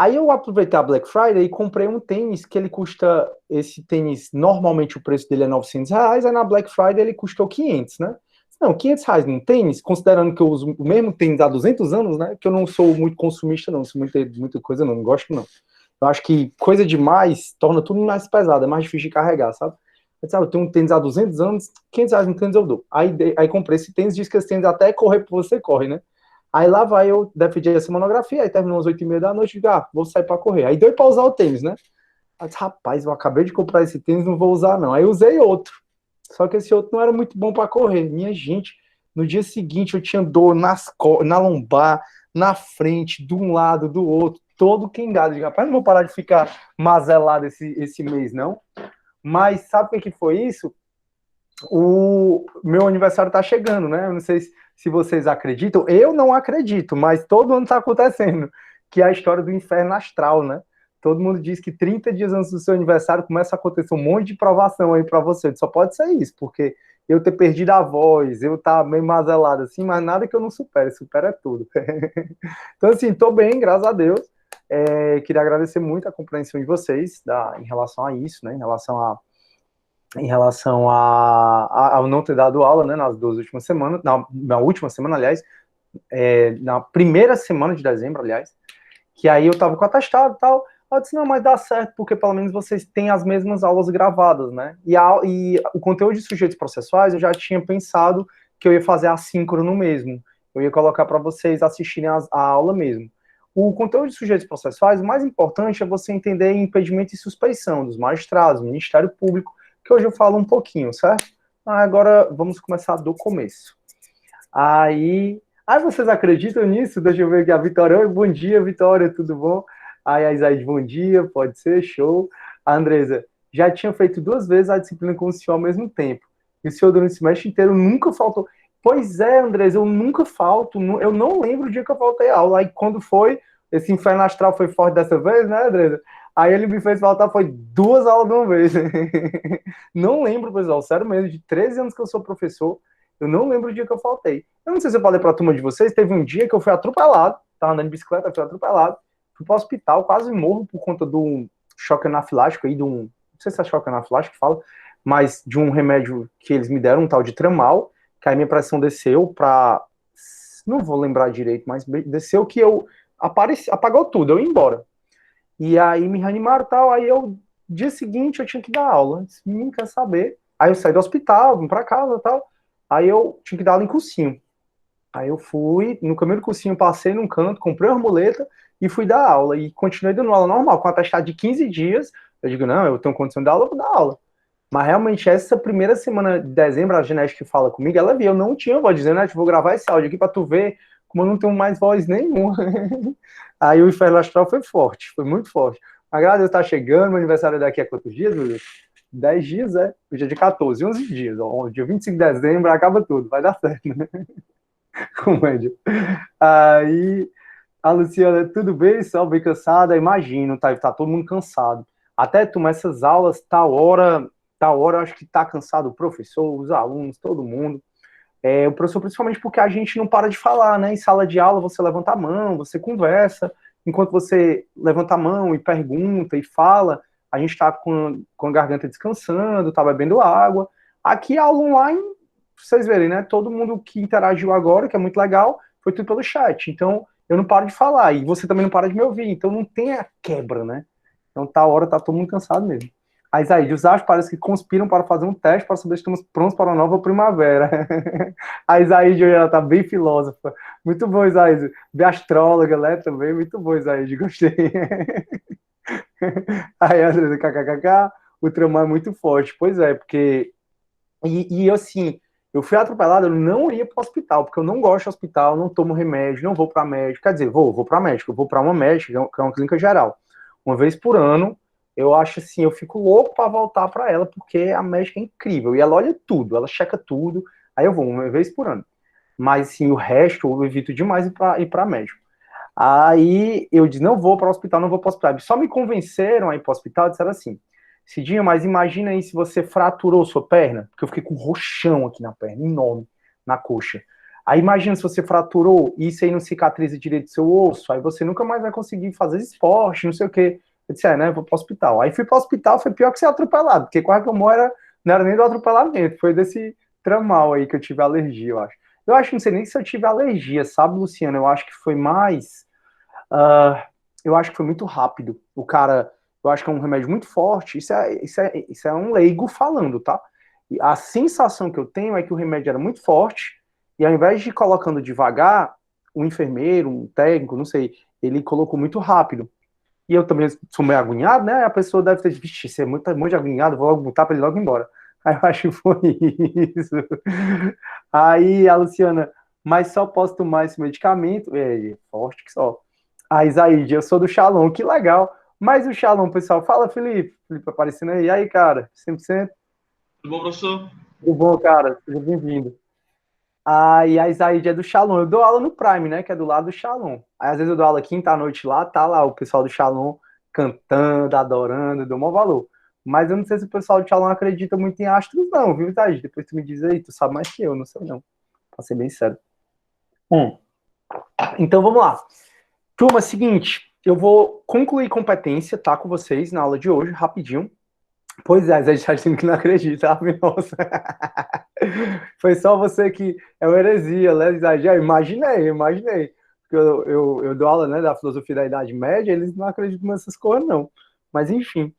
Aí eu aproveitei a Black Friday e comprei um tênis que ele custa, esse tênis, normalmente o preço dele é R$ 900, aí na Black Friday ele custou 500, né? Não, R$ 500 num tênis, considerando que eu uso o mesmo tênis há 200 anos, né? Que eu não sou muito consumista, não, sou muita coisa, não gosto, não. Eu acho que coisa demais torna tudo mais pesado, é mais difícil de carregar, sabe? Eu tenho um tênis há 200 anos, R$ 500 no tênis eu dou. Aí comprei esse tênis, diz que esse tênis até correr por você corre, né? Aí lá vai eu defendi essa monografia, aí terminou às 8h30 da noite, digo, vou sair pra correr. Aí deu pra usar o tênis, né? Aí disse, rapaz, eu acabei de comprar esse tênis, não vou usar não. Aí usei outro. Só que esse outro não era muito bom pra correr. Minha gente, no dia seguinte eu tinha dor na lombar, na frente, de um lado, do outro, todo quengado. Digo, rapaz, não vou parar de ficar mazelado esse mês, não. Mas sabe o que foi isso? O meu aniversário tá chegando, né? Eu não sei se vocês acreditam. Eu não acredito, mas todo ano tá acontecendo. Que é a história do inferno astral, né? Todo mundo diz que 30 dias antes do seu aniversário começa a acontecer um monte de provação aí para você. Só pode ser isso, porque eu ter perdido a voz, eu tá meio mazelado assim, mas nada que eu não supera tudo. Então, assim, tô bem, graças a Deus. Queria agradecer muito a compreensão de vocês em relação a isso, né? Ao não ter dado aula, né, nas 2 últimas semanas, na última semana, aliás, na primeira semana de dezembro, aliás, que aí eu tava com atestado e tal, eu disse, não, mas dá certo, porque pelo menos vocês têm as mesmas aulas gravadas, né, e o conteúdo de sujeitos processuais eu já tinha pensado que eu ia fazer assíncrono mesmo, eu ia colocar para vocês assistirem a aula mesmo. O conteúdo de sujeitos processuais, o mais importante é você entender impedimento e suspeição dos magistrados, do Ministério Público, que hoje eu falo um pouquinho, certo? Agora vamos começar do começo. Aí vocês acreditam nisso? Deixa eu ver aqui a Vitória. Oi, bom dia, Vitória, tudo bom? Aí a Isaide, bom dia, pode ser, show. A Andresa, já tinha feito 2 vezes a disciplina com o senhor ao mesmo tempo. E o senhor durante o semestre inteiro nunca faltou. Pois é, Andresa, eu nunca falto, eu não lembro o dia que eu faltei aula. Aí quando foi, esse inferno astral foi forte dessa vez, né, Andresa? Aí ele me fez faltar, foi 2 aulas de uma vez. Não lembro, pessoal, sério mesmo, de 13 anos que eu sou professor, eu não lembro o dia que eu faltei. Eu não sei se eu falei para a turma de vocês, teve um dia que eu fui atropelado, tava andando de bicicleta, fui atropelado, fui para o hospital, quase morro por conta de um choque anafilático aí, não sei se é choque anafilático que fala, mas de um remédio que eles me deram, um tal de Tramal, que aí minha pressão desceu para, não vou lembrar direito, mas desceu que apagou tudo, eu ia embora. E aí me reanimaram e tal, aí dia seguinte eu tinha que dar aula, ninguém quer saber. Aí eu saí do hospital, vim para casa e tal, aí eu tinha que dar aula em cursinho. Aí eu fui, no caminho do cursinho, passei num canto, comprei uma muleta e fui dar aula. E continuei dando aula normal, com atestado de 15 dias. Eu digo, não, eu tenho condição de dar aula, eu vou dar aula. Mas realmente, essa primeira semana de dezembro, a Genética que fala comigo, ela viu, eu não tinha voz, dizendo, né, vou gravar esse áudio aqui pra tu ver como eu não tenho mais voz nenhuma. Aí o inferno astral foi forte, foi muito forte. A graça de estar chegando, meu aniversário é daqui a quantos dias, meu Deus? 10 dias, Hoje é de 14, 11 dias. Ó, dia 25 de dezembro acaba tudo, vai dar certo, né? Comédia. Aí a Luciana, tudo bem? Só bem cansada? Imagino, tá todo mundo cansado. Até tomar essas aulas, eu acho que tá cansado o professor, os alunos, todo mundo. O professor, principalmente porque a gente não para de falar, né? Em sala de aula, você levanta a mão, você conversa. Enquanto você levanta a mão e pergunta e fala, a gente está com a garganta descansando, está bebendo água. Aqui, a aula online, pra vocês verem, né? Todo mundo que interagiu agora, que é muito legal, foi tudo pelo chat. Então, eu não paro de falar. E você também não para de me ouvir. Então, não tem a quebra, né? Então, tá todo mundo cansado mesmo. A Isaíde, os astros parecem que conspiram para fazer um teste para saber se estamos prontos para a nova primavera. A Isaíde, ela tá bem filósofa. Muito bom, Isaíde. Bem astróloga, né, também. Muito bom, Isaíde, gostei. Aí, André, kkkk, o trauma é muito forte. Pois é, porque... E assim, eu fui atropelado, eu não ia para o hospital, porque eu não gosto de hospital, não tomo remédio, não vou para médico. Quer dizer, vou para médico, eu vou para uma médica, que é uma clínica geral. Uma vez por ano, eu acho assim, eu fico louco para voltar para ela, porque a médica é incrível, e ela olha tudo, ela checa tudo, aí eu vou uma vez por ano. Mas assim, o resto eu evito demais ir para médico. Aí eu disse, não vou para o hospital, não vou para o hospital. Só me convenceram a ir para o hospital, disseram assim, Cidinha, mas imagina aí se você fraturou sua perna, porque eu fiquei com um roxão aqui na perna, enorme, na coxa. Aí imagina se você fraturou e isso aí não cicatriza direito seu osso, aí você nunca mais vai conseguir fazer esporte, não sei o quê. Eu disse, né, vou pro hospital. Aí fui pro hospital, foi pior que ser atropelado, porque quase que eu moro não era nem do atropelamento, foi desse tramal aí que eu tive alergia, eu acho. Eu acho que não sei nem se eu tive alergia, sabe, Luciano? Eu acho que foi mais. ah, eu acho que foi muito rápido. O cara, eu acho que é um remédio muito forte. Isso é um leigo falando, tá? E a sensação que eu tenho é que o remédio era muito forte, e ao invés de ir colocando devagar, o enfermeiro, um técnico, não sei, ele colocou muito rápido. E eu também sou meio agoniado, né? A pessoa deve ter dito, vixe, você é muito agoniado, vou logo botar para ele logo embora. Aí eu acho que foi isso. Aí a Luciana, mas só posso tomar esse medicamento? É, forte que só. A Isaíde, eu sou do Shalom, que legal. Mas o Shalom, pessoal, fala, Felipe. Felipe aparecendo aí. E aí, cara, 100%? Tudo bom, professor? Tudo bom, cara? Seja bem-vindo. Aí a Isaíde é do Shalom. Eu dou aula no Prime, né? Que é do lado do Shalom. Aí às vezes eu dou aula quinta-noite lá, tá lá o pessoal do Shalom cantando, adorando, dou maior valor. Mas eu não sei se o pessoal do Shalom acredita muito em astros, não, viu, Isaíde? Depois tu me diz aí, tu sabe mais que eu, não sei não. Pra ser bem sério. Hum. Então vamos lá. Turma, seguinte, eu vou concluir competência, tá, com vocês na aula de hoje, rapidinho. Pois é, a gente tá dizendo que não acredita, sabe? Nossa. Foi só você que é uma heresia, né? Já imaginei. Porque eu dou aula, né, da filosofia da Idade Média, eles não acreditam nessas coisas, não. Mas, enfim,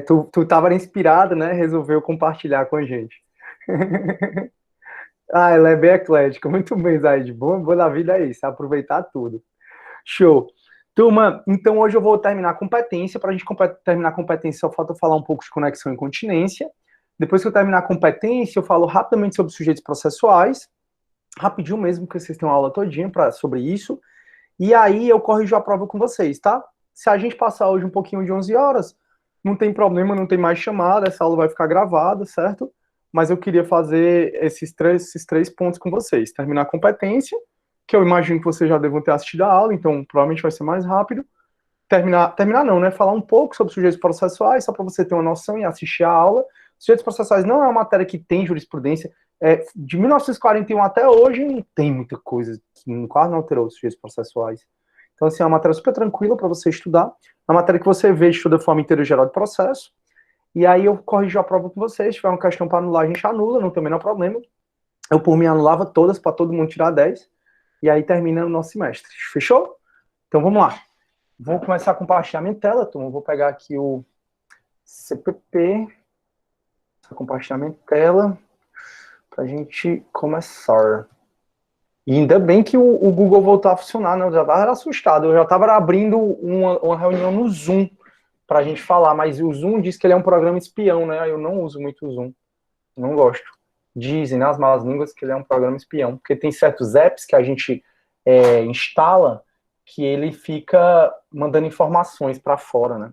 tu tava inspirado, né? Resolveu compartilhar com a gente. Ah, ela é bem eclética. Muito bem, Zaid. Bom na vida é isso, aproveitar tudo. Show. Turma, então hoje eu vou terminar a competência. Para a gente terminar a competência, só falta eu falar um pouco de conexão e continência. Depois que eu terminar a competência, eu falo rapidamente sobre sujeitos processuais. Rapidinho mesmo, porque vocês têm uma aula todinha sobre isso. E aí eu corrijo a prova com vocês, tá? Se a gente passar hoje um pouquinho de 11 horas, não tem problema, não tem mais chamada, essa aula vai ficar gravada, certo? Mas eu queria fazer esses três pontos com vocês. Terminar a competência, que eu imagino que vocês já devam ter assistido a aula, então provavelmente vai ser mais rápido. Terminar não, né? Falar um pouco sobre sujeitos processuais, só para você ter uma noção e assistir a aula. Sujeitos processuais não é uma matéria que tem jurisprudência. De 1941 até hoje, não tem muita coisa, que quase não alterou os sujeitos processuais. Então, assim, é uma matéria super tranquila para você estudar. É uma matéria que você vê, estuda de forma inteira geral de processo. E aí eu corrijo a prova com vocês. Se tiver uma questão para anular, a gente anula, não também não é problema. Eu, por mim, anulava todas para todo mundo tirar 10. E aí termina o nosso semestre. Fechou? Então, vamos lá. Vou começar a compartilhar minha tela, turma. Vou pegar aqui o CPP, compartilhar minha tela, para a gente começar. E ainda bem que o Google voltou a funcionar, né? Eu já estava assustado. Eu já estava abrindo uma reunião no Zoom para a gente falar, mas o Zoom diz que ele é um programa espião, né? Eu não uso muito o Zoom, não gosto. Dizem nas malas línguas que ele é um programa espião, porque tem certos apps que a gente instala que ele fica mandando informações para fora, né?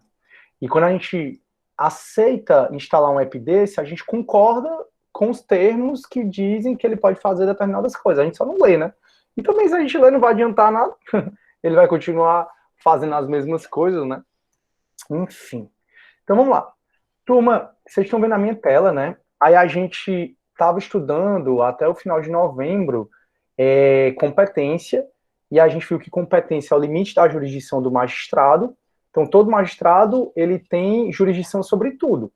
E quando a gente aceita instalar um app desse, a gente concorda com os termos que dizem que ele pode fazer determinadas coisas. A gente só não lê, né? E também se a gente lê não vai adiantar nada. Ele vai continuar fazendo as mesmas coisas, né? Enfim. Então vamos lá. Turma, vocês estão vendo a minha tela, né? Aí a gente estava estudando até o final de novembro competência, e a gente viu que competência é o limite da jurisdição do magistrado. Então, todo magistrado, ele tem jurisdição sobre tudo,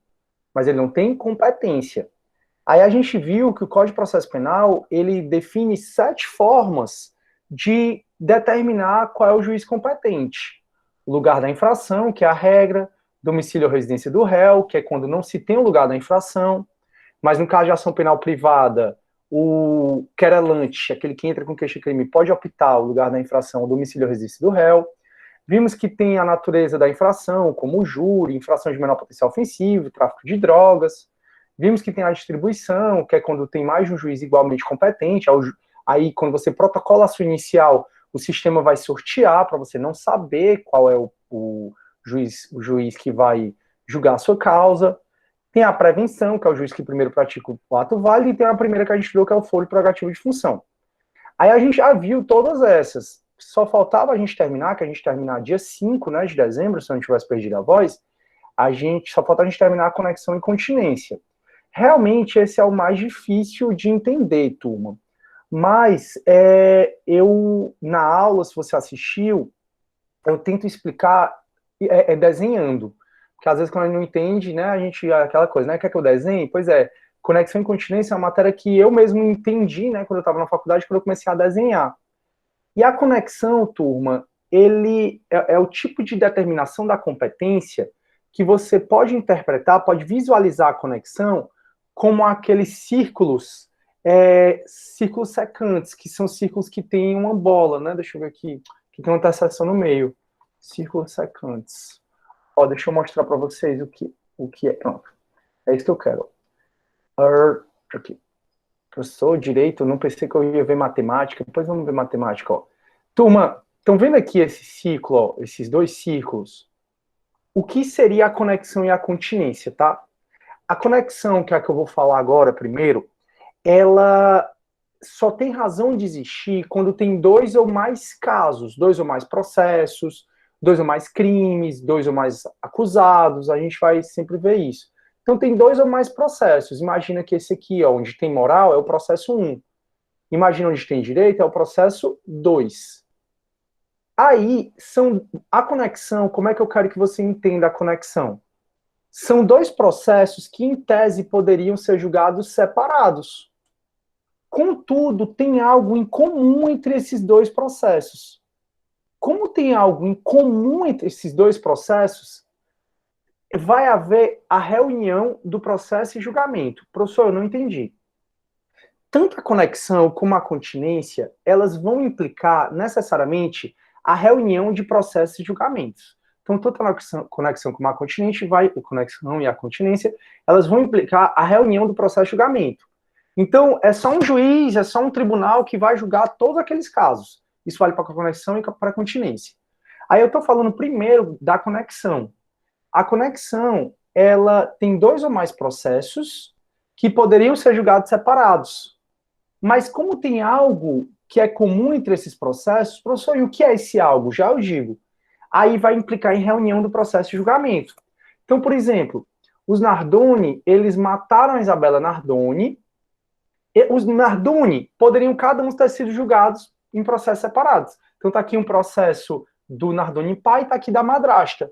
mas ele não tem competência. Aí a gente viu que o Código de Processo Penal, ele define 7 formas de determinar qual é o juiz competente. O lugar da infração, que é a regra, domicílio ou residência do réu, que é quando não se tem o lugar da infração, mas no caso de ação penal privada, o querelante, aquele que entra com queixa-crime, pode optar o lugar da infração, o domicílio ou residência do réu. Vimos que tem a natureza da infração, como o júri, infração de menor potencial ofensivo, tráfico de drogas. Vimos que tem a distribuição, que é quando tem mais de um juiz igualmente competente. Aí, quando você protocola a sua inicial, o sistema vai sortear para você não saber qual é o juiz que vai julgar a sua causa. Tem a prevenção, que é o juiz que primeiro pratica o ato válido, e tem a primeira que a gente viu, que é o foro prerrogativo de função. Aí a gente já viu todas essas. Só faltava a gente terminar, que a gente terminar dia 5, né, de dezembro, se eu não tivesse perdido a voz, só falta a gente terminar a conexão e continência. Realmente, esse é o mais difícil de entender, turma. Mas na aula, se você assistiu, eu tento explicar desenhando. Porque às vezes quando a gente não entende, né, a gente, aquela coisa, né, quer que eu desenhe? Pois é, conexão e continência é uma matéria que eu mesmo entendi, né, quando eu estava na faculdade, quando eu comecei a desenhar. E a conexão, turma, ele é o tipo de determinação da competência que você pode interpretar, pode visualizar a conexão como aqueles círculos secantes, que são círculos que têm uma bola, né? Deixa eu ver aqui, que tem uma interseção no meio. Círculos secantes. Ó, deixa eu mostrar para vocês o que é. Pronto. É isso que eu quero. Aqui. Professor, direito, não pensei que eu ia ver matemática, depois vamos ver matemática, ó. Turma, estão vendo aqui esse ciclo, ó, esses dois círculos? O que seria a conexão e a continência, tá? A conexão, que é a que eu vou falar agora primeiro, ela só tem razão de existir quando tem dois ou mais casos, dois ou mais processos, dois ou mais crimes, dois ou mais acusados, a gente vai sempre ver isso. Então tem dois ou mais processos. Imagina que esse aqui, ó, onde tem moral, é o processo 1. Imagina onde tem direito, é o processo 2. Aí, a conexão, como é que eu quero que você entenda a conexão? São dois processos que, em tese, poderiam ser julgados separados. Contudo, tem algo em comum entre esses dois processos. Como tem algo em comum entre esses dois processos, vai haver a reunião do processo e julgamento. Professor, eu não entendi. Tanto a conexão como a continência, elas vão implicar necessariamente a reunião de processos e julgamentos. Então, tanto a conexão como a conexão e a continência, elas vão implicar a reunião do processo e julgamento. Então, é só um juiz, é só um tribunal que vai julgar todos aqueles casos. Isso vale para a conexão e para a continência. Aí eu estou falando primeiro da conexão. A conexão, ela tem dois ou mais processos que poderiam ser julgados separados. Mas como tem algo que é comum entre esses processos, professor, e o que é esse algo? Já eu digo. Aí vai implicar em reunião do processo de julgamento. Então, por exemplo, os Nardoni, eles mataram a Isabela Nardoni. E os Nardoni poderiam cada um ter sido julgados em processos separados. Então está aqui um processo do Nardoni pai, está aqui da madrasta.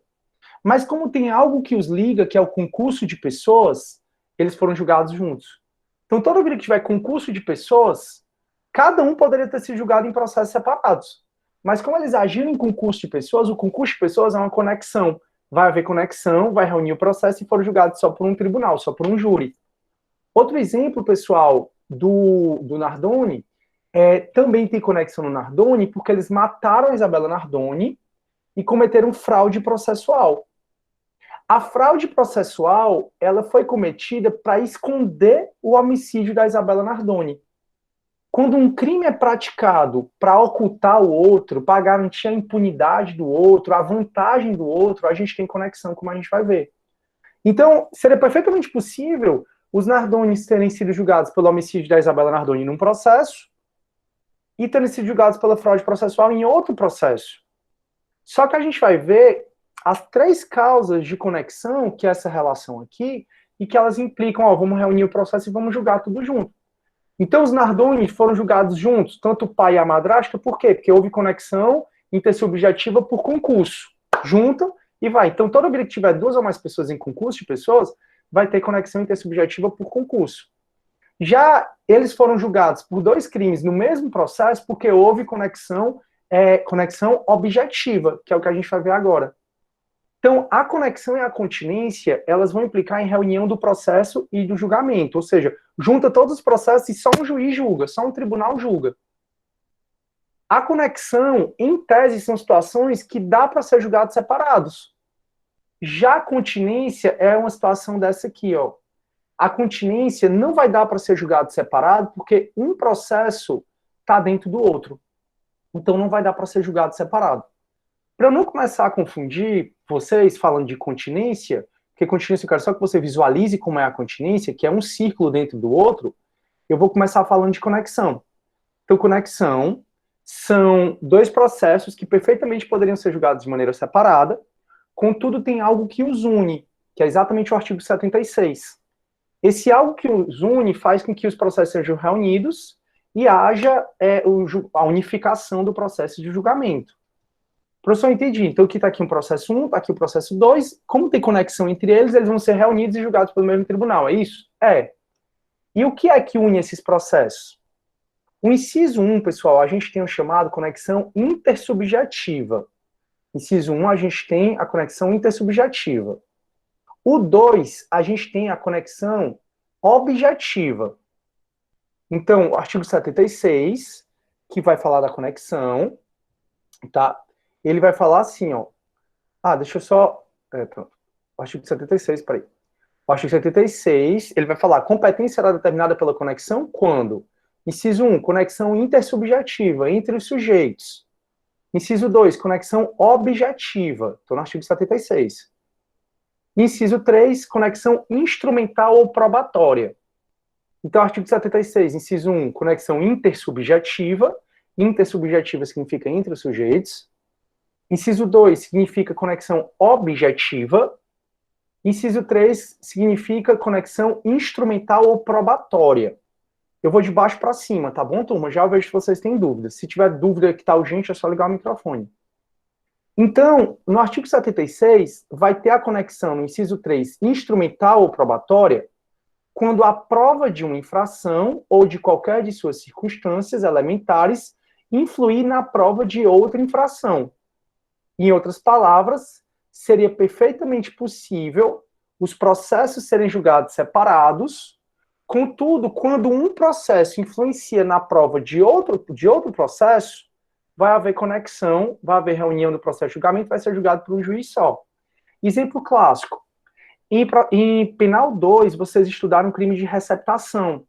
Mas como tem algo que os liga, que é o concurso de pessoas, eles foram julgados juntos. Então, toda vez que tiver concurso de pessoas, cada um poderia ter sido julgado em processos separados. Mas como eles agiram em concurso de pessoas, o concurso de pessoas é uma conexão. Vai haver conexão, vai reunir o processo e foram julgados só por um tribunal, só por um júri. Outro exemplo, pessoal, do Nardoni, também tem conexão no Nardoni, porque eles mataram a Isabela Nardoni e cometeram fraude processual. A fraude processual, ela foi cometida para esconder o homicídio da Isabela Nardoni. Quando um crime é praticado para ocultar o outro, para garantir a impunidade do outro, a vantagem do outro, a gente tem conexão, como a gente vai ver. Então, seria perfeitamente possível os Nardonis terem sido julgados pelo homicídio da Isabela Nardoni num processo e terem sido julgados pela fraude processual em outro processo. Só que a gente vai ver as três causas de conexão, que é essa relação aqui, e que elas implicam, ó, vamos reunir o processo e vamos julgar tudo junto. Então, os Nardoni foram julgados juntos, tanto o pai e a madrasta, por quê? Porque houve conexão intersubjetiva por concurso. Juntam e vai. Então, toda vez que tiver duas ou mais pessoas em concurso de pessoas, vai ter conexão intersubjetiva por concurso. Já eles foram julgados por dois crimes no mesmo processo, porque houve conexão objetiva, que é o que a gente vai ver agora. Então, a conexão e a continência, elas vão implicar em reunião do processo e do julgamento, ou seja, junta todos os processos e só um juiz julga, só um tribunal julga. A conexão, em tese, são situações que dá para ser julgados separados. Já a continência é uma situação dessa aqui, ó. A continência não vai dar para ser julgado separado, porque um processo está dentro do outro. Então, não vai dar para ser julgado separado. Para eu não começar a confundir vocês falando de continência, porque continência eu quero só que você visualize como é a continência, que é um círculo dentro do outro, eu vou começar falando de conexão. Então, conexão são dois processos que perfeitamente poderiam ser julgados de maneira separada, contudo tem algo que os une, que é exatamente o artigo 76. Esse algo que os une faz com que os processos sejam reunidos e haja a unificação do processo de julgamento. Professor, entendi. Então, aqui está aqui um processo 1, está aqui o processo 2. Como tem conexão entre eles, eles vão ser reunidos e julgados pelo mesmo tribunal, é isso? É. E o que é que une esses processos? O inciso 1, pessoal, a gente tem o chamado conexão intersubjetiva. Inciso 1, a gente tem a conexão intersubjetiva. O 2, a gente tem a conexão objetiva. Então, o artigo 76, que vai falar da conexão, tá? Ele vai falar assim, ó. Deixa eu só... pronto. O artigo 76, peraí. O artigo 76, ele vai falar, competência será determinada pela conexão quando? Inciso 1, conexão intersubjetiva entre os sujeitos. Inciso 2, conexão objetiva. Estou no artigo 76. Inciso 3, conexão instrumental ou probatória. Então, artigo 76, inciso 1, conexão intersubjetiva. Intersubjetiva significa entre os sujeitos. Inciso 2 significa conexão objetiva. Inciso 3 significa conexão instrumental ou probatória. Eu vou de baixo para cima, tá bom, turma? Já vejo se vocês têm dúvidas. Se tiver dúvida que tá urgente, é só ligar o microfone. Então, no artigo 76, vai ter a conexão no inciso 3, instrumental ou probatória, quando a prova de uma infração ou de qualquer de suas circunstâncias elementares influir na prova de outra infração. Em outras palavras, seria perfeitamente possível os processos serem julgados separados. Contudo, quando um processo influencia na prova de outro processo, vai haver conexão, vai haver reunião do processo de julgamento, vai ser julgado por um juiz só. Exemplo clássico. Em penal 2, vocês estudaram crime de receptação.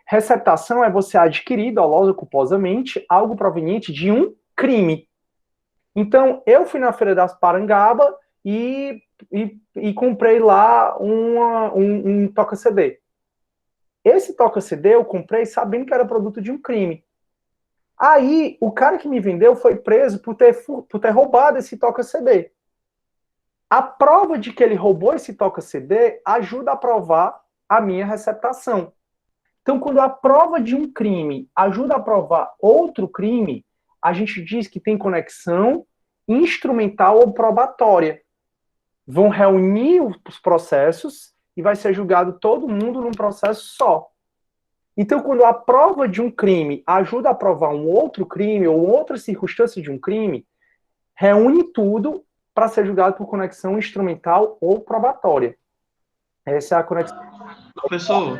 Receptação é você adquirir, dolosa ou culposamente, algo proveniente de um crime. Então, eu fui na Feira das Parangaba e comprei lá um toca-CD. Esse toca-CD eu comprei sabendo que era produto de um crime. Aí, o cara que me vendeu foi preso por ter roubado esse toca-CD. A prova de que ele roubou esse toca-CD ajuda a provar a minha receptação. Então, quando a prova de um crime ajuda a provar outro crime, a gente diz que tem conexão instrumental ou probatória. Vão reunir os processos e vai ser julgado todo mundo num processo só. Então, quando a prova de um crime ajuda a provar um outro crime ou outra circunstância de um crime, reúne tudo para ser julgado por conexão instrumental ou probatória. Essa é a conexão. Professor,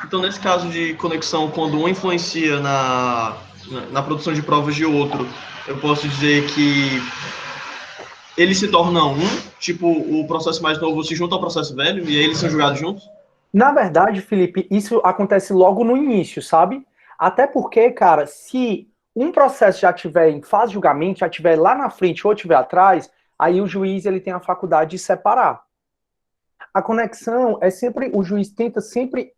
então nesse caso de conexão, quando um influencia na produção de provas de outro, eu posso dizer que eles se tornam um, tipo, o processo mais novo se junta ao processo velho e aí eles são julgados juntos? Na verdade, Felipe, isso acontece logo no início, sabe? Até porque, cara, se um processo já tiver em fase de julgamento, já tiver lá na frente ou tiver atrás, aí o juiz ele tem a faculdade de separar. A conexão é sempre, o juiz tenta sempre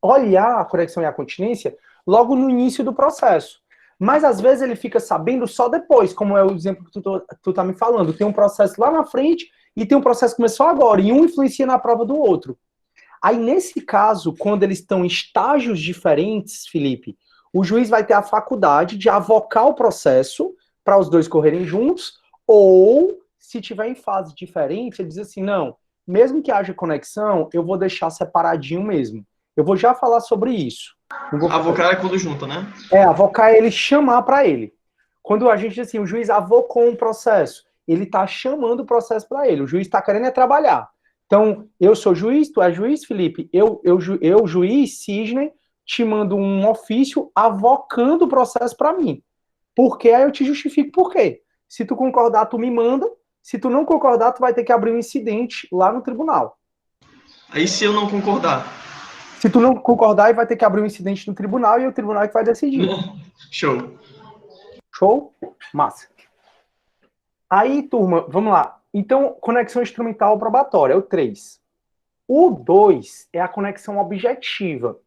olhar a conexão e a continência logo no início do processo. Mas às vezes ele fica sabendo só depois, como é o exemplo que tu tá me falando. Tem um processo lá na frente e tem um processo que começou agora, e um influencia na prova do outro. Aí, nesse caso, quando eles estão em estágios diferentes, Felipe, o juiz vai ter a faculdade de avocar o processo para os dois correrem juntos, ou, se tiver em fase diferente, ele diz assim, não, mesmo que haja conexão, eu vou deixar separadinho mesmo. Eu vou já falar sobre isso. Avocar é quando junta, né? Avocar é ele chamar para ele. Quando a gente diz assim, o juiz avocou um processo, ele está chamando o processo para ele, o juiz está querendo trabalhar. Então, eu sou juiz, tu é juiz, Felipe, eu juiz, Sidney, te mando um ofício avocando o processo para mim. Porque aí eu te justifico por quê. Se tu concordar, tu me manda. Se tu não concordar, tu vai ter que abrir um incidente lá no tribunal. Aí se eu não concordar? Se tu não concordar, vai ter que abrir um incidente no tribunal e o tribunal é que vai decidir. Show. Show? Massa. Aí, turma, vamos lá. Então, conexão instrumental probatória, é o 3. O 2 é a conexão objetiva.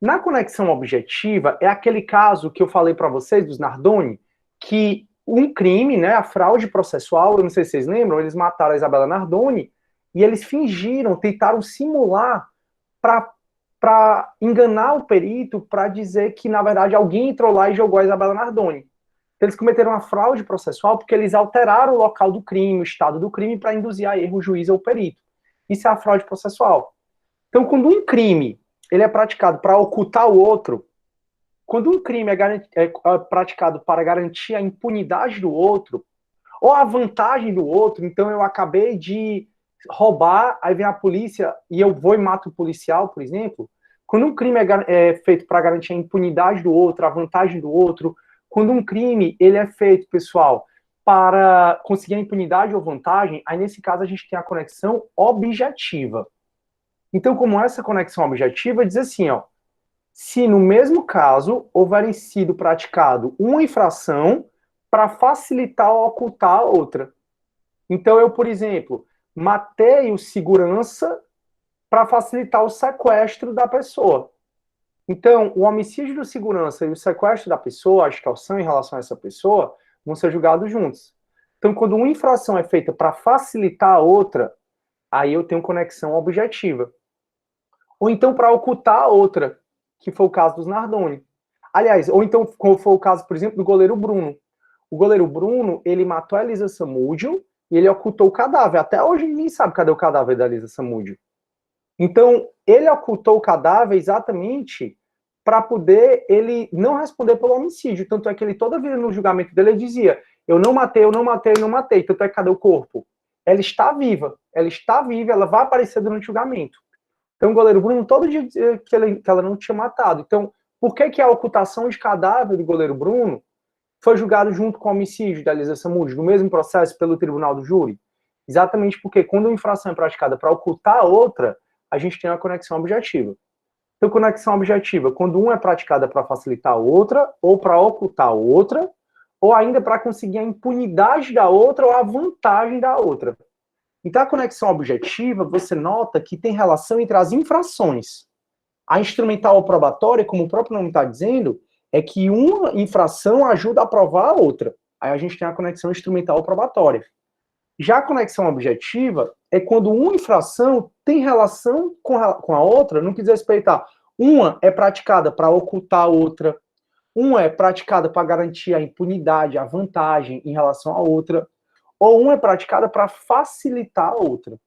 Na conexão objetiva, é aquele caso que eu falei para vocês, dos Nardoni, que um crime, né, a fraude processual, eu não sei se vocês lembram, eles mataram a Isabela Nardoni e eles fingiram, tentaram simular para para enganar o perito, para dizer que, na verdade, alguém entrou lá e jogou a Isabela Nardoni. Então, eles cometeram uma fraude processual porque eles alteraram o local do crime, o estado do crime, para induzir a erro o juiz ou o perito. Isso é a fraude processual. Então, quando um crime ele é praticado para ocultar o outro, quando um crime é praticado para garantir a impunidade do outro, ou a vantagem do outro, então eu acabei de roubar, aí vem a polícia e eu vou e mato o policial, por exemplo. Quando um crime é feito para garantir a impunidade do outro, a vantagem do outro, quando um crime ele é feito, pessoal, para conseguir a impunidade ou vantagem, aí nesse caso a gente tem a conexão objetiva. Então, como essa conexão objetiva diz assim, ó, se no mesmo caso houver sido praticado uma infração para facilitar ou ocultar a outra. Então, eu, por exemplo, matei o segurança para facilitar o sequestro da pessoa. Então, o homicídio do segurança e o sequestro da pessoa, a extorsão em relação a essa pessoa, vão ser julgados juntos. Então, quando uma infração é feita para facilitar a outra, aí eu tenho conexão objetiva. Ou então para ocultar a outra, que foi o caso dos Nardoni. Aliás, ou então, como foi o caso, por exemplo, do goleiro Bruno. O goleiro Bruno, ele matou a Elisa Samúdio e ele ocultou o cadáver. Até hoje ninguém sabe cadê o cadáver da Elisa Samúdio. Então, ele ocultou o cadáver exatamente para poder ele não responder pelo homicídio. Tanto é que ele, toda vida no julgamento dele, ele dizia, eu não matei, eu não matei, eu não matei. Tanto é que cadê o corpo? Ela está viva, ela vai aparecer durante o julgamento. Então, o goleiro Bruno, todo dia dizia que ela não tinha matado. Então, por que a ocultação de cadáver do goleiro Bruno foi julgado junto com o homicídio da Elisa Samúdio, no mesmo processo pelo tribunal do júri? Exatamente porque quando uma infração é praticada para ocultar a outra, a gente tem uma conexão objetiva. Então, conexão objetiva, quando uma é praticada para facilitar a outra, ou para ocultar a outra, ou ainda para conseguir a impunidade da outra ou a vantagem da outra. Então, a conexão objetiva, você nota que tem relação entre as infrações. A instrumental ou probatória, como o próprio nome está dizendo, é que uma infração ajuda a provar a outra. Aí a gente tem a conexão instrumental ou probatória. Já a conexão objetiva é quando uma infração tem relação com a outra, no que diz respeito a uma é praticada para ocultar a outra, uma é praticada para garantir a impunidade, a vantagem em relação à outra, ou uma é praticada para facilitar a outra.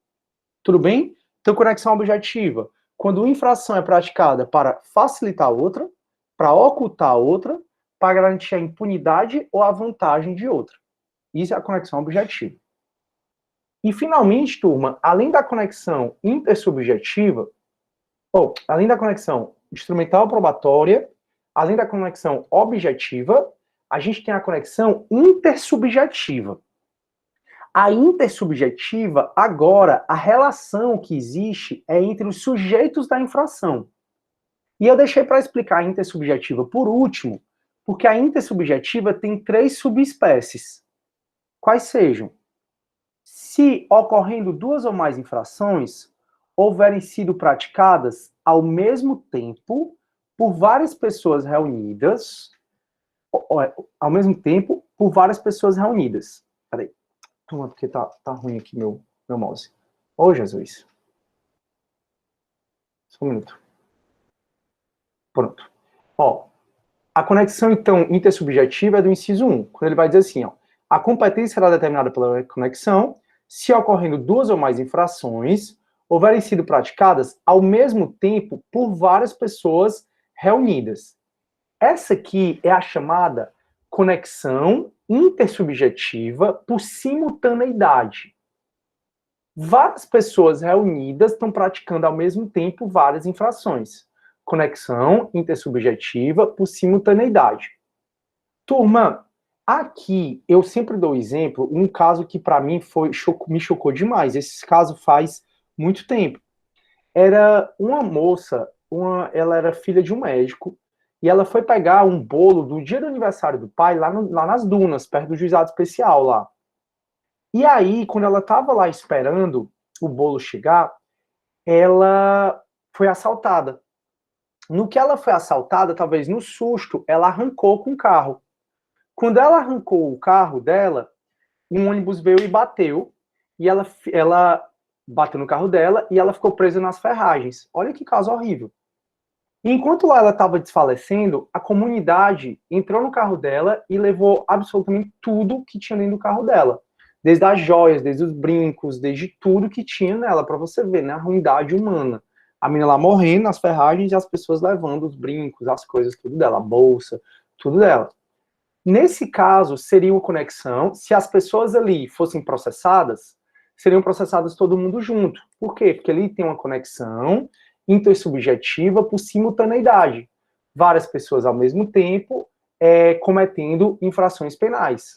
Tudo bem? Então, conexão objetiva. Quando uma infração é praticada para facilitar a outra, para ocultar a outra, para garantir a impunidade ou a vantagem de outra. Isso é a conexão objetiva. E, finalmente, turma, além da conexão intersubjetiva, ou além da conexão instrumental probatória, além da conexão objetiva, a gente tem a conexão intersubjetiva. A intersubjetiva, agora, a relação que existe é entre os sujeitos da infração. E eu deixei para explicar a intersubjetiva por último, porque a intersubjetiva tem 3 subespécies. Quais sejam? Se ocorrendo 2 ou mais infrações, houverem sido praticadas ao mesmo tempo por várias pessoas reunidas, ao mesmo tempo por várias pessoas reunidas. Peraí. Porque tá ruim aqui meu mouse. Ô, Jesus. Só um minuto. Pronto. Ó, a conexão, então, intersubjetiva é do inciso 1, quando ele vai dizer assim, ó, a competência será determinada pela conexão se ocorrendo 2 ou mais infrações houverem sido praticadas ao mesmo tempo por várias pessoas reunidas. Essa aqui é a chamada conexão intersubjetiva por simultaneidade. Várias pessoas reunidas estão praticando ao mesmo tempo várias infrações. Conexão intersubjetiva por simultaneidade. Turma, aqui eu sempre dou exemplo, um caso que para mim me chocou demais. Esse caso faz muito tempo. Era uma moça, ela era filha de um médico, e ela foi pegar um bolo do dia do aniversário do pai lá nas dunas, perto do juizado especial lá. E aí, quando ela estava lá esperando o bolo chegar, ela foi assaltada. No que ela foi assaltada, talvez no susto, ela arrancou com o carro. Quando ela arrancou o carro dela, um ônibus veio e bateu, e ela bateu no carro dela e ela ficou presa nas ferragens. Olha que caso horrível. E enquanto lá ela estava desfalecendo, a comunidade entrou no carro dela e levou absolutamente tudo que tinha dentro do carro dela. Desde as joias, desde os brincos, desde tudo que tinha nela, para você ver, né, a ruindade humana. A menina lá morrendo nas ferragens e as pessoas levando os brincos, as coisas, tudo dela, a bolsa, tudo dela. Nesse caso, seria uma conexão, se as pessoas ali fossem processadas, seriam processadas todo mundo junto. Por quê? Porque ali tem uma conexão intersubjetiva por simultaneidade. Várias pessoas ao mesmo tempo cometendo infrações penais.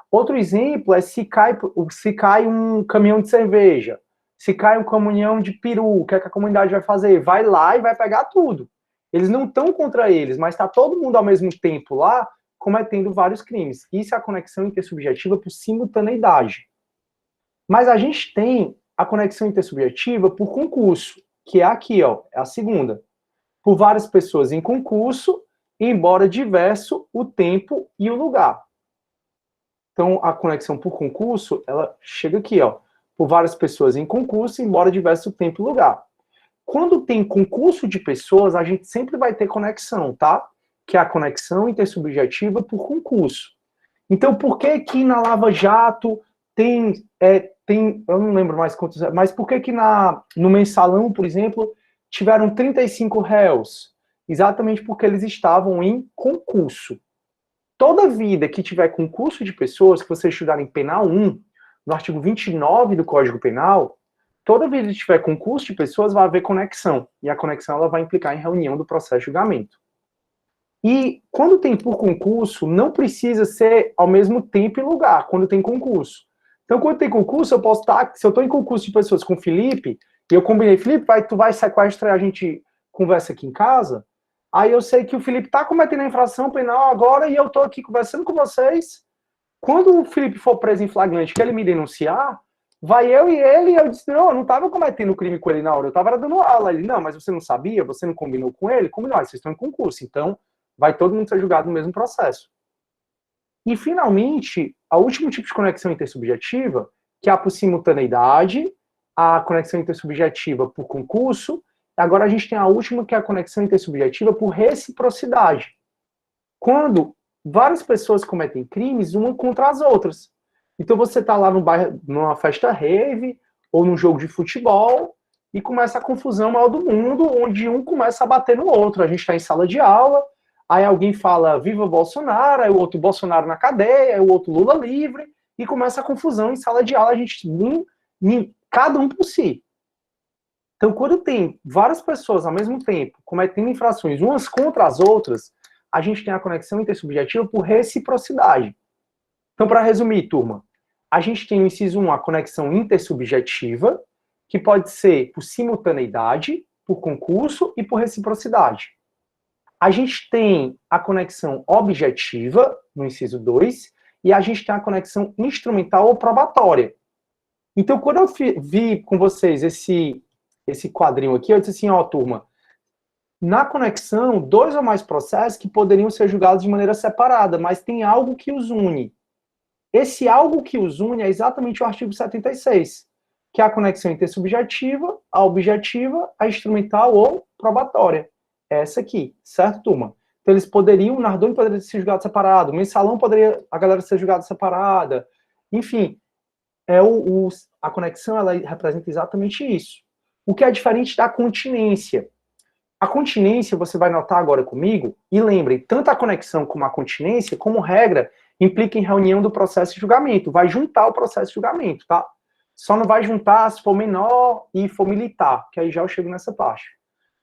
Outro exemplo é se cai um caminhão de cerveja, se cai um caminhão de peru, o que é que a comunidade vai fazer? Vai lá e vai pegar tudo. Eles não estão contra eles, mas está todo mundo ao mesmo tempo lá cometendo vários crimes. Isso é a conexão intersubjetiva por simultaneidade. Mas a gente tem a conexão intersubjetiva por concurso, que é aqui, ó, é a segunda. Por várias pessoas em concurso, embora diverso o tempo e o lugar. Então, a conexão por concurso, ela chega aqui, ó, por várias pessoas em concurso, embora diverso tempo e lugar. Quando tem concurso de pessoas, a gente sempre vai ter conexão, tá? Que é a conexão intersubjetiva por concurso. Então, por que que na Lava Jato tem eu não lembro mais quantos, mas por que que no Mensalão, por exemplo, tiveram 35 réus? Exatamente porque eles estavam em concurso. Toda vida que tiver concurso de pessoas, que você estudar em Penal 1, no artigo 29 do Código Penal, toda vida que tiver concurso de pessoas, vai haver conexão. E a conexão ela vai implicar em reunião do processo de julgamento. E quando tem por concurso, não precisa ser ao mesmo tempo e lugar, quando tem concurso. Então, quando tem concurso, eu posso estar, se eu estou em concurso de pessoas com o Felipe, e eu combinei, Felipe, tu vai sequestrar, a gente conversa aqui em casa, aí eu sei que o Felipe está cometendo a infração penal agora, e eu estou aqui conversando com vocês. Quando o Felipe for preso em flagrante, que ele me denunciar, vai eu e ele, e eu disse, não, eu não estava cometendo crime com ele na hora, eu estava dando aula. Ele, não, mas você não sabia, você não combinou com ele? Combinou, vocês estão em concurso, então vai todo mundo ser julgado no mesmo processo. E, finalmente, o último tipo de conexão intersubjetiva, que é a por simultaneidade, a conexão intersubjetiva por concurso, agora a gente tem a última, que é a conexão intersubjetiva por reciprocidade. Quando várias pessoas cometem crimes uma contra as outras. Então você está lá no bairro, numa festa rave, ou num jogo de futebol, e começa a confusão maior do mundo, onde um começa a bater no outro. A gente está em sala de aula, aí alguém fala viva Bolsonaro, aí o outro Bolsonaro na cadeia, aí o outro Lula livre, e começa a confusão em sala de aula, a gente cada um por si. Então, quando tem várias pessoas ao mesmo tempo cometendo infrações umas contra as outras, a gente tem a conexão intersubjetiva por reciprocidade. Então, para resumir, turma, a gente tem no inciso 1 a conexão intersubjetiva, que pode ser por simultaneidade, por concurso e por reciprocidade. A gente tem a conexão objetiva, no inciso 2, e a gente tem a conexão instrumental ou probatória. Então, quando eu vi com vocês esse quadrinho aqui, eu disse assim, ó, turma, na conexão, 2 ou mais processos que poderiam ser julgados de maneira separada, mas tem algo que os une. Esse algo que os une é exatamente o artigo 76, que é a conexão intersubjetiva, a objetiva, a instrumental ou probatória. Essa aqui, certo, turma? Então, eles poderiam, o Nardoni poderia ser julgado separado, o Mensalão poderia, a galera ser julgada separada, enfim, a conexão, ela representa exatamente isso. O que é diferente da continência. A continência, você vai notar agora comigo, e lembrem, tanto a conexão como a continência, como regra, implica em reunião do processo de julgamento, vai juntar o processo de julgamento, tá? Só não vai juntar se for menor e for militar, que aí já eu chego nessa parte.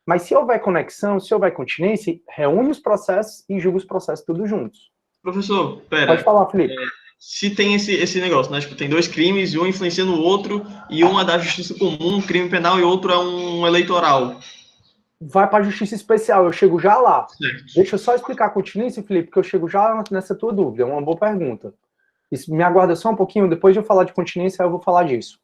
Mas se houver conexão, se houver continência, reúne os processos e julga os processos todos juntos. Professor, pera. Pode falar, Felipe. Se tem esse negócio, né? Tipo, tem 2 crimes, um influencia no outro, e um é da justiça comum, um crime penal, e outro é um eleitoral. Vai para a justiça especial, eu chego já lá. Certo. Deixa eu só explicar a continência, Felipe, porque eu chego já nessa tua dúvida, é uma boa pergunta. Isso, me aguarda só um pouquinho, depois de eu falar de continência, eu vou falar disso.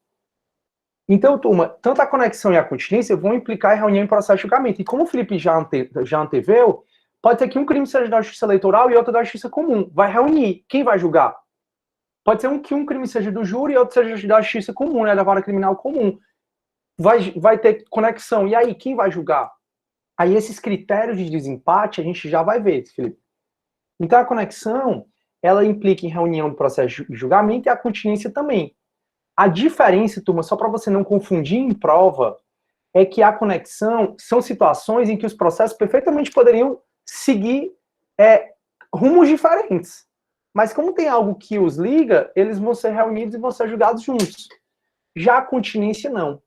Então, turma, tanto a conexão e a continência vão implicar em reunião em processo de julgamento. E como o Felipe já anteveu, pode ser que um crime seja da justiça eleitoral e outro da justiça comum. Vai reunir. Quem vai julgar? Pode ser que um crime seja do júri e outro seja da justiça comum, né, da vara criminal comum. Vai ter conexão. E aí, quem vai julgar? Aí esses critérios de desempate a gente já vai ver, Felipe. Então a conexão, ela implica em reunião do processo de julgamento e a continência também. A diferença, turma, só para você não confundir em prova, é que a conexão são situações em que os processos perfeitamente poderiam seguir rumos diferentes. Mas como tem algo que os liga, eles vão ser reunidos e vão ser julgados juntos. Já a continência, não.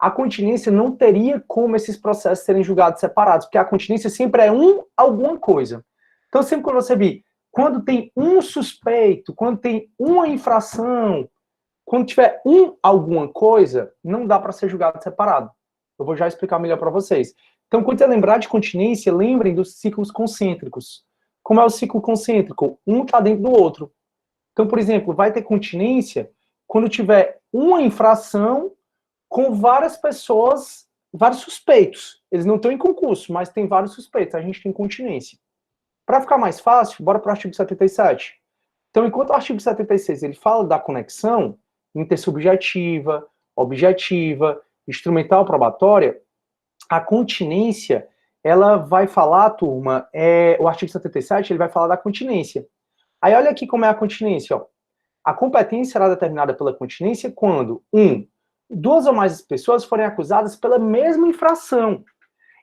A continência não teria como esses processos serem julgados separados, porque a continência sempre é alguma coisa. Então, sempre quando você vir, quando tem um suspeito, quando tem uma infração, quando tiver alguma coisa, não dá para ser julgado separado. Eu vou já explicar melhor para vocês. Então, quando você lembrar de continência, lembrem dos ciclos concêntricos. Como é o ciclo concêntrico? Um está dentro do outro. Então, por exemplo, vai ter continência quando tiver uma infração com várias pessoas, vários suspeitos. Eles não estão em concurso, mas tem vários suspeitos. A gente tem continência. Para ficar mais fácil, bora para o artigo 77. Então, enquanto o artigo 76 ele fala da conexão intersubjetiva, objetiva, instrumental probatória, a continência, ela vai falar, turma, o artigo 77, ele vai falar da continência. Aí olha aqui como é a continência, ó. A competência será determinada pela continência quando, 2 ou mais pessoas forem acusadas pela mesma infração.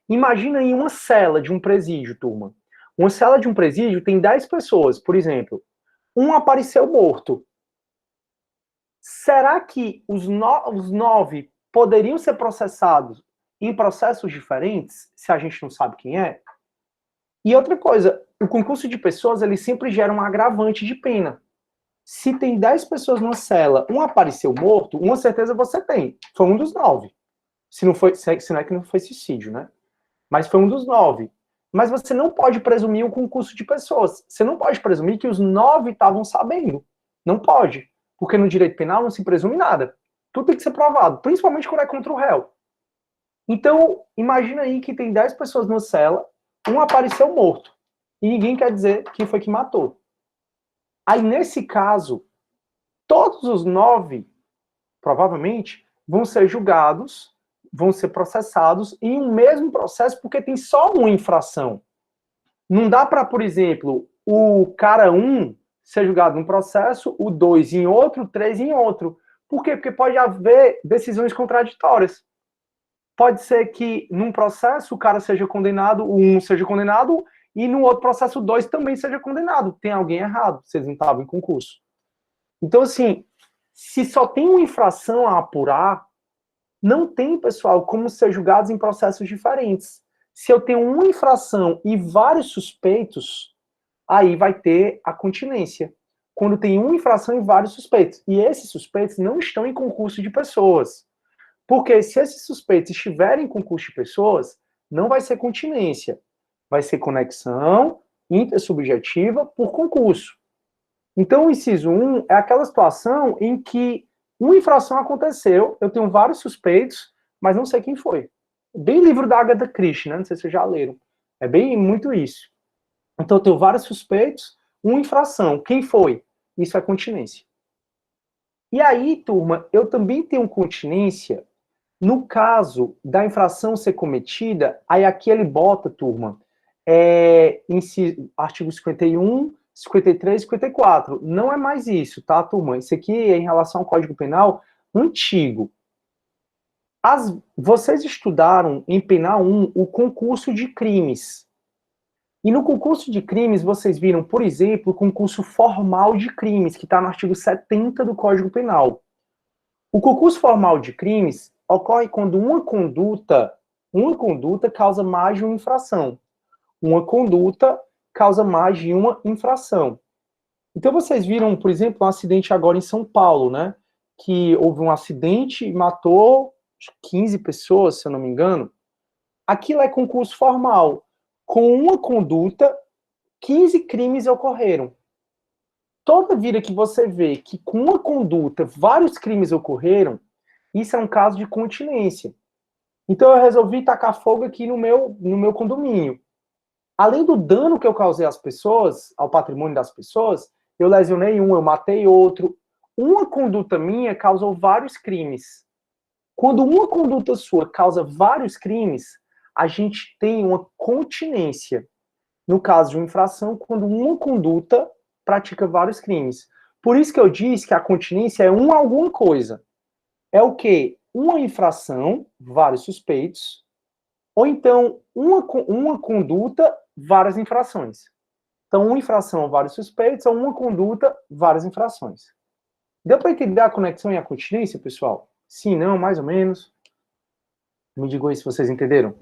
Imagina aí uma cela de um presídio, turma. Uma cela de um presídio tem 10 pessoas, por exemplo. Um apareceu morto. Será que os 9 poderiam ser processados em processos diferentes, se a gente não sabe quem é? E outra coisa, o concurso de pessoas, ele sempre gera um agravante de pena. Se tem 10 pessoas numa cela, um apareceu morto, uma certeza você tem. Foi um dos 9. Se não é que não foi suicídio, né? Mas foi um dos 9. Mas você não pode presumir o concurso de pessoas. Você não pode presumir que os 9 estavam sabendo. Não pode. Porque no direito penal não se presume nada. Tudo tem que ser provado, principalmente quando é contra o réu. Então, imagina aí que tem 10 pessoas numa cela, um apareceu morto. E ninguém quer dizer quem foi que matou. Aí, nesse caso, todos os 9, provavelmente, vão ser julgados, vão ser processados em um mesmo processo, porque tem só uma infração. Não dá para, por exemplo, o cara 1 ser julgado num processo, o 2 em outro, o 3 em outro. Por quê? Porque pode haver decisões contraditórias. Pode ser que num processo o cara seja condenado, o 1 seja condenado, e no outro processo o 2 também seja condenado. Tem alguém errado, vocês não estavam em concurso. Então, assim, se só tem uma infração a apurar, não tem, pessoal, como ser julgados em processos diferentes. Se eu tenho uma infração e vários suspeitos, aí vai ter a continência. Quando tem uma infração e vários suspeitos. E esses suspeitos não estão em concurso de pessoas. Porque se esses suspeitos estiverem em concurso de pessoas, não vai ser continência. Vai ser conexão intersubjetiva por concurso. Então, o inciso 1 é aquela situação em que uma infração aconteceu, eu tenho vários suspeitos, mas não sei quem foi. Bem livro da Agatha Christie, né? Não sei se vocês já leram. É bem muito isso. Então, eu tenho vários suspeitos, uma infração. Quem foi? Isso é continência. E aí, turma, eu também tenho continência no caso da infração ser cometida, aí aqui ele bota, turma, artigo 51, 53 e 54. Não é mais isso, tá, turma? Isso aqui é em relação ao Código Penal antigo. Vocês estudaram em Penal 1 o concurso de crimes. E no concurso de crimes, vocês viram, por exemplo, o concurso formal de crimes, que está no artigo 70 do Código Penal. O concurso formal de crimes ocorre quando uma conduta causa mais de uma infração. Uma conduta causa mais de uma infração. Então, vocês viram, por exemplo, um acidente agora em São Paulo, né? Que houve um acidente e matou 15 pessoas, se eu não me engano. Aquilo é concurso formal. Com uma conduta, 15 crimes ocorreram. Toda vida que você vê que com uma conduta vários crimes ocorreram, isso é um caso de continência. Então eu resolvi tacar fogo aqui no meu condomínio. Além do dano que eu causei às pessoas, ao patrimônio das pessoas, eu lesionei um, eu matei outro. Uma conduta minha causou vários crimes. Quando uma conduta sua causa vários crimes, a gente tem uma continência, no caso de uma infração, quando uma conduta pratica vários crimes. Por isso que eu disse que a continência é alguma coisa. É o quê? Uma infração, vários suspeitos, ou então uma conduta, várias infrações. Então, uma infração, vários suspeitos, ou uma conduta, várias infrações. Deu para entender a conexão e a continência, pessoal? Sim, não, mais ou menos? Me digam aí se vocês entenderam.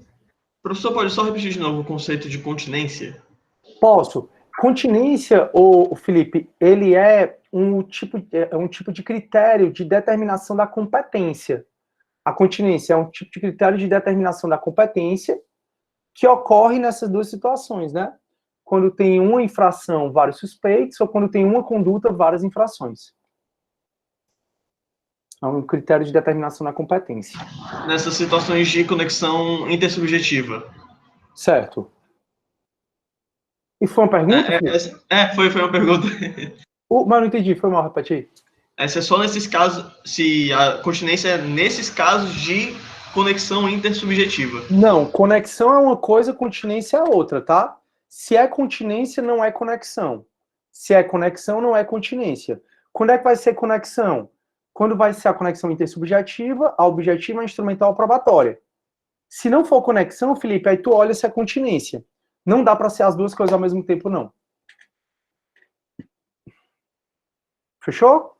Professor, pode só repetir de novo o conceito de continência? Posso. Continência, o Felipe, ele é um tipo de critério de determinação da competência. A continência é um tipo de critério de determinação da competência que ocorre nessas duas situações, né? Quando tem uma infração, vários suspeitos, ou quando tem uma conduta, várias infrações. É um critério de determinação da competência. Nessas situações de conexão intersubjetiva. Certo. E foi uma pergunta? Foi uma pergunta. Mas não entendi, foi mal, repetir. Essa é só nesses casos, se a continência é nesses casos de conexão intersubjetiva. Não, conexão é uma coisa, continência é outra, tá? Se é continência, não é conexão. Se é conexão, não é continência. Quando é que vai ser conexão? Quando vai ser a conexão intersubjetiva, a objetiva, a instrumental, a probatória. Se não for conexão, Felipe, aí tu olha se é continência. Não dá para ser as duas coisas ao mesmo tempo, não. Fechou?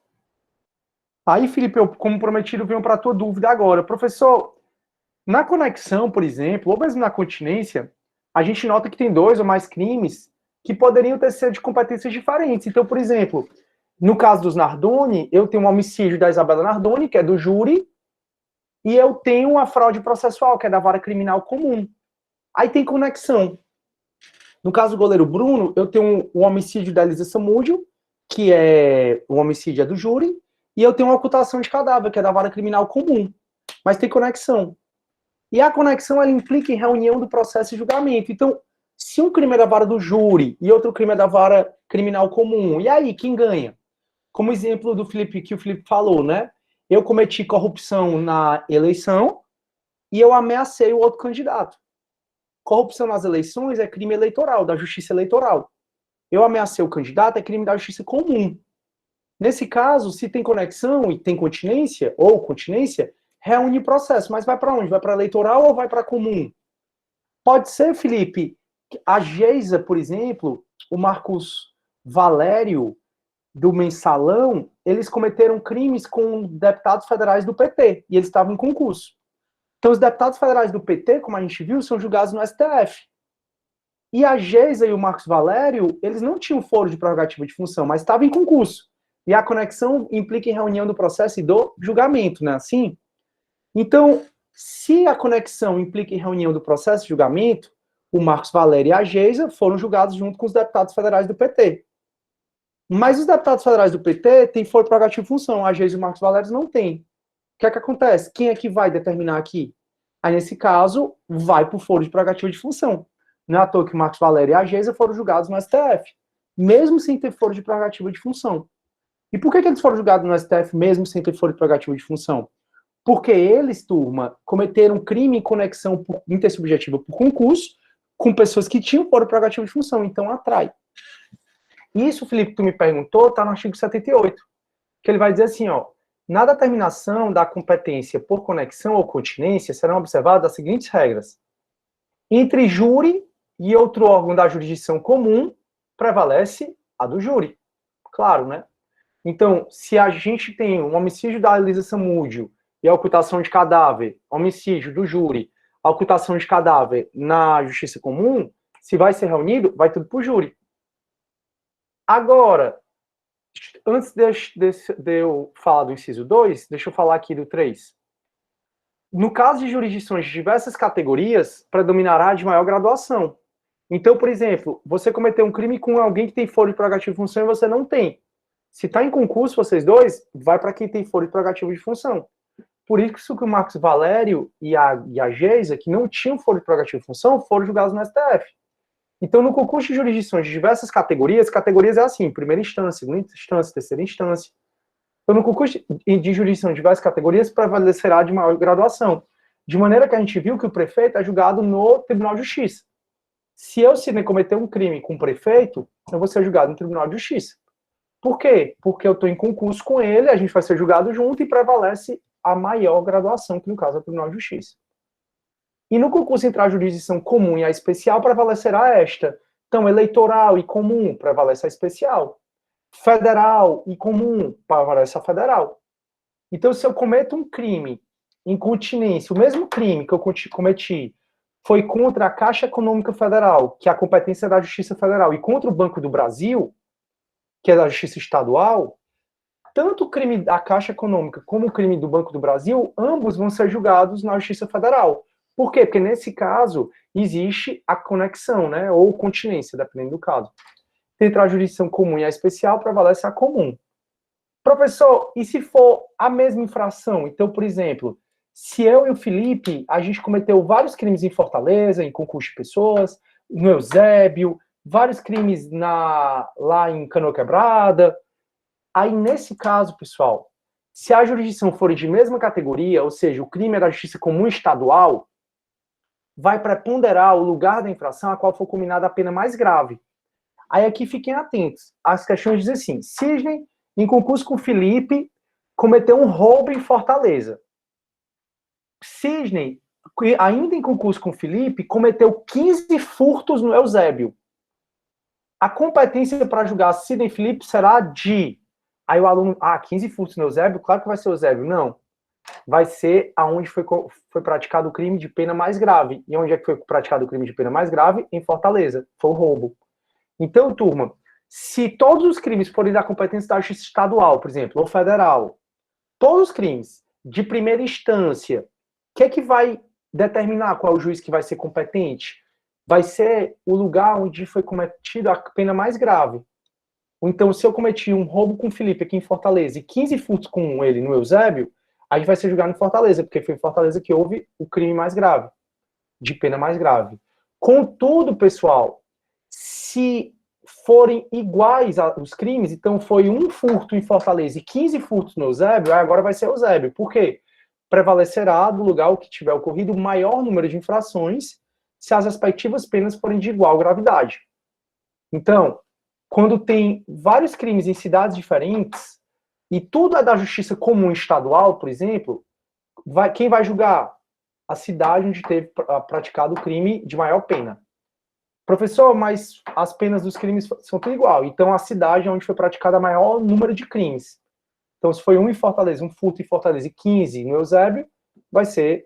Aí, Felipe, eu, como prometido, venho para a tua dúvida agora. Professor, na conexão, por exemplo, ou mesmo na continência, a gente nota que tem 2 ou mais crimes que poderiam ter sido de competências diferentes. Então, por exemplo, no caso dos Nardoni, eu tenho um homicídio da Isabela Nardoni, que é do júri, e eu tenho uma fraude processual, que é da vara criminal comum. Aí tem conexão. No caso do goleiro Bruno, eu tenho um homicídio da Elisa Samúdio, que é o homicídio do júri, e eu tenho uma ocultação de cadáver, que é da vara criminal comum. Mas tem conexão. E a conexão, ela implica em reunião do processo e julgamento. Então, se um crime é da vara do júri e outro crime é da vara criminal comum, e aí, quem ganha? Como exemplo do Felipe, que o Felipe falou, né? Eu cometi corrupção na eleição e eu ameacei o outro candidato. Corrupção nas eleições é crime eleitoral, da justiça eleitoral. Eu ameacei o candidato, é crime da justiça comum. Nesse caso, se tem conexão e tem continência, ou continência, reúne processo. Mas vai para onde? Vai para eleitoral ou vai para comum? Pode ser, Felipe, a Geisa, por exemplo, o Marcos Valério, do Mensalão, eles cometeram crimes com deputados federais do PT, e eles estavam em concurso. Então, os deputados federais do PT, como a gente viu, são julgados no STF. E a Geisa e o Marcos Valério, eles não tinham foro de prerrogativa de função, mas estavam em concurso. E a conexão implica em reunião do processo e do julgamento, não é assim? Então, se a conexão implica em reunião do processo e julgamento, o Marcos Valério e a Geisa foram julgados junto com os deputados federais do PT. Mas os deputados federais do PT têm foro de prerrogativa de função, a Geisa e o Marcos Valério não têm. O que é que acontece? Quem é que vai determinar aqui? Aí, nesse caso, vai para o foro de prerrogativa de função. Não é à toa que o Marcos Valério e a Geisa foram julgados no STF, mesmo sem ter foro de prerrogativa de função. E por que eles foram julgados no STF, mesmo sem ter foro de prerrogativa de função? Porque eles, turma, cometeram crime em conexão intersubjetiva por concurso com pessoas que tinham foro de prerrogativa de função, então atrai. Isso, Felipe, que tu me perguntou, está no artigo 78, que ele vai dizer assim, ó, na determinação da competência por conexão ou continência serão observadas as seguintes regras. Entre júri e outro órgão da jurisdição comum, prevalece a do júri. Claro, né? Então, se a gente tem um homicídio da Elisa Samúdio e a ocultação de cadáver, homicídio do júri, a ocultação de cadáver na justiça comum, se vai ser reunido, vai tudo para o júri. Agora, antes de eu falar do inciso 2, deixa eu falar aqui do 3. No caso de jurisdições de diversas categorias, predominará de maior graduação. Então, por exemplo, você cometeu um crime com alguém que tem foro de prerrogativa de função e você não tem. Se está em concurso, vocês dois, vai para quem tem foro de prerrogativa de função. Por isso que o Marcos Valério e a Geisa, que não tinham foro de prerrogativa de função, foram julgados no STF. Então, no concurso de jurisdições de diversas categorias é assim, primeira instância, segunda instância, terceira instância. Então, no concurso de jurisdição de diversas categorias, prevalecerá de maior graduação. De maneira que a gente viu que o prefeito é julgado no Tribunal de Justiça. Se eu, Sidney, cometer um crime com o prefeito, eu vou ser julgado no Tribunal de Justiça. Por quê? Porque eu estou em concurso com ele, a gente vai ser julgado junto e prevalece a maior graduação, que no caso é o Tribunal de Justiça. E no concurso entre a jurisdição comum e a especial, prevalecerá esta. Então, eleitoral e comum, prevalece a especial. Federal e comum, prevalece a federal. Então, se eu cometo um crime em continência, o mesmo crime que eu cometi foi contra a Caixa Econômica Federal, que é a competência da Justiça Federal, e contra o Banco do Brasil, que é da Justiça Estadual, tanto o crime da Caixa Econômica como o crime do Banco do Brasil, ambos vão ser julgados na Justiça Federal. Por quê? Porque nesse caso existe a conexão, né, ou continência, dependendo do caso. Entre a jurisdição comum e a especial, prevalece a comum. Professor, e se for a mesma infração? Então, por exemplo, se eu e o Felipe, a gente cometeu vários crimes em Fortaleza, em concurso de pessoas, no Eusébio, vários crimes lá em Canoa Quebrada. Aí, nesse caso, pessoal, se a jurisdição for de mesma categoria, ou seja, o crime é da justiça comum estadual, vai preponderar o lugar da infração a qual for combinada a pena mais grave. Aí aqui fiquem atentos. As questões dizem assim, Sidney, em concurso com Felipe, cometeu um roubo em Fortaleza. Sidney, ainda em concurso com Felipe, cometeu 15 furtos no Eusébio. A competência para julgar Sidney e Felipe será de... Aí o aluno, 15 furtos no Eusébio? Claro que vai ser o Eusébio. Não. Vai ser aonde foi praticado o crime de pena mais grave. E onde é que foi praticado o crime de pena mais grave? Em Fortaleza. Foi o roubo. Então, turma, se todos os crimes forem da competência da justiça estadual, por exemplo, ou federal, todos os crimes de primeira instância, o que é que vai determinar qual é o juiz que vai ser competente? Vai ser o lugar onde foi cometida a pena mais grave. Então, se eu cometi um roubo com o Felipe aqui em Fortaleza e 15 furtos com ele no Eusébio, a gente vai ser julgado em Fortaleza, porque foi em Fortaleza que houve o crime mais grave, de pena mais grave. Contudo, pessoal, se forem iguais os crimes, então foi um furto em Fortaleza e 15 furtos no Eusébio, agora vai ser Eusébio. Por quê? Prevalecerá do lugar o que tiver ocorrido o maior número de infrações, se as respectivas penas forem de igual gravidade. Então, quando tem vários crimes em cidades diferentes, e tudo é da justiça comum estadual, por exemplo, quem vai julgar? A cidade onde teve praticado o crime de maior pena. Professor, mas as penas dos crimes são tudo igual. Então, a cidade onde foi praticado o maior número de crimes. Então, se foi um em Fortaleza, um furto em Fortaleza e 15 no Eusébio, vai ser...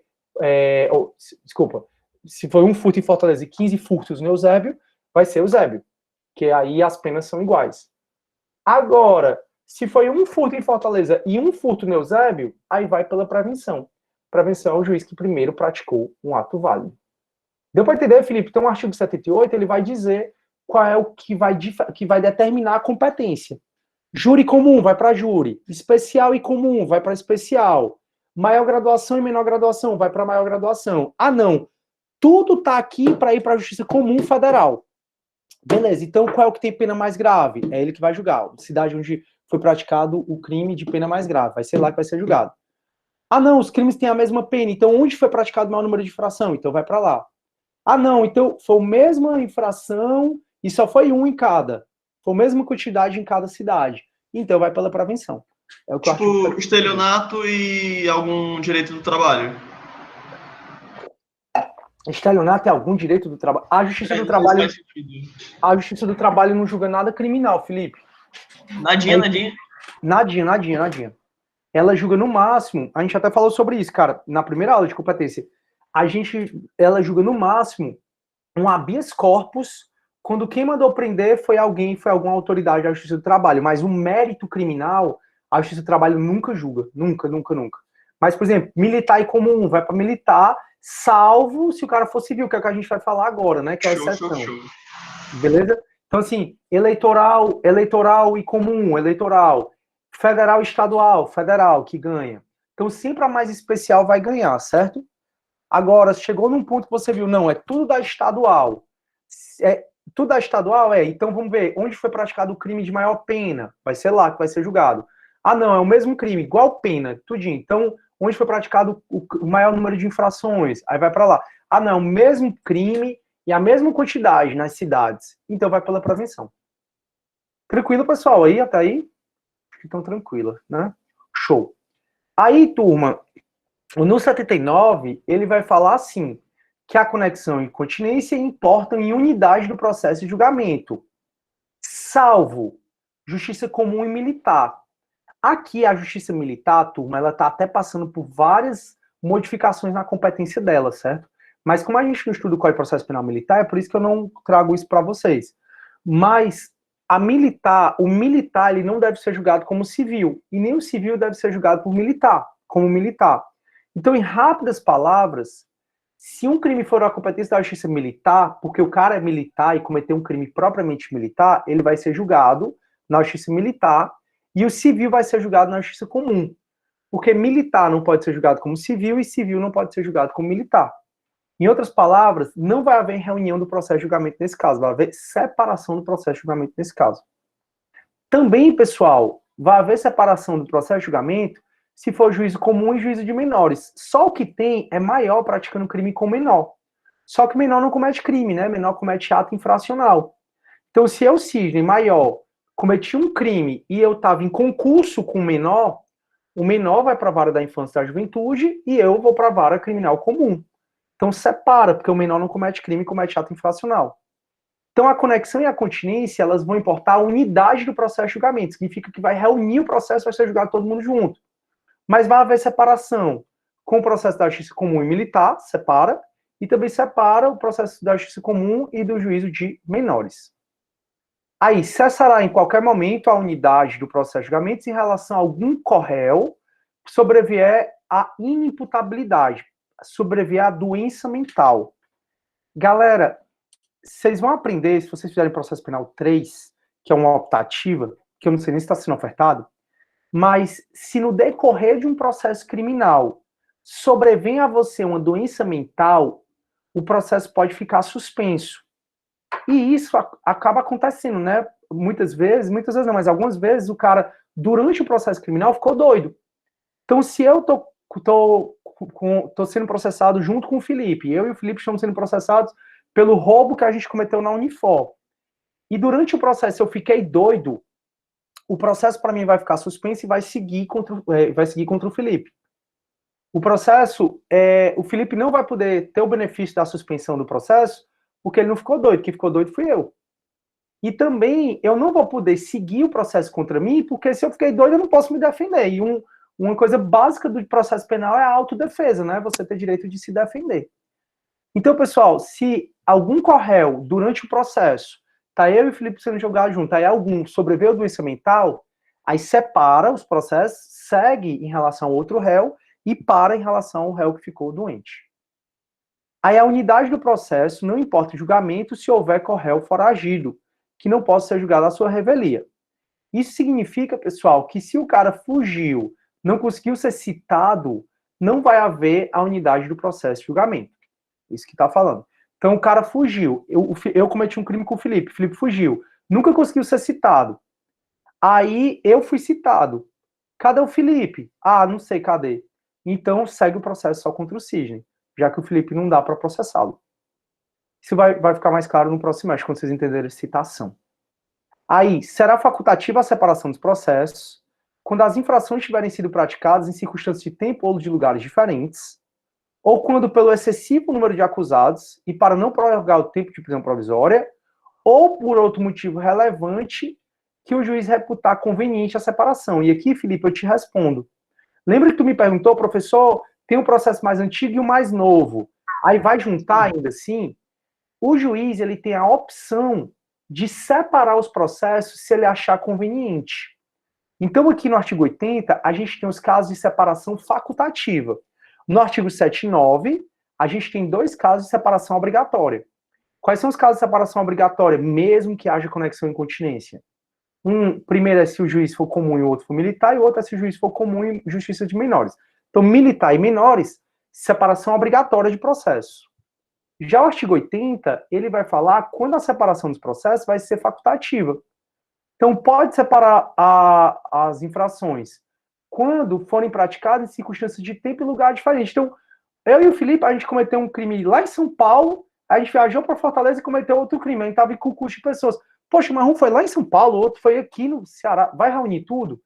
desculpa. Se foi um furto em Fortaleza e 15 furtos no Eusébio, vai ser Eusébio. Que aí as penas são iguais. Agora, se foi um furto em Fortaleza e um furto no Eusébio, aí vai pela prevenção. Prevenção é o juiz que primeiro praticou um ato válido. Deu para entender, Felipe? Então, o artigo 78, ele vai dizer qual é o que vai determinar a competência. Júri comum vai para júri. Especial e comum vai para especial. Maior graduação e menor graduação vai para maior graduação. Não. Tudo está aqui para ir para a Justiça Comum Federal. Beleza, então qual é o que tem pena mais grave? É ele que vai julgar. Cidade onde foi praticado o crime de pena mais grave. Vai ser lá que vai ser julgado. Não, os crimes têm a mesma pena. Então, onde foi praticado o maior número de infração? Então, vai para lá. Não, então foi a mesma infração e só foi um em cada. Foi a mesma quantidade em cada cidade. Então, vai pela prevenção. É o que tipo, estelionato e algum direito do trabalho. Estelionato é algum direito do trabalho. A Justiça do Trabalho. A Justiça do Trabalho não julga nada criminal, Felipe. Nadinha. Ela julga no máximo. A gente até falou sobre isso, cara, na primeira aula de competência. Ela julga no máximo um habeas corpus quando quem mandou prender foi alguma autoridade da Justiça do Trabalho. Mas o mérito criminal, a Justiça do Trabalho nunca julga. Nunca. Mas, por exemplo, militar e comum vai para militar, salvo se o cara for civil, que é o que a gente vai falar agora, né? Que é a exceção. Beleza? Então, assim, eleitoral e comum, eleitoral. Federal e estadual, federal, que ganha. Então, sempre a mais especial vai ganhar, certo? Agora, chegou num ponto que você viu, não, é tudo da estadual. Tudo da estadual? Então vamos ver, onde foi praticado o crime de maior pena? Vai ser lá que vai ser julgado. Não, é o mesmo crime, igual pena, tudinho. Então, onde foi praticado o maior número de infrações. Aí vai para lá. Ah, não, o mesmo crime e a mesma quantidade nas cidades. Então vai pela prevenção. Tranquilo, pessoal? Aí, até aí? Acho que estão tranquila, né? Show. Aí, turma, no 79, ele vai falar assim, que a conexão e continência importam em unidade do processo de julgamento, salvo justiça comum e militar. Aqui, a justiça militar, turma, ela está até passando por várias modificações na competência dela, certo? Mas como a gente não estuda o Código de Processo Penal Militar, é por isso que eu não trago isso para vocês. Mas o militar, ele não deve ser julgado como civil, e nem o civil deve ser julgado por militar, como militar. Então, em rápidas palavras, se um crime for a competência da justiça militar, porque o cara é militar e cometeu um crime propriamente militar, ele vai ser julgado na justiça militar, e o civil vai ser julgado na justiça comum. Porque militar não pode ser julgado como civil e civil não pode ser julgado como militar. Em outras palavras, não vai haver reunião do processo de julgamento nesse caso, vai haver separação do processo de julgamento nesse caso. Também, pessoal, vai haver separação do processo de julgamento se for juízo comum e juízo de menores. Só o que tem é maior praticando crime com menor. Só que menor não comete crime, né? Menor comete ato infracional. Então, se eu, Sidney, maior, cometi um crime e eu estava em concurso com o menor vai para a vara da infância e da juventude e eu vou para a vara criminal comum. Então, separa, porque o menor não comete crime, comete ato infracional. Então, a conexão e a continência, elas vão importar a unidade do processo de julgamento. Significa que vai reunir o processo, vai ser julgado todo mundo junto. Mas vai haver separação com o processo da justiça comum e militar, separa, e também separa o processo da justiça comum e do juízo de menores. Aí, cessará em qualquer momento a unidade do processo de julgamento em relação a algum corréu que sobrevier à inimputabilidade, sobrevier à doença mental. Galera, vocês vão aprender, se vocês fizerem processo penal 3, que é uma optativa, que eu não sei nem se está sendo ofertado, mas se no decorrer de um processo criminal sobrevém a você uma doença mental, o processo pode ficar suspenso. E isso acaba acontecendo, né? Muitas vezes não, mas algumas vezes o cara, durante o processo criminal, ficou doido. Então, se eu tô sendo processado junto com o Felipe, eu e o Felipe estamos sendo processados pelo roubo que a gente cometeu na Unifor, e durante o processo eu fiquei doido, o processo para mim vai ficar suspenso e vai seguir contra o Felipe. O processo, o Felipe não vai poder ter o benefício da suspensão do processo, porque ele não ficou doido, quem ficou doido fui eu. E também eu não vou poder seguir o processo contra mim, porque se eu fiquei doido eu não posso me defender. E uma coisa básica do processo penal é a autodefesa, né? Você ter direito de se defender. Então, pessoal, se algum corréu, durante o processo, tá eu e o Felipe sendo julgados junto, aí algum sobreviveu doença mental, aí separa os processos, segue em relação ao outro réu e para em relação ao réu que ficou doente. Aí a unidade do processo não importa o julgamento se houver corréu foragido, que não possa ser julgado à sua revelia. Isso significa, pessoal, que se o cara fugiu, não conseguiu ser citado, não vai haver a unidade do processo de julgamento. Isso que tá falando. Então o cara fugiu, eu cometi um crime com o Felipe fugiu, nunca conseguiu ser citado. Aí eu fui citado. Cadê o Felipe? Ah, não sei, cadê? Então segue o processo só contra o Sidney, já que o Felipe não dá para processá-lo. Isso vai ficar mais claro no próximo mês, quando vocês entenderem a citação. Aí, será facultativa a separação dos processos quando as infrações tiverem sido praticadas em circunstâncias de tempo ou de lugares diferentes, ou quando pelo excessivo número de acusados e para não prorrogar o tempo de prisão provisória, ou por outro motivo relevante que o juiz reputar conveniente a separação. E aqui, Felipe, eu te respondo. Lembra que tu me perguntou, professor, tem um processo mais antigo e um mais novo. Aí vai juntar ainda assim? O juiz, ele tem a opção de separar os processos se ele achar conveniente. Então, aqui no artigo 80, a gente tem os casos de separação facultativa. No artigo 79, a gente tem 2 casos de separação obrigatória. Quais são os casos de separação obrigatória, mesmo que haja conexão e incontinência? Primeiro é se o juiz for comum e o outro for militar, e o outro é se o juiz for comum e justiça de menores. Então, militar e menores, separação obrigatória de processo. Já o artigo 80, ele vai falar quando a separação dos processos vai ser facultativa. Então, pode separar as infrações quando forem praticadas em circunstâncias de tempo e lugar diferentes. Então, eu e o Felipe, a gente cometeu um crime lá em São Paulo, a gente viajou para Fortaleza e cometeu outro crime. A gente estava em concurso de pessoas. Poxa, mas um foi lá em São Paulo, o outro foi aqui no Ceará. Vai reunir tudo?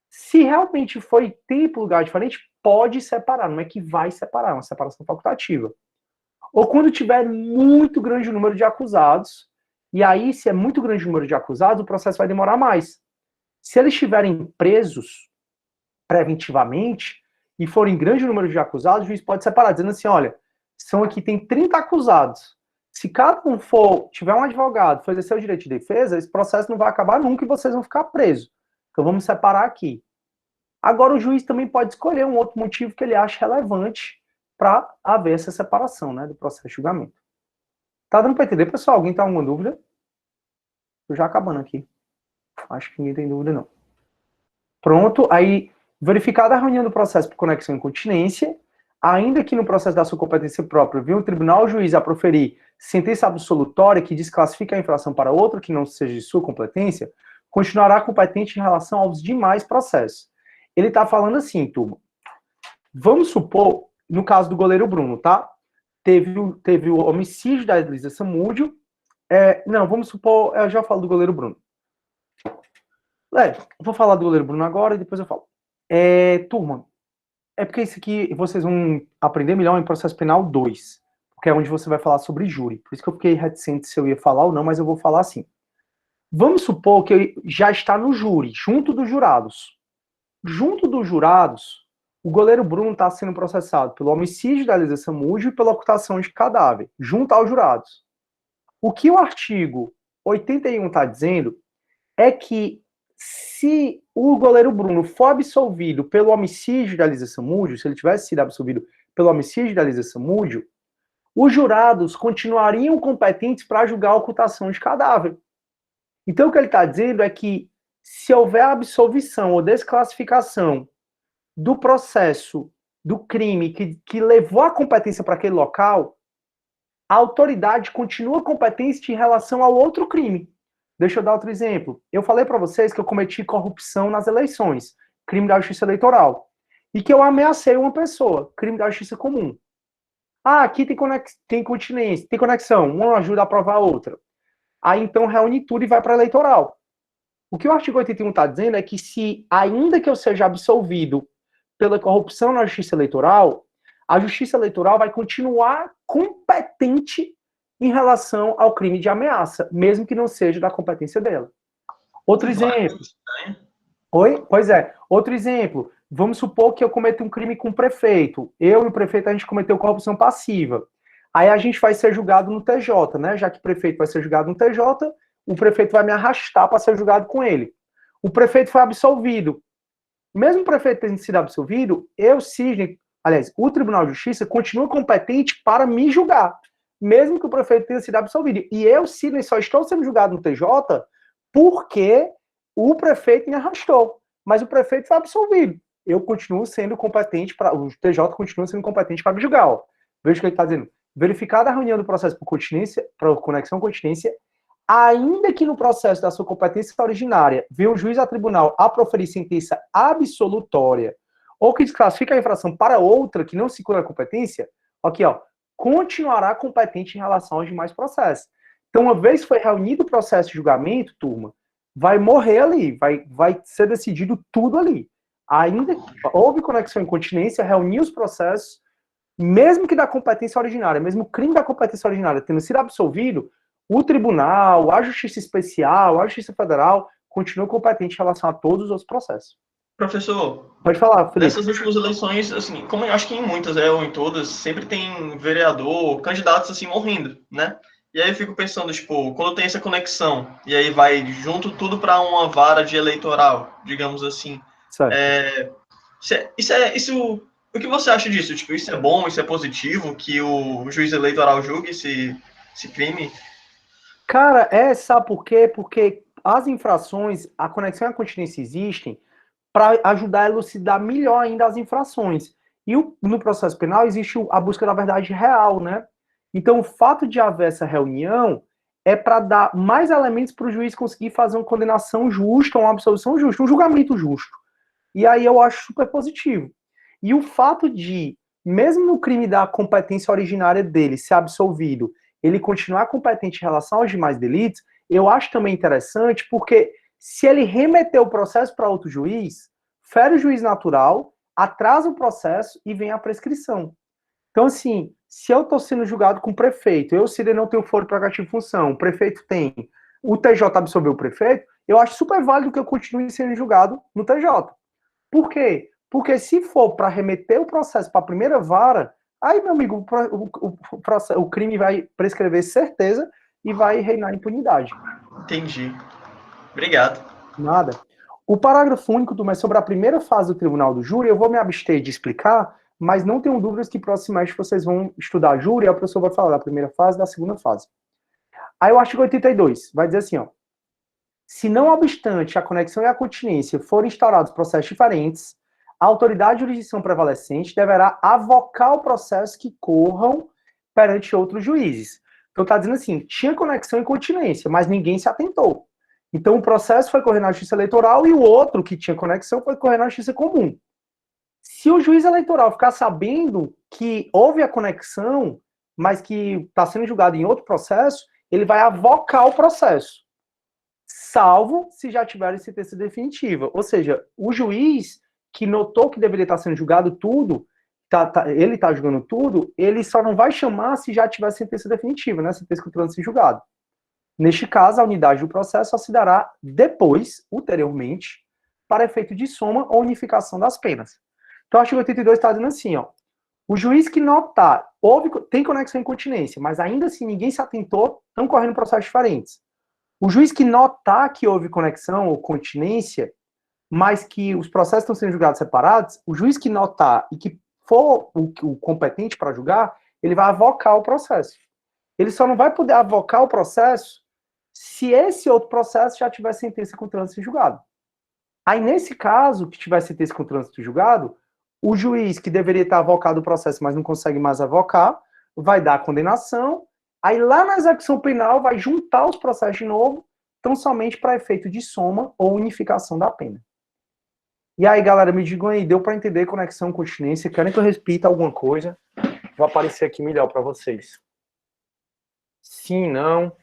Se realmente foi tempo, lugar diferente, pode separar. Não é que vai separar, é uma separação facultativa. Ou quando tiver muito grande o número de acusados, e aí, se é muito grande o número de acusados, o processo vai demorar mais. Se eles estiverem presos preventivamente e forem grande número de acusados, o juiz pode separar, dizendo assim, olha, tem 30 acusados. Se cada um tiver um advogado, for exercer o direito de defesa, esse processo não vai acabar nunca e vocês vão ficar presos. Então vamos separar aqui. Agora o juiz também pode escolher um outro motivo que ele acha relevante para haver essa separação, né, do processo de julgamento. Tá dando para entender, pessoal? Alguém tá com alguma dúvida? Tô já acabando aqui. Acho que ninguém tem dúvida, não. Pronto, aí, verificada a reunião do processo por conexão e incontinência, ainda que no processo da sua competência própria, viu o tribunal ou juiz a proferir sentença absolutória que desclassifica a infração para outro que não seja de sua competência, continuará competente em relação aos demais processos. Ele tá falando assim, turma. Vamos supor, no caso do goleiro Bruno, tá? Teve o homicídio da Elisa Samúdio. Não, vamos supor, eu já falo do goleiro Bruno. Vou falar do goleiro Bruno agora e depois eu falo. Turma, é porque isso aqui vocês vão aprender melhor em processo penal 2, porque é onde você vai falar sobre júri. Por isso que eu fiquei reticente se eu ia falar ou não, mas eu vou falar assim. Vamos supor que já está no júri, junto dos jurados. Junto dos jurados, o goleiro Bruno está sendo processado pelo homicídio da Elisa Samúdio e pela ocultação de cadáver, junto aos jurados. O que o artigo 81 está dizendo é que se o goleiro Bruno for absolvido pelo homicídio da Elisa Samúdio, se ele tivesse sido absolvido pelo homicídio da Elisa Samúdio, os jurados continuariam competentes para julgar a ocultação de cadáver. Então, o que ele está dizendo é que se houver absolvição ou desclassificação do processo, do crime que levou a competência para aquele local, a autoridade continua competente em relação ao outro crime. Deixa eu dar outro exemplo. Eu falei para vocês que eu cometi corrupção nas eleições, crime da justiça eleitoral, e que eu ameacei uma pessoa, crime da justiça comum. Aqui tem continência, tem conexão, uma ajuda a provar a outra. Aí então reúne tudo e vai para eleitoral. O que o artigo 81 está dizendo é que se, ainda que eu seja absolvido pela corrupção na justiça eleitoral, a justiça eleitoral vai continuar competente em relação ao crime de ameaça, mesmo que não seja da competência dela. Outro exemplo. Oi? Pois é. Outro exemplo. Vamos supor que eu cometa um crime com o prefeito. Eu e o prefeito, a gente cometeu corrupção passiva. Aí a gente vai ser julgado no TJ, né? Já que o prefeito vai ser julgado no TJ, o prefeito vai me arrastar para ser julgado com ele. O prefeito foi absolvido. Mesmo o prefeito tendo sido absolvido, o Tribunal de Justiça continua competente para me julgar, mesmo que o prefeito tenha sido absolvido. E eu, Sidney, só estou sendo julgado no TJ porque o prefeito me arrastou. Mas o prefeito foi absolvido. Eu continuo sendo competente, o TJ continua sendo competente para me julgar. Ó. Veja o que ele está dizendo. Verificada a reunião do processo por conexão continência, ainda que no processo da sua competência originária venha o juiz a tribunal a proferir sentença absolutória ou que desclassifica a infração para outra que não se inclui na competência, aqui, ó, continuará competente em relação aos demais processos. Então, uma vez que foi reunido o processo de julgamento, turma, vai morrer ali, vai ser decidido tudo ali. Ainda que houve conexão e incontinência, reunir os processos, mesmo que da competência originária, mesmo o crime da competência originária tendo sido absolvido, o tribunal, a justiça especial, a justiça federal continua competente em relação a todos os outros processos. Professor, pode falar, Felipe. Nessas últimas eleições, assim, como eu acho que em muitas, ou em todas, sempre tem vereador, candidatos assim morrendo, né? E aí eu fico pensando, tipo, quando tem essa conexão, e aí vai junto tudo para uma vara de eleitoral, digamos assim. Isso, o que você acha disso? Tipo, isso é bom, isso é positivo, que o juiz eleitoral julgue esse crime? Cara, sabe por quê? Porque as infrações, a conexão e a continência existem para ajudar a elucidar melhor ainda as infrações. E no processo penal existe a busca da verdade real, né? Então, o fato de haver essa reunião é para dar mais elementos para o juiz conseguir fazer uma condenação justa, uma absolução justa, um julgamento justo. E aí eu acho super positivo. E o fato de, mesmo no crime da competência originária dele ser absolvido, ele continuar competente em relação aos demais delitos, eu acho também interessante, porque se ele remeter o processo para outro juiz, fere o juiz natural, atrasa o processo e vem a prescrição. Então, assim, se eu estou sendo julgado com o prefeito, eu, Cid, não tenho foro prerrogativo de função, o prefeito tem, o TJ absolveu o prefeito, eu acho super válido que eu continue sendo julgado no TJ. Por quê? Porque se for para remeter o processo para a primeira vara, aí, meu amigo, o crime vai prescrever certeza e vai reinar impunidade. Entendi. Obrigado. Nada. O parágrafo único, mas sobre a primeira fase do tribunal do júri, eu vou me abster de explicar, mas não tenham dúvidas que proximamente vocês vão estudar júri e a professora vai falar da primeira fase e da segunda fase. Aí o artigo 82 vai dizer assim, ó, se não obstante a conexão e a continência forem instaurados processos diferentes, a autoridade de jurisdição prevalecente deverá avocar o processo que corram perante outros juízes. Então está dizendo assim, tinha conexão e continência, mas ninguém se atentou. Então o processo foi correr na justiça eleitoral e o outro que tinha conexão foi correr na justiça comum. Se o juiz eleitoral ficar sabendo que houve a conexão, mas que está sendo julgado em outro processo, ele vai avocar o processo, salvo se já tiver sentença definitiva. Ou seja, o juiz que notou que deveria estar sendo julgado tudo, ele está julgando tudo, ele só não vai chamar se já tiver sentença definitiva, né? Sentença que o trânsito é julgado. Neste caso, a unidade do processo só se dará depois, ulteriormente, para efeito de soma ou unificação das penas. Então, o artigo 82 está dizendo assim, ó, o juiz que notar, tem conexão e incontinência, mas ainda assim ninguém se atentou, estão correndo processos diferentes. O juiz que notar que houve conexão ou continência, mas que os processos estão sendo julgados separados, o juiz que notar e que for o competente para julgar, ele vai avocar o processo. Ele só não vai poder avocar o processo se esse outro processo já tiver sentença com trânsito julgado. Aí, nesse caso, que tiver sentença com trânsito julgado, o juiz que deveria estar avocado o processo, mas não consegue mais avocar, vai dar a condenação, aí lá na execução penal vai juntar os processos de novo, tão somente para efeito de soma ou unificação da pena. E aí, galera, me digam aí, deu para entender conexão, continência? Querem que eu repita alguma coisa? Vou aparecer aqui melhor para vocês. Sim, não?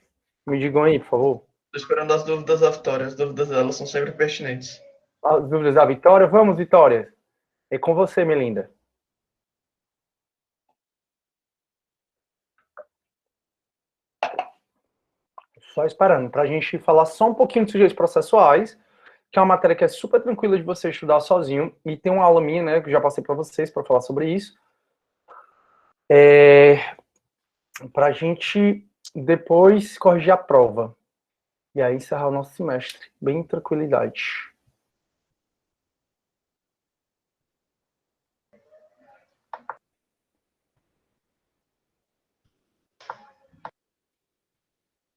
Me digam aí, por favor. Estou esperando as dúvidas da Vitória. As dúvidas dela são sempre pertinentes. As dúvidas da Vitória? Vamos, Vitória. É com você, Melinda. Só esperando, para a gente falar só um pouquinho de sujeitos processuais, que é uma matéria que é super tranquila de você estudar sozinho, e tem uma aula minha, né, que eu já passei para vocês para falar sobre isso, para a gente depois corrigir a prova, e aí encerrar o nosso semestre, bem em tranquilidade.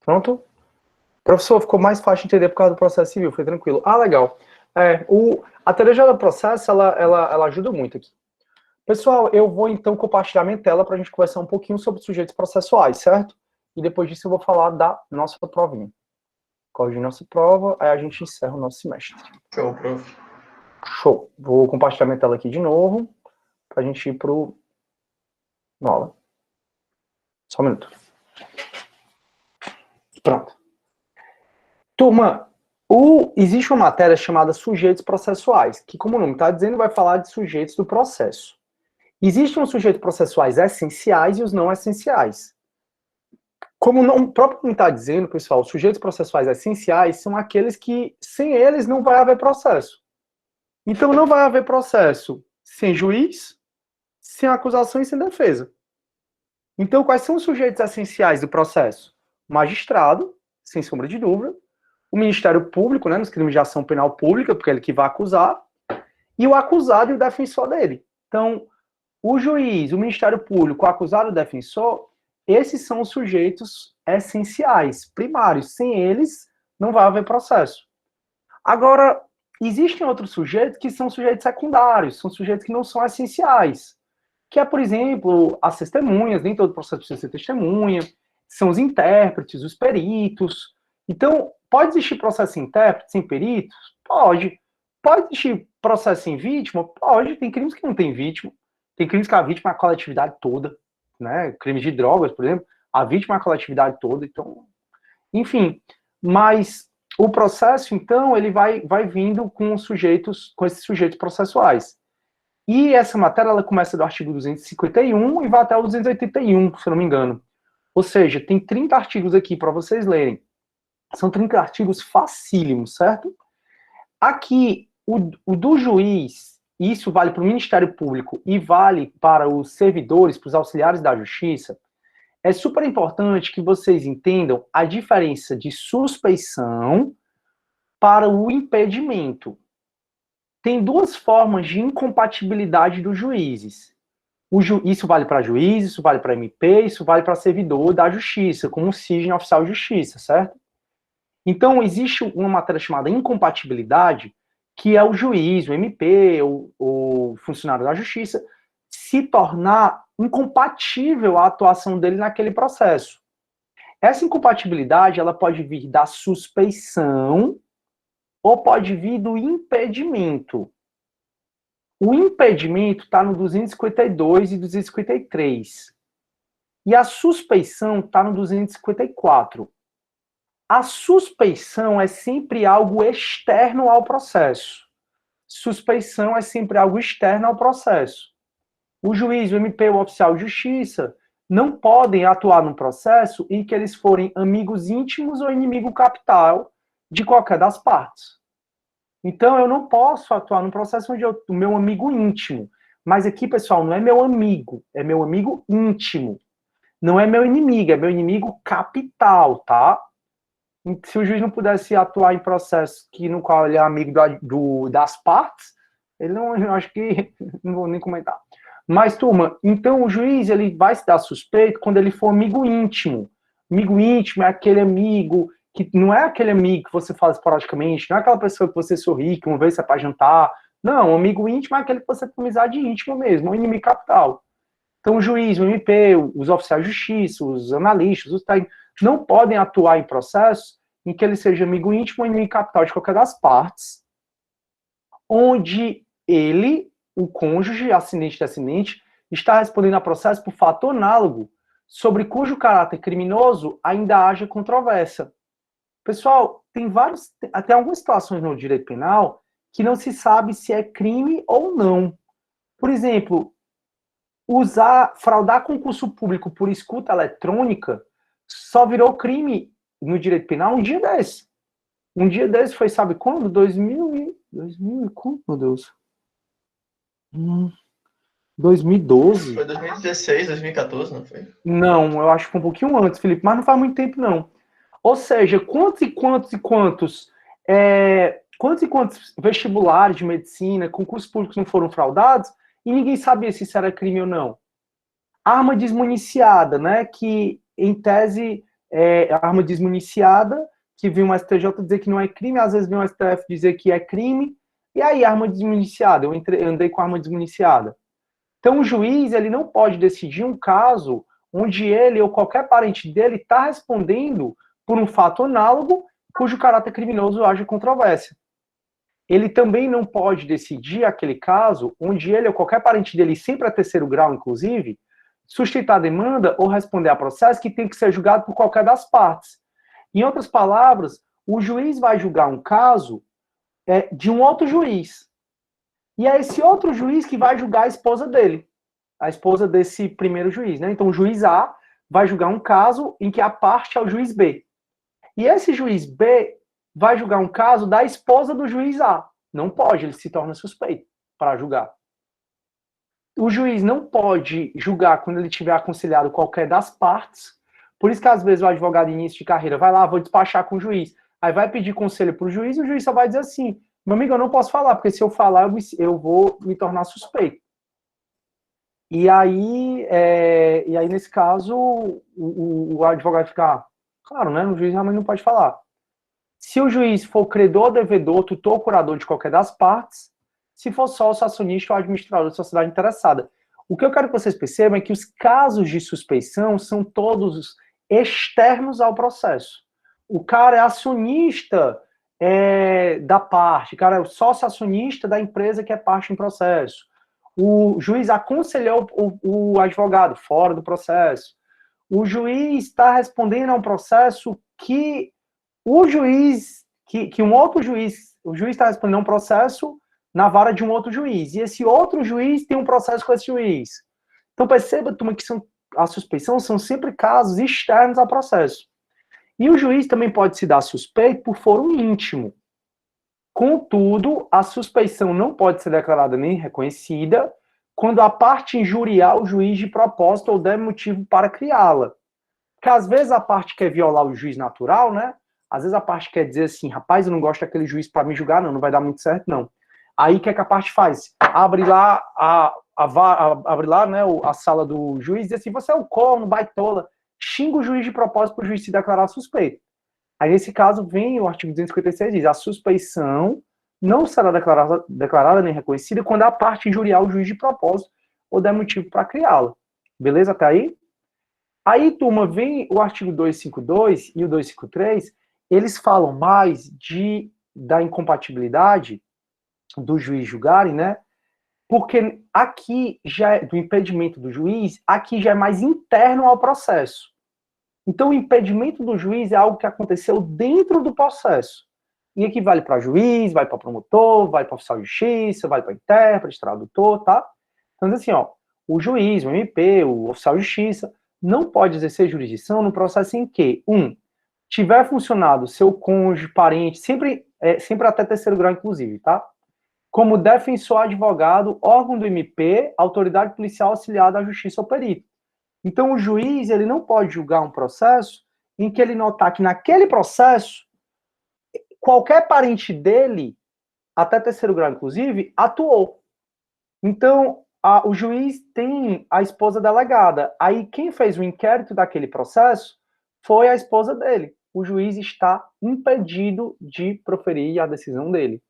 Pronto? Professor, ficou mais fácil de entender por causa do processo civil, foi tranquilo. Ah, legal. A teoria do processo, ela ajuda muito aqui. Pessoal, eu vou então compartilhar minha tela para a gente conversar um pouquinho sobre sujeitos processuais, certo? E depois disso eu vou falar da nossa provinha. Corrigir nossa prova, aí a gente encerra o nosso semestre. Show, prof. Show. Vou compartilhar minha tela aqui de novo, para a gente ir para o aula. Só um minuto. Pronto. Turma, existe uma matéria chamada sujeitos processuais, que, como o nome está dizendo, vai falar de sujeitos do processo. Existem os sujeitos processuais essenciais e os não essenciais. Como o próprio nome está dizendo, pessoal, os sujeitos processuais essenciais são aqueles que, sem eles, não vai haver processo. Então, não vai haver processo sem juiz, sem acusação e sem defesa. Então, quais são os sujeitos essenciais do processo? O magistrado, sem sombra de dúvida, o Ministério Público, né, nos crimes de ação penal pública, porque é ele que vai acusar, e o acusado e o defensor dele. Então, o juiz, o Ministério Público, o acusado e o defensor, esses são os sujeitos essenciais, primários. Sem eles, não vai haver processo. Agora, existem outros sujeitos que são sujeitos secundários, são sujeitos que não são essenciais, que é, por exemplo, as testemunhas, nem todo processo precisa ser testemunha, são os intérpretes, os peritos. Então, pode existir processo sem intérprete, sem peritos? Pode. Pode existir processo sem vítima? Pode, tem crimes que não tem vítima. Tem crimes que a vítima é a coletividade toda, né? Crimes de drogas, por exemplo, a vítima é a coletividade toda. Então, enfim, mas o processo, então, ele vai vindo com esses sujeitos processuais. E essa matéria, ela começa do artigo 251 e vai até o 281, se eu não me engano. Ou seja, tem 30 artigos aqui para vocês lerem. São 30 artigos facílimos, certo? Aqui, o do juiz, isso vale para o Ministério Público e vale para os servidores, para os auxiliares da Justiça. É super importante que vocês entendam a diferença de suspeição para o impedimento. Tem duas formas de incompatibilidade dos juízes. Isso vale para juiz, isso vale para MP, isso vale para servidor da Justiça, como o CISN oficial de Justiça, certo? Então, existe uma matéria chamada incompatibilidade, que é o juiz, o MP, o funcionário da Justiça, se tornar incompatível a atuação dele naquele processo. Essa incompatibilidade, ela pode vir da suspeição ou pode vir do impedimento. O impedimento está no 252 e 253. E a suspeição está no 254. A suspeição é sempre algo externo ao processo. Suspeição é sempre algo externo ao processo. O juiz, o MP, o oficial de justiça não podem atuar no processo em que eles forem amigos íntimos ou inimigo capital de qualquer das partes. Então, eu não posso atuar no processo onde o meu amigo íntimo. Mas aqui, pessoal, não é meu amigo, é meu amigo íntimo. Não é meu inimigo, é meu inimigo capital, tá? Se o juiz não pudesse atuar em processo no qual ele é amigo das partes, ele não, eu acho que, não vou nem comentar. Mas, turma, então o juiz ele vai se dar suspeito quando ele for amigo íntimo. Amigo íntimo é aquele amigo que não é aquele amigo que você fala esporadicamente, não é aquela pessoa que você sorri, que uma vez é para jantar. Não, amigo íntimo é aquele que você tem amizade íntima mesmo, um inimigo capital. Então o juiz, o MP, os oficiais de justiça, os analistas, os técnicos, não podem atuar em processos em que ele seja amigo íntimo ou inimigo capital de qualquer das partes, onde ele, o cônjuge, ascendente e descendente, está respondendo a processo por fato análogo, sobre cujo caráter criminoso ainda haja controvérsia. Pessoal, tem até algumas situações no direito penal que não se sabe se é crime ou não. Por exemplo, fraudar concurso público por escuta eletrônica só virou crime no direito penal um dia desse. Um dia desse foi, sabe quando? 2000 como, meu Deus? 2012. Foi 2016, 2014, não foi? Não, eu acho que foi um pouquinho antes, Felipe, mas não faz muito tempo, não. Ou seja, quantos vestibulares de medicina, concursos públicos não foram fraudados e ninguém sabia se isso era crime ou não? Arma desmuniciada, né? Que, em tese, arma desmuniciada, que viu um STJ dizer que não é crime, às vezes viu um STF dizer que é crime, e aí arma desmuniciada, eu andei com arma desmuniciada. Então o juiz, ele não pode decidir um caso onde ele ou qualquer parente dele está respondendo por um fato análogo cujo caráter criminoso haja controvérsia. Ele também não pode decidir aquele caso onde ele ou qualquer parente dele, sempre a terceiro grau, inclusive, sustentar a demanda ou responder a processo que tem que ser julgado por qualquer das partes. Em outras palavras, o juiz vai julgar um caso de um outro juiz. E é esse outro juiz que vai julgar a esposa dele, a esposa desse primeiro juiz, né? Então, o juiz A vai julgar um caso em que a parte é o juiz B. E esse juiz B vai julgar um caso da esposa do juiz A. Não pode, ele se torna suspeito para julgar. O juiz não pode julgar quando ele tiver aconselhado qualquer das partes. Por isso que, às vezes, o advogado de início de carreira vai lá, vou despachar com o juiz. Aí vai pedir conselho para o juiz e o juiz só vai dizer assim, meu amigo, eu não posso falar, porque se eu falar, eu vou me tornar suspeito. E aí nesse caso, o advogado fica, claro, né? O juiz realmente não pode falar. Se o juiz for credor, devedor, tutor ou curador de qualquer das partes, se for sócio, acionista ou administrador de sociedade interessada. O que eu quero que vocês percebam é que os casos de suspeição são todos externos ao processo. O cara é acionista da parte, cara, o sócio acionista da empresa que é parte em processo. O juiz aconselhou o advogado fora do processo. O juiz está respondendo a um processo que o juiz, que um outro juiz, o juiz está respondendo a um processo na vara de um outro juiz. E esse outro juiz tem um processo com esse juiz. Então perceba, turma, que a suspeição são sempre casos externos ao processo. E o juiz também pode se dar suspeito por foro íntimo. Contudo, a suspeição não pode ser declarada nem reconhecida quando a parte injuriar o juiz de propósito ou der motivo para criá-la. Porque às vezes a parte quer violar o juiz natural, né? Às vezes a parte quer dizer assim, rapaz, eu não gosto daquele juiz para me julgar, não vai dar muito certo, não. Aí o que é que a parte faz? Abre lá né, a sala do juiz e diz assim, você é o corno, baitola, xinga o juiz de propósito para o juiz se declarar suspeito. Aí, nesse caso, vem o artigo 256, diz, a suspeição não será declarada nem reconhecida quando a parte injuriar o juiz de propósito ou der motivo para criá-la. Beleza até aí? Aí, turma, vem o artigo 252 e o 253, eles falam mais da incompatibilidade do juiz julgarem, né? Porque aqui já do impedimento do juiz, aqui já é mais interno ao processo. Então, o impedimento do juiz é algo que aconteceu dentro do processo. E aqui vale para juiz, vai para promotor, vai para oficial de justiça, vai para intérprete, tradutor, tá? Então, assim, ó, o juiz, o MP, o oficial de justiça, não pode exercer jurisdição no processo em que, tiver funcionado seu cônjuge, parente, sempre até terceiro grau, inclusive, tá? Como defensor, advogado, órgão do MP, autoridade policial auxiliar da justiça ou perito. Então, o juiz, ele não pode julgar um processo em que ele notar que naquele processo, qualquer parente dele, até terceiro grau, inclusive, atuou. Então, o juiz tem a esposa delegada. Aí, quem fez o inquérito daquele processo foi a esposa dele. O juiz está impedido de proferir a decisão dele.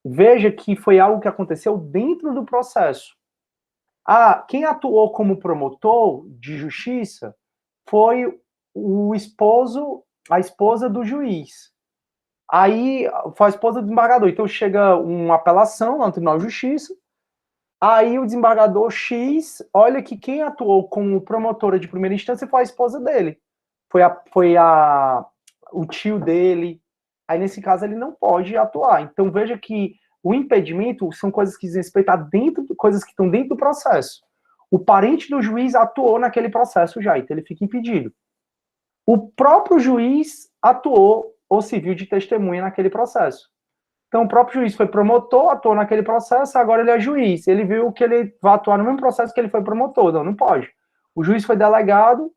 Veja que foi algo que aconteceu dentro do processo. Quem atuou como promotor de justiça foi a esposa do juiz. Aí, foi a esposa do desembargador. Então, chega uma apelação lá no Tribunal de Justiça. Aí, o desembargador X, olha que quem atuou como promotora de primeira instância foi a esposa dele. Foi o tio dele. Aí, nesse caso, ele não pode atuar. Então, veja que o impedimento são coisas que dizem respeito a coisas que estão dentro do processo. O parente do juiz atuou naquele processo já, então ele fica impedido. O próprio juiz atuou ou se viu de testemunha naquele processo. Então, o próprio juiz foi promotor, atuou naquele processo, agora ele é juiz. Ele viu que ele vai atuar no mesmo processo que ele foi promotor. Não pode. O juiz foi delegado,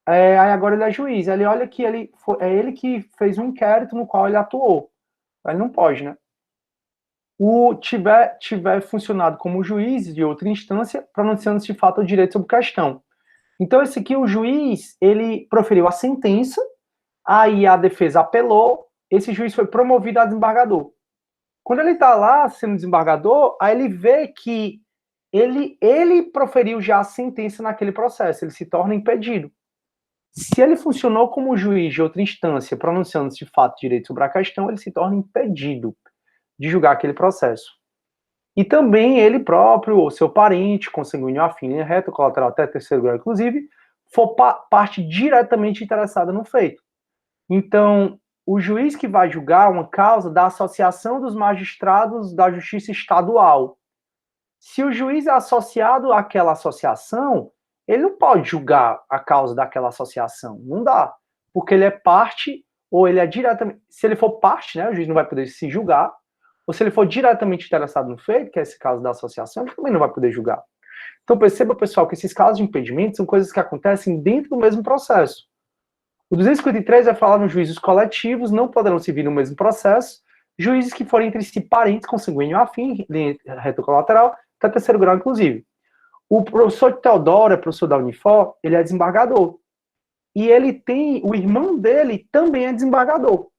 aí agora ele é juiz. Ele olha que é ele que fez um inquérito no qual ele atuou. Ele não pode, né? Tiver funcionado como juiz de outra instância, pronunciando-se de fato o direito sobre questão. Então, esse aqui, o juiz, ele proferiu a sentença, aí a defesa apelou, esse juiz foi promovido a desembargador. Quando ele está lá sendo desembargador, aí ele vê que ele proferiu já a sentença naquele processo, ele se torna impedido. Se ele funcionou como juiz de outra instância, pronunciando-se de fato direito sobre a questão, ele se torna impedido de julgar aquele processo. E também ele próprio, ou seu parente, consanguíneo afim, linha reta, colateral até terceiro grau, inclusive, for parte diretamente interessada no feito. Então, o juiz que vai julgar uma causa da Associação dos Magistrados da Justiça Estadual. Se o juiz é associado àquela associação, ele não pode julgar a causa daquela associação. Não dá. Porque ele é parte, ou ele é diretamente... Se ele for parte, né, o juiz não vai poder se julgar. Ou se ele for diretamente interessado no feito, que é esse caso da associação, ele também não vai poder julgar. Então perceba, pessoal, que esses casos de impedimento são coisas que acontecem dentro do mesmo processo. O 253 vai falar nos juízos coletivos, não poderão se vir no mesmo processo, juízes que forem entre si parentes, consanguíneo afim, reto colateral, até terceiro grau, inclusive. O professor Teodoro, professor da Unifor, ele é desembargador. E ele tem, o irmão dele também é desembargador.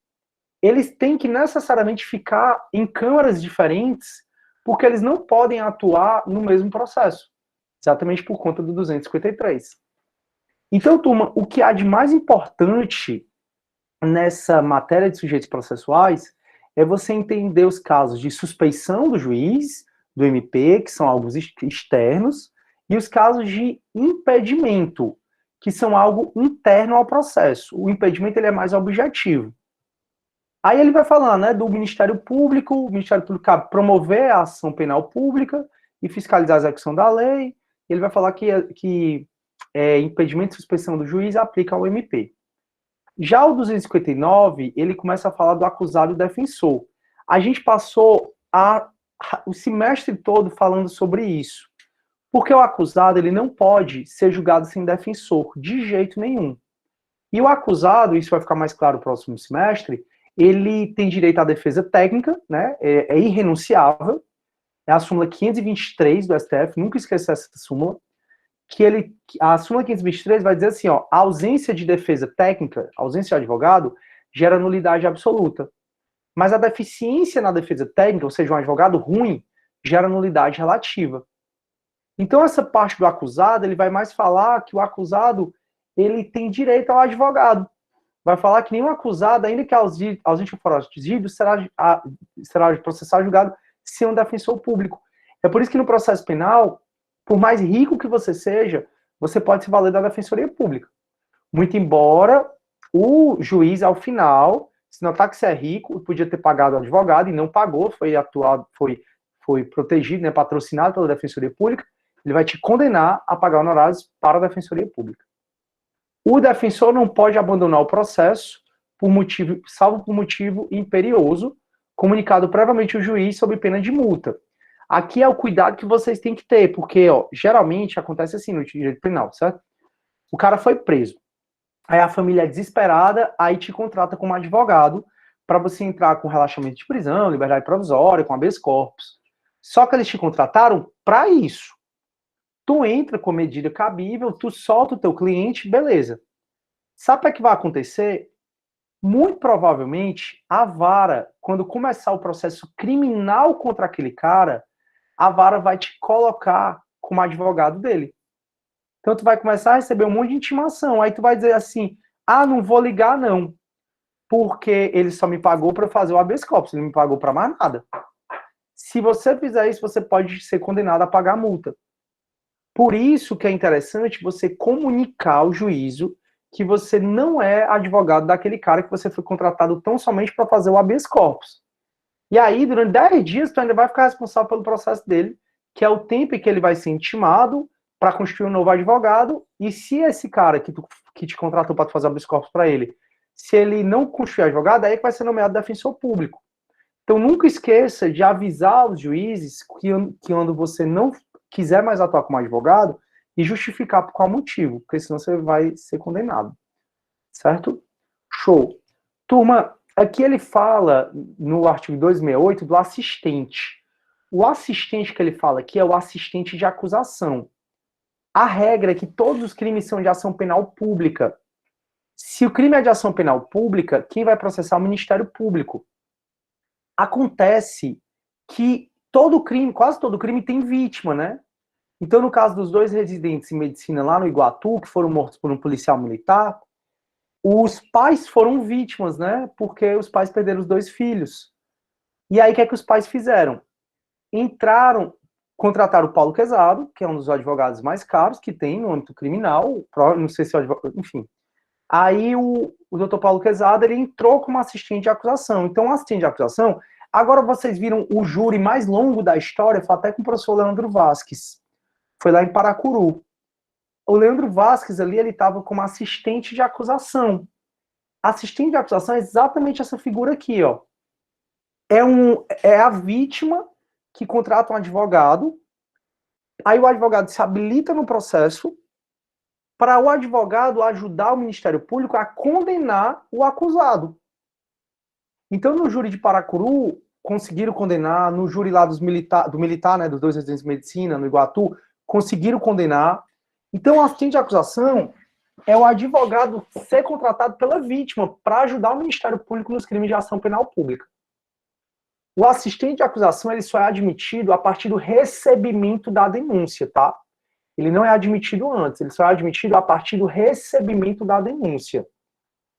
Eles têm que necessariamente ficar em câmaras diferentes, porque eles não podem atuar no mesmo processo, exatamente por conta do 253. Então, turma, o que há de mais importante nessa matéria de sujeitos processuais é você entender os casos de suspeição do juiz, do MP, que são algo externos, e os casos de impedimento, que são algo interno ao processo. O impedimento ele é mais objetivo. Aí ele vai falar, né, do Ministério Público, o Ministério Público cabe promover a ação penal pública e fiscalizar a execução da lei. Ele vai falar que impedimento e suspeição do juiz aplica ao MP. Já o 259, ele começa a falar do acusado e defensor. A gente passou o semestre todo falando sobre isso. Porque o acusado, ele não pode ser julgado sem defensor, de jeito nenhum. E o acusado, isso vai ficar mais claro no próximo semestre, ele tem direito à defesa técnica, né? É irrenunciável. É a súmula 523 do STF, nunca esqueça essa súmula. A súmula 523 vai dizer assim, ó, a ausência de defesa técnica, a ausência de advogado, gera nulidade absoluta. Mas a deficiência na defesa técnica, ou seja, um advogado ruim, gera nulidade relativa. Então, essa parte do acusado, ele vai mais falar que o acusado, ele tem direito ao advogado. Vai falar que nenhum acusado, ainda que ausente for agido, será processado e julgado sem um defensor público. É por isso que no processo penal, por mais rico que você seja, você pode se valer da defensoria pública. Muito embora o juiz, ao final, se notar que você é rico, podia ter pagado o advogado e não pagou, foi protegido, né, patrocinado pela defensoria pública, ele vai te condenar a pagar honorários para a defensoria pública. O defensor não pode abandonar o processo salvo por motivo imperioso, comunicado previamente ao juiz sob pena de multa. Aqui é o cuidado que vocês têm que ter, porque, ó, geralmente acontece assim no direito penal, certo? O cara foi preso. Aí a família é desesperada, aí te contrata como advogado para você entrar com relaxamento de prisão, liberdade provisória, com habeas corpus. Só que eles te contrataram para isso. Tu entra com medida cabível, tu solta o teu cliente, beleza. Sabe o que vai acontecer? Muito provavelmente, a vara, quando começar o processo criminal contra aquele cara, a vara vai te colocar como advogado dele. Então, tu vai começar a receber um monte de intimação. Aí tu vai dizer assim, não vou ligar não, porque ele só me pagou para fazer o habeas corpus, ele não me pagou para mais nada. Se você fizer isso, você pode ser condenado a pagar multa. Por isso que é interessante você comunicar ao juízo que você não é advogado daquele cara que você foi contratado tão somente para fazer o habeas corpus. E aí, durante 10 dias, tu ainda vai ficar responsável pelo processo dele, que é o tempo em que ele vai ser intimado para constituir um novo advogado, e se esse cara que te contratou para fazer o habeas corpus para ele, se ele não constituir advogado, aí é que vai ser nomeado defensor público. Então, nunca esqueça de avisar os juízes que quando você não quiser mais atuar como advogado, e justificar por qual motivo, porque senão você vai ser condenado. Certo? Show. Turma, aqui ele fala, no artigo 268, do assistente. O assistente que ele fala aqui é o assistente de acusação. A regra é que todos os crimes são de ação penal pública. Se o crime é de ação penal pública, quem vai processar é o Ministério Público. Acontece que quase todo crime tem vítima, né? Então, no caso dos 2 residentes em medicina lá no Iguatu, que foram mortos por um policial militar, os pais foram vítimas, né? Porque os pais perderam os 2 filhos. E aí, o que é que os pais fizeram? Contrataram o Paulo Quezado, que é um dos advogados mais caros que tem no âmbito criminal, não sei se é advogado, enfim. Aí, o doutor Paulo Quezado, ele entrou como assistente de acusação. Então, o assistente de acusação, agora vocês viram o júri mais longo da história, foi até com o professor Leandro Vasques. Foi lá em Paracuru. O Leandro Vasques ali, ele estava como assistente de acusação. Assistente de acusação é exatamente essa figura aqui, ó. É a vítima que contrata um advogado, aí o advogado se habilita no processo para o advogado ajudar o Ministério Público a condenar o acusado. Então, no júri de Paracuru, conseguiram condenar, no júri lá do militar, né, dos 2 residentes de medicina, no Iguatu, conseguiram condenar. Então, o assistente de acusação é o advogado ser contratado pela vítima para ajudar o Ministério Público nos crimes de ação penal pública. O assistente de acusação ele só é admitido a partir do recebimento da denúncia, tá? Ele não é admitido antes, ele só é admitido a partir do recebimento da denúncia.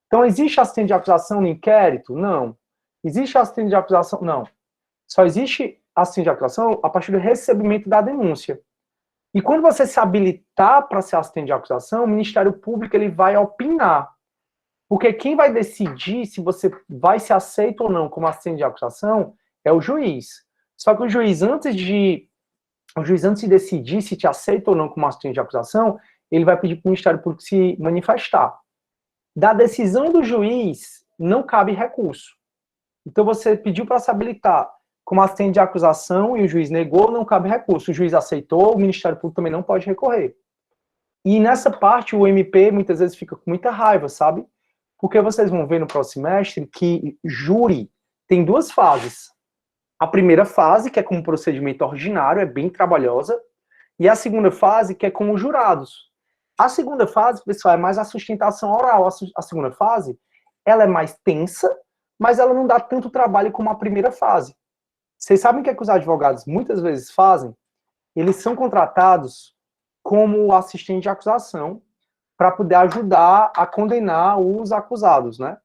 Então, existe assistente de acusação no inquérito? Não. Existe assistente de acusação? Não. Só existe assistente de acusação a partir do recebimento da denúncia. E quando você se habilitar para ser assistente de acusação, o Ministério Público ele vai opinar. Porque quem vai decidir se você vai ser aceito ou não como assistente de acusação é o juiz. Só que o juiz, antes de decidir se te aceita ou não como assistente de acusação, ele vai pedir para o Ministério Público se manifestar. Da decisão do juiz, não cabe recurso. Então, você pediu para se habilitar como assistente de acusação e o juiz negou, não cabe recurso. O juiz aceitou, o Ministério Público também não pode recorrer. E nessa parte, o MP muitas vezes fica com muita raiva, sabe? Porque vocês vão ver no próximo semestre que júri tem duas fases. A primeira fase, que é com o procedimento ordinário, é bem trabalhosa, e a segunda fase, que é com os jurados. A segunda fase, pessoal, é mais a sustentação oral. A segunda fase, ela é mais tensa, mas ela não dá tanto trabalho como a primeira fase. Vocês sabem o que é que os advogados muitas vezes fazem? Eles são contratados como assistente de acusação para poder ajudar a condenar os acusados, né?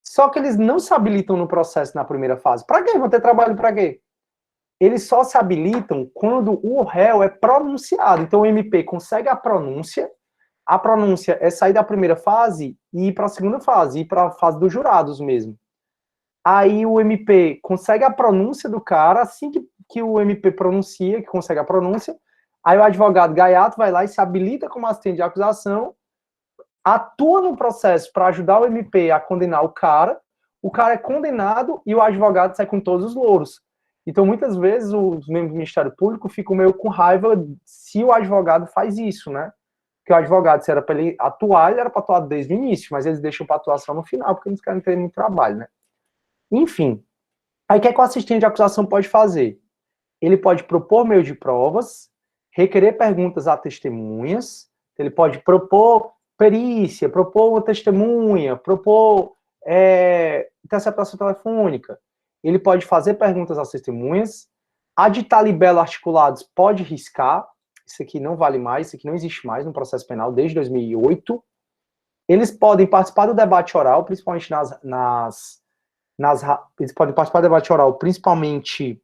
Só que eles não se habilitam no processo na primeira fase. Para quê? Vão ter trabalho para quê? Eles só se habilitam quando o réu é pronunciado. Então o MP consegue a pronúncia é sair da primeira fase e ir para a segunda fase, ir para a fase dos jurados mesmo. Aí o MP consegue a pronúncia do cara, assim que o MP pronuncia, que consegue a pronúncia, aí o advogado gaiato vai lá e se habilita como assistente de acusação, atua no processo para ajudar o MP a condenar o cara é condenado e o advogado sai com todos os louros. Então, muitas vezes, os membros do Ministério Público ficam meio com raiva se o advogado faz isso, né? Porque o advogado, se era para ele atuar, ele era para atuar desde o início, mas eles deixam para atuar só no final, porque eles querem ter muito trabalho, né? Enfim, aí o que é que o assistente de acusação pode fazer? Ele pode propor meio de provas, requerer perguntas a testemunhas, ele pode propor perícia, propor uma testemunha, propor interceptação telefônica. Ele pode fazer perguntas às testemunhas, aditar libelo articulados pode riscar, isso aqui não vale mais, isso aqui não existe mais no processo penal desde 2008. Eles podem participar do debate oral, principalmente eles podem participar do debate oral, principalmente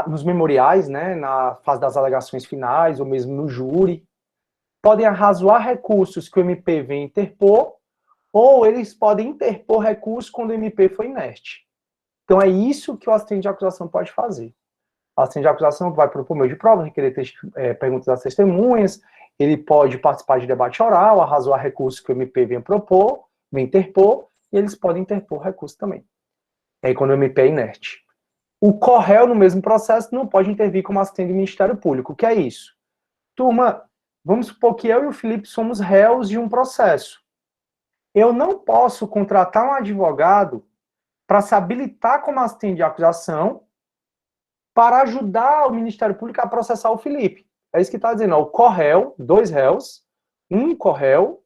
nos memoriais, né, na fase das alegações finais, ou mesmo no júri. Podem arrazoar recursos que o MP vem interpor, ou eles podem interpor recursos quando o MP foi inerte. Então é isso que o assistente de acusação pode fazer. O assistente de acusação vai propor meio de prova, requerer perguntas às testemunhas, ele pode participar de debate oral, arrazoar recursos que o MP vem interpor, e eles podem interpor recurso também. É aí quando o MP é inerte. O CORREL, no mesmo processo, não pode intervir como assistente do Ministério Público. O que é isso? Turma, vamos supor que eu e o Felipe somos réus de um processo. Eu não posso contratar um advogado para se habilitar como assistente de acusação para ajudar o Ministério Público a processar o Felipe. É isso que está dizendo. Ó, o CORREL, 2 réus, o CORREL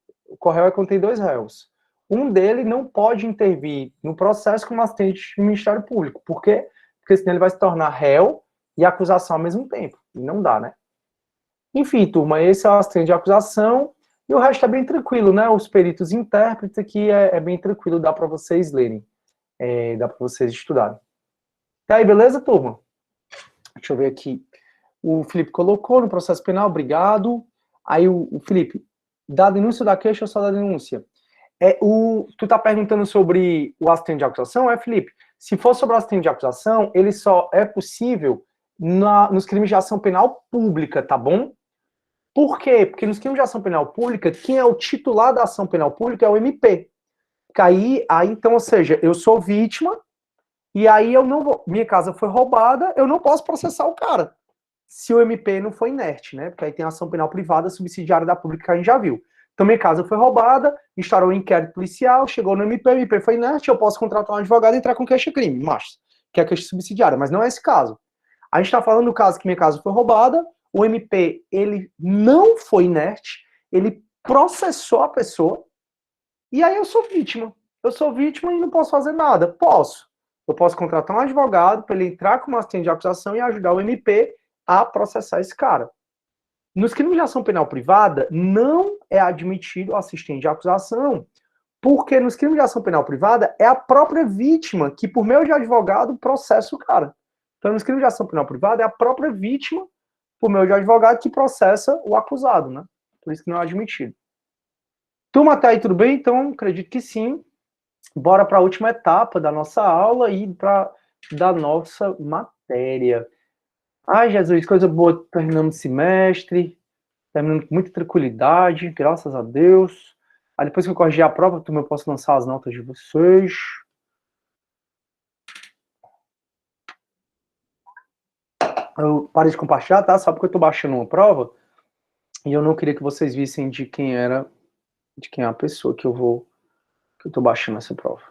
é quando tem 2 réus. Um dele não pode intervir no processo como assistente do Ministério Público. Por quê? Porque senão ele vai se tornar réu e acusação ao mesmo tempo. E não dá, né? Enfim, turma, esse é o assistente de acusação. E o resto é bem tranquilo, né? Os peritos e intérpretes aqui é bem tranquilo, dá para vocês lerem. Dá para vocês estudarem. E aí, beleza, turma? Deixa eu ver aqui. O Felipe colocou no processo penal, obrigado. Aí o Felipe, da denúncia da queixa ou só da denúncia? Tu tá perguntando sobre o assistente de acusação, Felipe? Se for sobre o assistente de acusação, ele só é possível nos crimes de ação penal pública, tá bom? Por quê? Porque nos crimes de ação penal pública, quem é o titular da ação penal pública é o MP. Aí então, ou seja, eu sou vítima, e aí eu não vou, minha casa foi roubada, eu não posso processar o cara, se o MP não for inerte, né? Porque aí tem ação penal privada subsidiária da pública que a gente já viu. Então, minha casa foi roubada, instaurou um inquérito policial, chegou no MP, o MP foi inerte, eu posso contratar um advogado e entrar com queixa-crime, que é a queixa subsidiária, mas não é esse caso. A gente está falando do caso que minha casa foi roubada, o MP, ele não foi inerte, ele processou a pessoa, e aí eu sou vítima. Eu sou vítima e não posso fazer nada. Eu posso contratar um advogado para ele entrar como assistente de acusação e ajudar o MP a processar esse cara. Nos crimes de ação penal privada, não é admitido assistente de acusação, Porque nos crimes de ação penal privada é a própria vítima que, por meio de advogado, processa o cara. Então, nos crimes de ação penal privada é a própria vítima, por meio de advogado, que processa o acusado, né? Por isso que não é admitido. Turma, tá aí tudo bem? Então, acredito que sim. Bora para a última etapa da nossa aula e da nossa matéria. Ai, Jesus, coisa boa, terminando o semestre, terminando com muita tranquilidade, graças a Deus. Aí depois que eu corrigir a prova, eu posso lançar as notas de vocês. Eu parei de compartilhar, tá? Só porque eu tô baixando uma prova e eu não queria que vocês vissem de quem é a pessoa que eu tô baixando essa prova.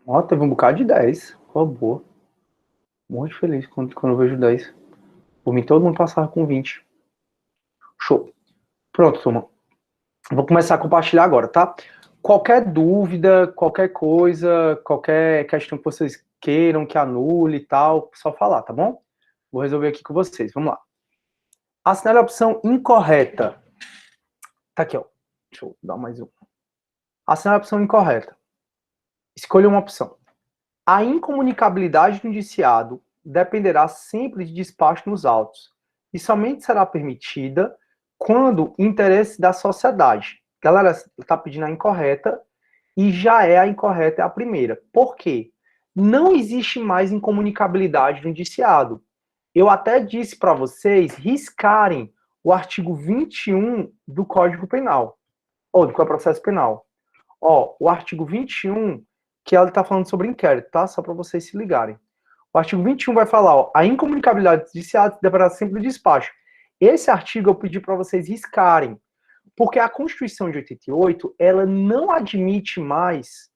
Ó, teve um bocado de 10. Ó, boa. Muito feliz quando eu vejo 10. Por mim, todo mundo passava com 20. Show. Pronto, turma. Vou começar a compartilhar agora, tá? Qualquer dúvida, qualquer coisa, qualquer questão que vocês queiram que anule e tal, só falar, tá bom? Vou resolver aqui com vocês. Vamos lá. Assinale a opção incorreta. Tá aqui, ó. Deixa eu dar mais um. Assinale a opção incorreta. Escolha uma opção. A incomunicabilidade do indiciado dependerá sempre de despacho nos autos e somente será permitida quando interesse da sociedade. Galera, está pedindo a incorreta e já é a incorreta a primeira. Por quê? Não existe mais incomunicabilidade do indiciado. Eu até disse para vocês riscarem o artigo 21 do Código Penal, ou do Código de Processo Penal. Ó, o artigo 21, que ela está falando sobre inquérito, tá? Só para vocês se ligarem. O artigo 21 vai falar, ó, a incomunicabilidade do indiciado deverá sempre do despacho. Esse artigo eu pedi para vocês riscarem, porque a Constituição de 88, ela não admite mais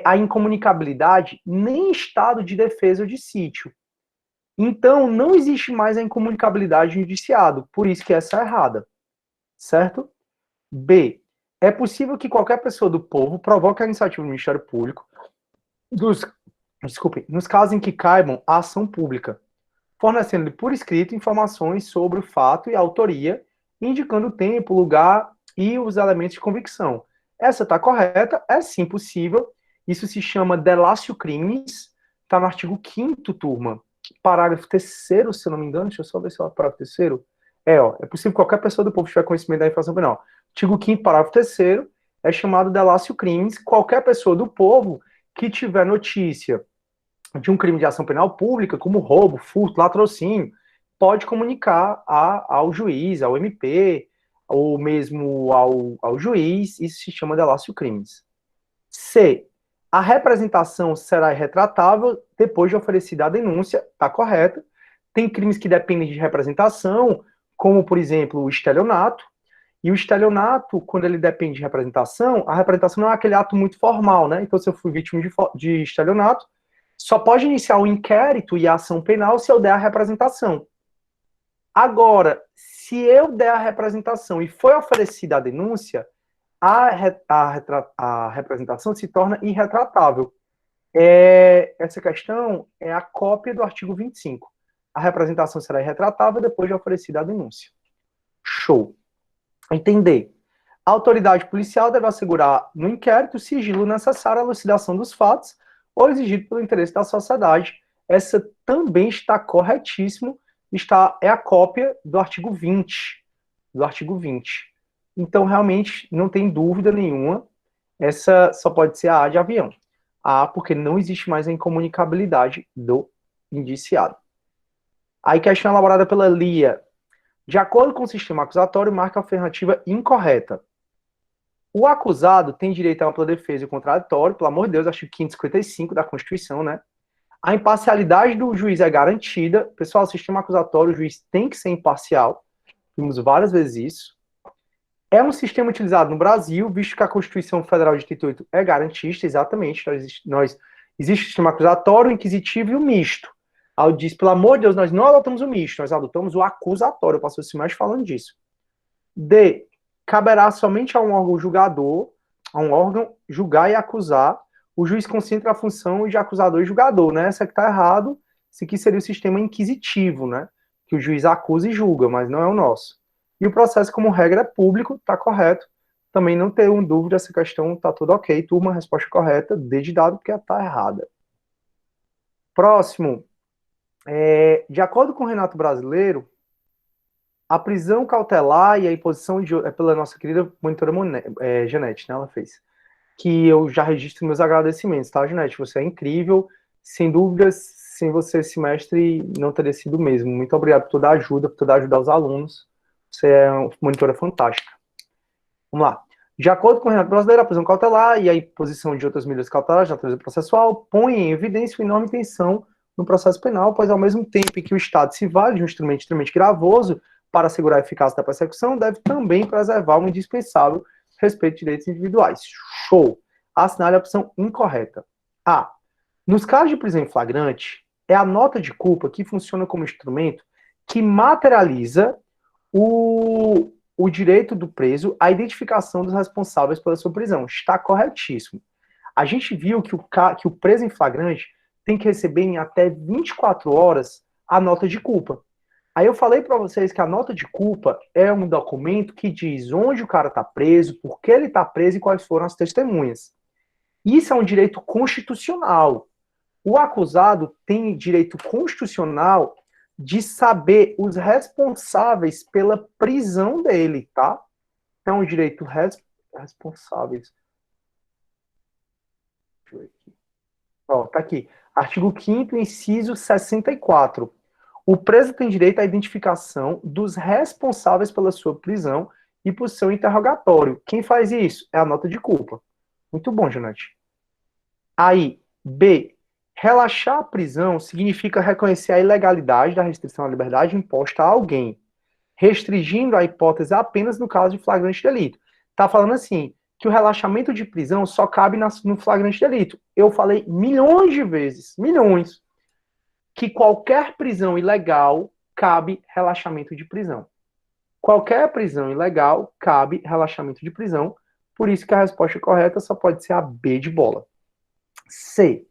a incomunicabilidade nem em estado de defesa ou de sítio. Então, não existe mais a incomunicabilidade do indiciado, por isso que essa é errada, certo? B. É possível que qualquer pessoa do povo provoque a iniciativa do Ministério Público nos casos em que caibam a ação pública, fornecendo-lhe por escrito informações sobre o fato e a autoria, indicando o tempo, lugar e os elementos de convicção. Essa está correta, é sim possível. Isso se chama delatio crimis, está no artigo 5º, turma, parágrafo 3º, se eu não me engano, deixa eu só ver se é o parágrafo 3º. É possível que qualquer pessoa do povo tiver conhecimento da infração penal. Artigo 5º, parágrafo 3º, é chamado delatio crimis. Qualquer pessoa do povo que tiver notícia de um crime de ação penal pública, como roubo, furto, latrocínio, pode comunicar ao juiz, ao MP, ou mesmo ao juiz. Isso se chama delatio crimis. C. A representação será irretratável depois de oferecida a denúncia, está correta. Tem crimes que dependem de representação, como, por exemplo, o estelionato. E o estelionato, quando ele depende de representação, a representação não é aquele ato muito formal, né? Então, se eu fui vítima de estelionato, só pode iniciar o inquérito e a ação penal se eu der a representação. Agora, se eu der a representação e foi oferecida a denúncia, a representação se torna irretratável. Essa questão é a cópia do artigo 25. A representação será irretratável depois de oferecida a denúncia. Show. Entender. A autoridade policial deve assegurar no inquérito o sigilo necessário à elucidação dos fatos ou exigido pelo interesse da sociedade. Essa também está corretíssimo. É a cópia do artigo 20. Do artigo 20. Então, realmente, não tem dúvida nenhuma. Essa só pode ser a A de avião. A, porque não existe mais a incomunicabilidade do indiciado. Aí, questão elaborada pela Lia. De acordo com o sistema acusatório, marca a alternativa incorreta. O acusado tem direito a ampla defesa e contraditório, pelo amor de Deus, artigo 555 da Constituição, né? A imparcialidade do juiz é garantida. Pessoal, o sistema acusatório, o juiz tem que ser imparcial. Vimos várias vezes isso. É um sistema utilizado no Brasil, visto que a Constituição Federal de 88 é garantista, exatamente. Existe o sistema acusatório, o inquisitivo e o misto. Aí eu disse, pelo amor de Deus, nós não adotamos o misto, nós adotamos o acusatório. Eu passo o semestre falando disso. D. Caberá somente a um órgão julgador, a um órgão julgar e acusar. O juiz concentra a função de acusador e julgador, né? Essa que tá errado. Esse aqui seria o sistema inquisitivo, né? Que o juiz acusa e julga, mas não é o nosso. E o processo, como regra, é público, tá correto. Também não tenho dúvida, essa questão tá tudo ok. Turma, resposta correta, D de dado, porque tá errada. Próximo. De acordo com o Renato Brasileiro, a prisão cautelar e a imposição é pela nossa querida monitora Janete, né? Ela fez. Que eu já registro meus agradecimentos, tá, Janete? Você é incrível. Sem dúvidas, sem você, esse mestre, não teria sido mesmo. Muito obrigado por toda a ajuda, por toda a ajuda aos alunos. Você é uma monitora fantástica. Vamos lá. De acordo com o Renato Brasileiro, a prisão cautelar e a imposição de outras medidas cautelares de natureza processual põem em evidência uma enorme tensão no processo penal, pois ao mesmo tempo em que o Estado se vale de um instrumento extremamente gravoso para assegurar a eficácia da persecução, deve também preservar o indispensável respeito de direitos individuais. Show! Assinale a opção incorreta. A. Nos casos de prisão em flagrante, é a nota de culpa que funciona como instrumento que materializa o direito do preso à identificação dos responsáveis pela sua prisão. Está corretíssimo. A gente viu que o preso em flagrante tem que receber em até 24 horas a nota de culpa. Aí eu falei para vocês que a nota de culpa é um documento que diz onde o cara está preso, por que ele está preso e quais foram as testemunhas. Isso é um direito constitucional. O acusado tem direito constitucional de saber os responsáveis pela prisão dele, tá? É um direito responsáveis. Deixa eu ver aqui. Ó, tá aqui. Artigo 5º, inciso 64. O preso tem direito à identificação dos responsáveis pela sua prisão e por seu interrogatório. Quem faz isso? É a nota de culpa. Muito bom, Janete. Aí, B. Relaxar a prisão significa reconhecer a ilegalidade da restrição à liberdade imposta a alguém, restringindo a hipótese apenas no caso de flagrante delito. Tá falando assim, que o relaxamento de prisão só cabe no flagrante delito. Eu falei milhões de vezes, milhões, que qualquer prisão ilegal cabe relaxamento de prisão. Qualquer prisão ilegal cabe relaxamento de prisão, por isso que a resposta correta só pode ser a B de bola. C.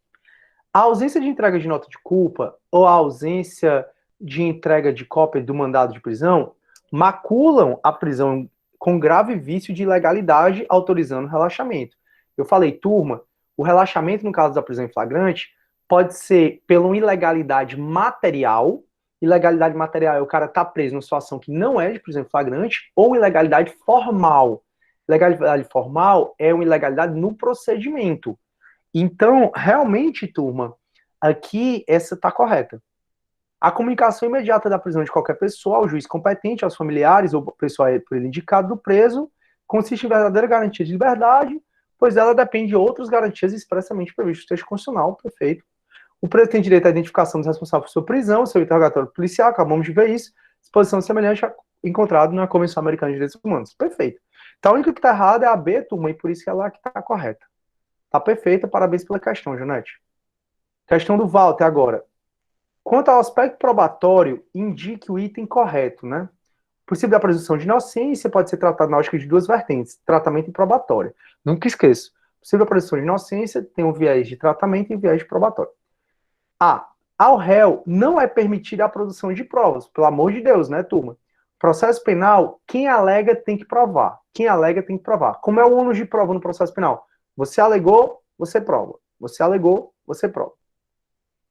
A ausência de entrega de nota de culpa ou a ausência de entrega de cópia do mandado de prisão maculam a prisão com grave vício de ilegalidade, autorizando o relaxamento. Eu falei, turma, o relaxamento no caso da prisão em flagrante pode ser pela ilegalidade material. Ilegalidade material é o cara tá preso numa situação que não é de prisão em flagrante, ou ilegalidade formal. Ilegalidade formal é uma ilegalidade no procedimento. Então, realmente, turma, aqui essa está correta. A comunicação imediata da prisão de qualquer pessoa ao juiz competente, aos familiares ou pessoal por ele indicado do preso, consiste em verdadeira garantia de liberdade, pois ela depende de outras garantias expressamente previstas no texto constitucional. Perfeito. O preso tem direito à identificação dos responsáveis por sua prisão, seu interrogatório policial, acabamos de ver isso, disposição semelhante a encontrado na Convenção Americana de Direitos Humanos. Perfeito. Então, a única que está errada é a B, turma, e por isso que ela que está correta. Tá perfeita, parabéns pela questão, Janete. Questão do Walter agora. Quanto ao aspecto probatório, indique o item correto, né? O princípio da presunção de inocência pode ser tratado na lógica de duas vertentes, tratamento e probatório. Nunca esqueça. O princípio da presunção de inocência tem um viés de tratamento e um viés de probatório. A. Ao réu não é permitida a produção de provas, pelo amor de Deus, né, turma? Processo penal, quem alega tem que provar. Quem alega tem que provar. Como é o ônus de prova no processo penal? Você alegou, você prova. Você alegou, você prova.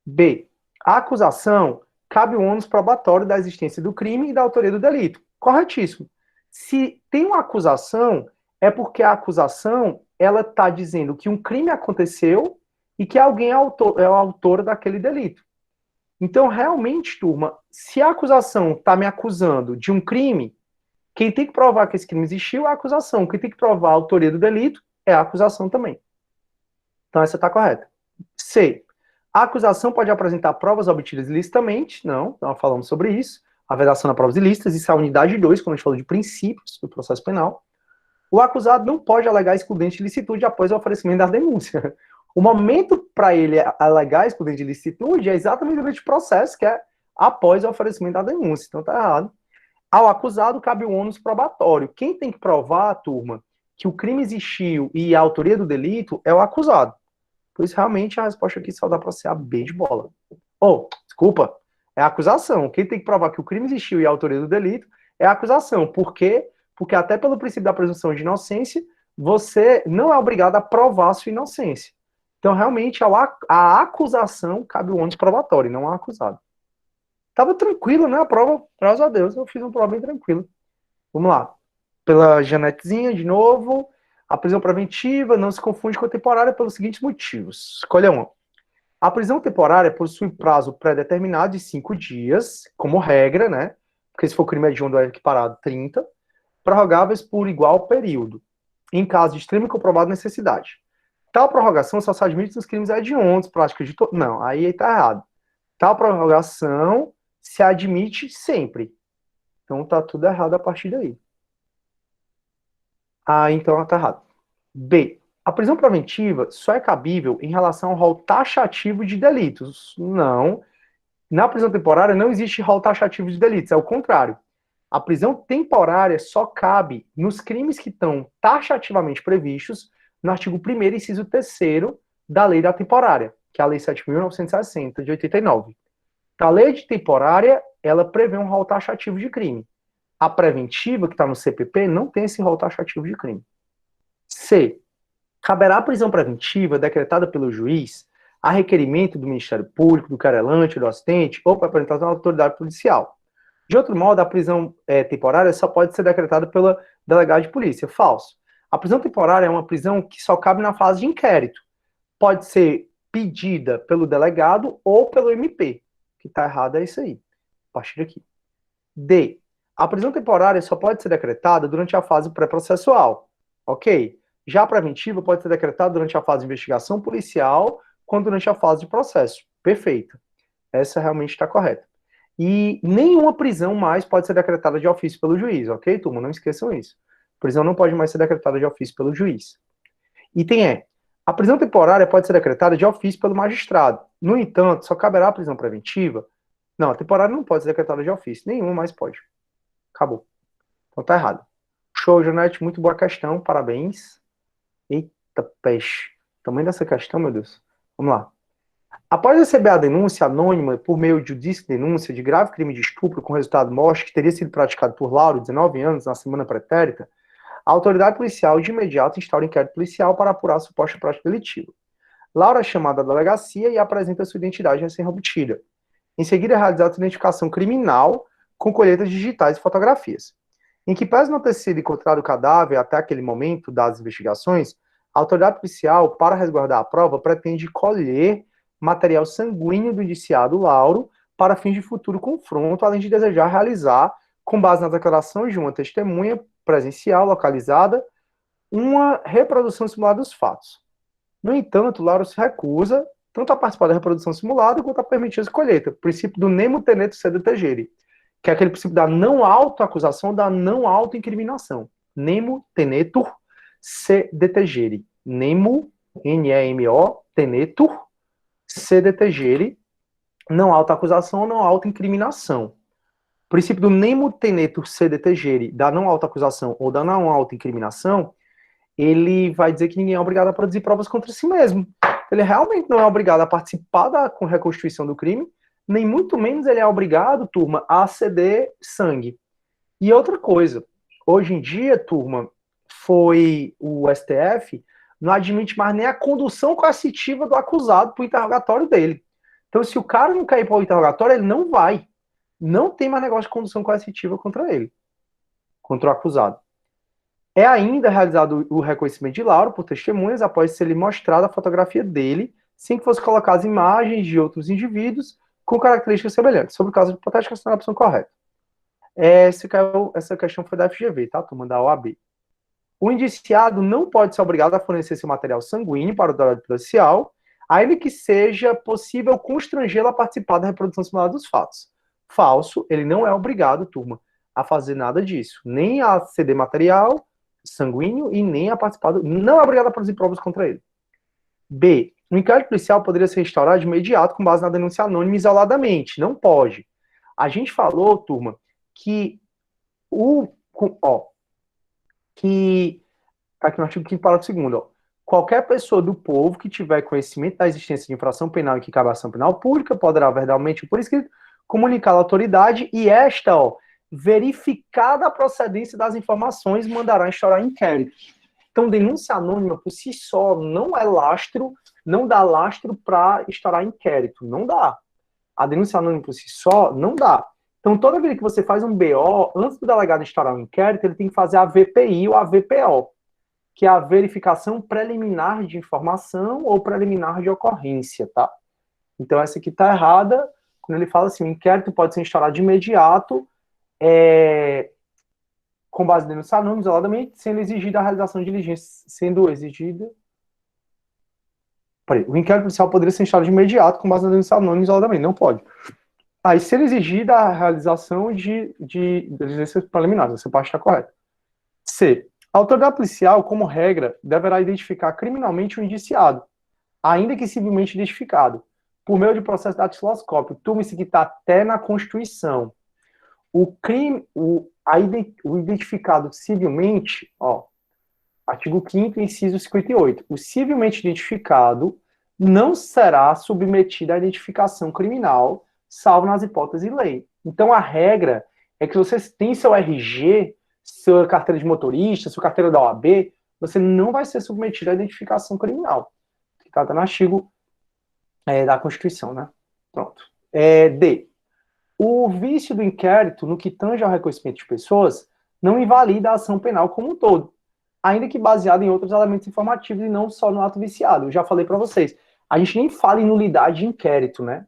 B. A acusação cabe o ônus probatório da existência do crime e da autoria do delito. Corretíssimo. Se tem uma acusação, é porque a acusação ela está dizendo que um crime aconteceu e que alguém é o autor daquele delito. Então, realmente, turma, se a acusação está me acusando de um crime, quem tem que provar que esse crime existiu é a acusação. Quem tem que provar a autoria do delito é a acusação também. Então, essa está correta. C. A acusação pode apresentar provas obtidas ilicitamente. Não, nós falamos sobre isso. A vedação das provas ilícitas, isso é a unidade 2, quando a gente falou de princípios do processo penal. O acusado não pode alegar excludente de ilicitude após o oferecimento da denúncia. O momento para ele alegar excludente de ilicitude é exatamente durante o processo, que é após o oferecimento da denúncia. Então, está errado. Ao acusado cabe o ônus probatório. Quem tem que provar, turma, que o crime existiu e a autoria do delito é o acusado. Por isso, realmente, a resposta aqui só dá para ser a B de bola. Desculpa, é a acusação. Quem tem que provar que o crime existiu e a autoria do delito é a acusação. Por quê? Porque até pelo princípio da presunção de inocência, você não é obrigado a provar a sua inocência. Então, realmente, a acusação cabe o ônus probatório, não ao acusado. Tava tranquilo, né? A prova, graças a Deus, eu fiz uma prova bem tranquila. Vamos lá. Pela Janetezinha, de novo. A prisão preventiva não se confunde com a temporária pelos seguintes motivos. Escolha uma. A prisão temporária possui prazo pré-determinado de 5 dias, como regra, né? Porque se for crime hediondo é equiparado 30, prorrogáveis por igual período, em caso de extrema e comprovada necessidade. Tal prorrogação só se admite nos crimes hediondos, práticas de... Não, aí tá errado. Tal prorrogação se admite sempre. Então tá tudo errado a partir daí. Então tá errado. B. A prisão preventiva só é cabível em relação ao rol taxativo de delitos. Não. Na prisão temporária não existe rol taxativo de delitos, é o contrário. A prisão temporária só cabe nos crimes que estão taxativamente previstos no artigo 1º, inciso 3º da Lei da Temporária, que é a Lei 7.960, de 89. A lei de temporária, ela prevê um rol taxativo de crime. A preventiva, que está no CPP, não tem esse rol taxativo de crime. C. Caberá a prisão preventiva decretada pelo juiz a requerimento do Ministério Público, do querelante, do assistente ou para apresentação da autoridade policial. De outro modo, a prisão temporária só pode ser decretada pela delegada de polícia. Falso. A prisão temporária é uma prisão que só cabe na fase de inquérito. Pode ser pedida pelo delegado ou pelo MP. O que está errado é isso aí. A partir daqui. D. A prisão temporária só pode ser decretada durante a fase pré-processual. Ok? Já a preventiva pode ser decretada durante a fase de investigação policial, quanto durante a fase de processo. Perfeito. Essa realmente está correta. E nenhuma prisão mais pode ser decretada de ofício pelo juiz, ok, turma? Não esqueçam isso. Prisão não pode mais ser decretada de ofício pelo juiz. Item E. A prisão temporária pode ser decretada de ofício pelo magistrado. No entanto, só caberá a prisão preventiva. Não, a temporária não pode ser decretada de ofício. Nenhuma mais pode. Acabou. Então tá errado. Show, Janete. Muito boa questão. Parabéns. Eita, peixe. O tamanho dessa questão, meu Deus. Vamos lá. Após receber a denúncia anônima por meio de disco de denúncia de grave crime de estupro com resultado de morte que teria sido praticado por Lauro, 19 anos, na semana pretérita, a autoridade policial de imediato instaura inquérito policial para apurar a suposta prática delitiva. Laura é chamada à delegacia e apresenta sua identidade recém-obtida. Em seguida é realizada a identificação criminal com colheitas digitais e fotografias. Em que pese não ter sido encontrado o cadáver até aquele momento das investigações, a autoridade policial, para resguardar a prova, pretende colher material sanguíneo do indiciado Lauro para fins de futuro confronto, além de desejar realizar, com base nas declarações de uma testemunha presencial localizada, uma reprodução simulada dos fatos. No entanto, Lauro se recusa tanto a participar da reprodução simulada quanto a permitir a colheita, o princípio do nemo tenetur sed tegere, que é aquele princípio da não autoacusação, da não autoincriminação. Nemo tenetur sed tegere. Nemo, N-E-M-O, tenetur sed tegere, não autoacusação, não autoincriminação. O princípio do nemo tenetur sed tegere, da não autoacusação ou da não autoincriminação, ele vai dizer que ninguém é obrigado a produzir provas contra si mesmo. Ele realmente não é obrigado a participar da reconstituição do crime, nem muito menos ele é obrigado, turma, a ceder sangue. E outra coisa, hoje em dia, turma, foi o STF, não admite mais nem a condução coercitiva do acusado para o interrogatório dele. Então, se o cara não quer ir para o interrogatório, ele não vai. Não tem mais negócio de condução coercitiva contra ele, contra o acusado. É ainda realizado o reconhecimento de Lauro por testemunhas após ser lhe mostrada a fotografia dele, sem que fosse colocadas imagens de outros indivíduos com características semelhantes. Sobre o caso hipotético, essa é a opção correta. Essa questão foi da FGV, tá? Turma da OAB. O indiciado não pode ser obrigado a fornecer seu material sanguíneo para o delegado policial, ainda que seja possível constrangê-lo a participar da reprodução simulada dos fatos. Falso, ele não é obrigado, turma, a fazer nada disso. Nem a ceder material sanguíneo e nem a participar não é obrigado a produzir provas contra ele. B. O inquérito policial poderia ser instaurado de imediato com base na denúncia anônima isoladamente. Não pode. A gente falou, turma, que tá aqui no artigo 5º, parágrafo 2º, qualquer pessoa do povo que tiver conhecimento da existência de infração penal e que cabe a ação penal pública poderá verbalmente, por escrito, comunicar à autoridade e esta, verificada a procedência das informações, mandará instaurar inquérito. Então, denúncia anônima por si só não é lastro, não dá lastro para instaurar inquérito, não dá. A denúncia anônima por si só não dá. Então, toda vez que você faz um BO, antes do delegado instaurar um inquérito, ele tem que fazer a VPI ou a VPO, que é a verificação preliminar de informação ou preliminar de ocorrência, tá? Então, essa aqui está errada, quando ele fala assim, o inquérito pode ser instaurado de imediato, com base em denúncia anônima, isoladamente, sendo exigida a realização de diligência, sendo exigida... Peraí, o inquérito policial poderia ser instaurado de imediato, com base na denúncia anônima, isoladamente, não pode. Aí, ser exigida a realização de diligências preliminares, essa parte está correta. C. A autoridade policial, como regra, deverá identificar criminalmente o indiciado, ainda que civilmente identificado, por meio de processo datiloscópio. Turma, isso aqui está até na Constituição. O identificado civilmente, artigo 5º, inciso 58. O civilmente identificado não será submetido à identificação criminal, salvo nas hipóteses de lei. Então, a regra é que você tem seu RG, sua carteira de motorista, sua carteira da OAB, você não vai ser submetido à identificação criminal. Que está no artigo da Constituição, né? Pronto. D. O vício do inquérito, no que tange ao reconhecimento de pessoas, não invalida a ação penal como um todo, ainda que baseado em outros elementos informativos e não só no ato viciado. Eu já falei para vocês, a gente nem fala em nulidade de inquérito, né?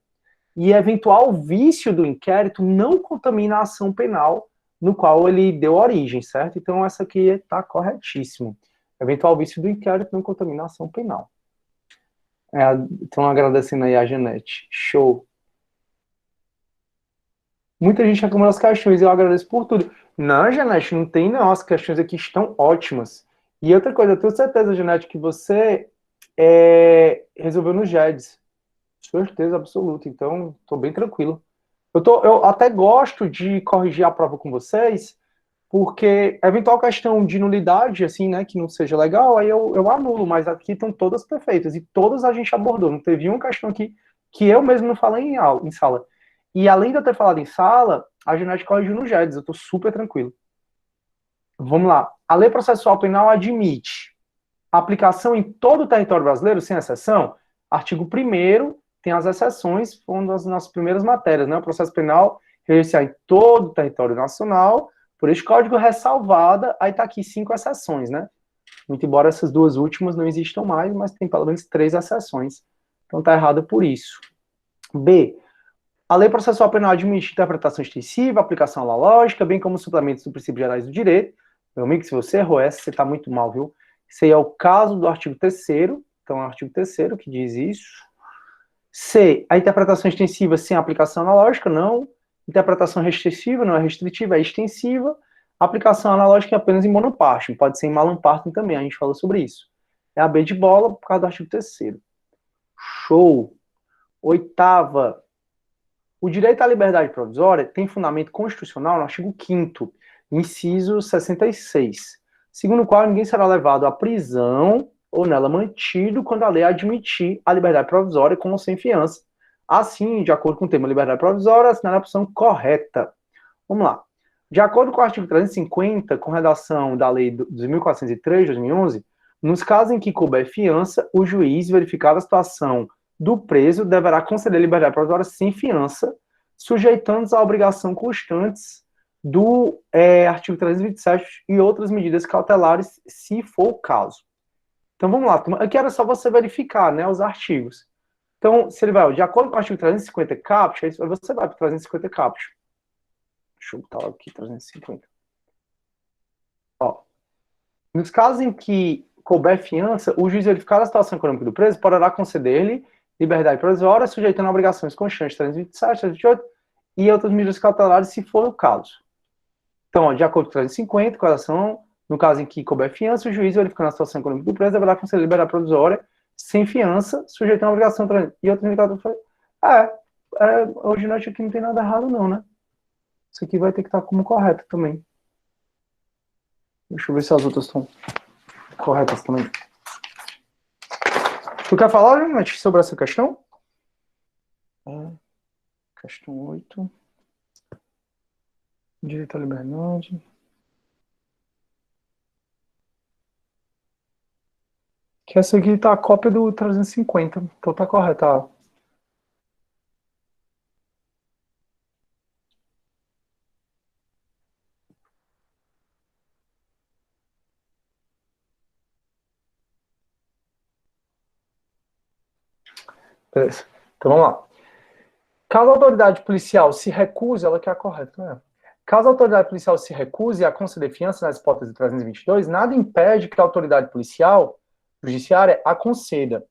E eventual vício do inquérito não contamina a ação penal no qual ele deu origem, certo? Então, essa aqui está corretíssimo. Eventual vício do inquérito não contamina a ação penal. Então, agradecendo aí a Janete. Show. Muita gente reclamou das questões, eu agradeço por tudo. Não, Janete, não tem não, as questões aqui estão ótimas. E outra coisa, eu tenho certeza, Janete, que você resolveu no GEDS. Certeza absoluta, então estou bem tranquilo. Eu até gosto de corrigir a prova com vocês, porque eventual questão de nulidade, assim, né, que não seja legal, aí eu anulo, mas aqui estão todas perfeitas, e todas a gente abordou. Não teve uma questão aqui que eu mesmo não falei em sala. E além de eu ter falado em sala, a Janete corrigiu no GEDS, eu estou super tranquilo. Vamos lá. A lei processual penal admite aplicação em todo o território brasileiro, sem exceção. Artigo 1º, tem as exceções, foi uma das nossas primeiras matérias, né? O processo penal registrado em todo o território nacional, por este código ressalvada, aí está aqui 5 exceções, né? Muito embora essas duas últimas não existam mais, mas tem pelo menos 3 exceções. Então está errado por isso. B. A lei processual penal admite interpretação extensiva, aplicação analógica, bem como suplementos dos princípios gerais do direito. Meu amigo, se você errou essa, você está muito mal, viu? Esse aí é o caso do artigo 3º, então é o artigo 3º que diz isso. C. A interpretação extensiva sem aplicação analógica, não. Interpretação restritiva, não é restritiva, é extensiva. Aplicação analógica é apenas em monopartem, pode ser em malampartem também, a gente falou sobre isso. É a B de bola por causa do artigo 3º. Show! 8ª. O direito à liberdade provisória tem fundamento constitucional no artigo 5º, inciso 66, segundo o qual ninguém será levado à prisão ou nela mantido quando a lei admitir a liberdade provisória com ou sem fiança. Assim, de acordo com o tema liberdade provisória, assinar a opção correta. Vamos lá. De acordo com o artigo 350, com redação da lei 2.403 de 2011, nos casos em que couber fiança, o juiz, verificada a situação do preso, deverá conceder liberdade provisória sem fiança, sujeitando-os à obrigação constantes do artigo 327 e outras medidas cautelares, se for o caso. Então, vamos lá. Aqui era só você verificar, né, os artigos. Então, se ele vai, de acordo com o artigo 350 caput, você vai para o 350 caput. Deixa eu botar aqui, 350. Ó. Nos casos em que couber fiança, o juiz verificado a situação econômica do preso poderá conceder-lhe liberdade provisória, sujeitando a obrigações constantes 327, 328 e outras medidas cautelares, se for o caso. Então, ó, de acordo com 350, com relação, no caso em que couber fiança, o juiz, verificando a situação econômica do preso, deverá conceder liberdade provisória sem fiança, sujeitando a obrigação e outras medidas cautelares. Hoje nós aqui não tem nada errado não, né? Isso aqui vai ter que estar como correto também. Deixa eu ver se as outras estão corretas também. Tu quer falar, Janete, sobre essa questão? Questão 8. Direito à liberdade. Que essa aqui tá a cópia do 350. Então tá correta. Beleza. Então vamos lá. Caso a autoridade policial se recuse, ela que é a correta, né? Caso a autoridade policial se recuse a conceder fiança nas hipóteses do 322, nada impede que a autoridade policial judiciária a conceda.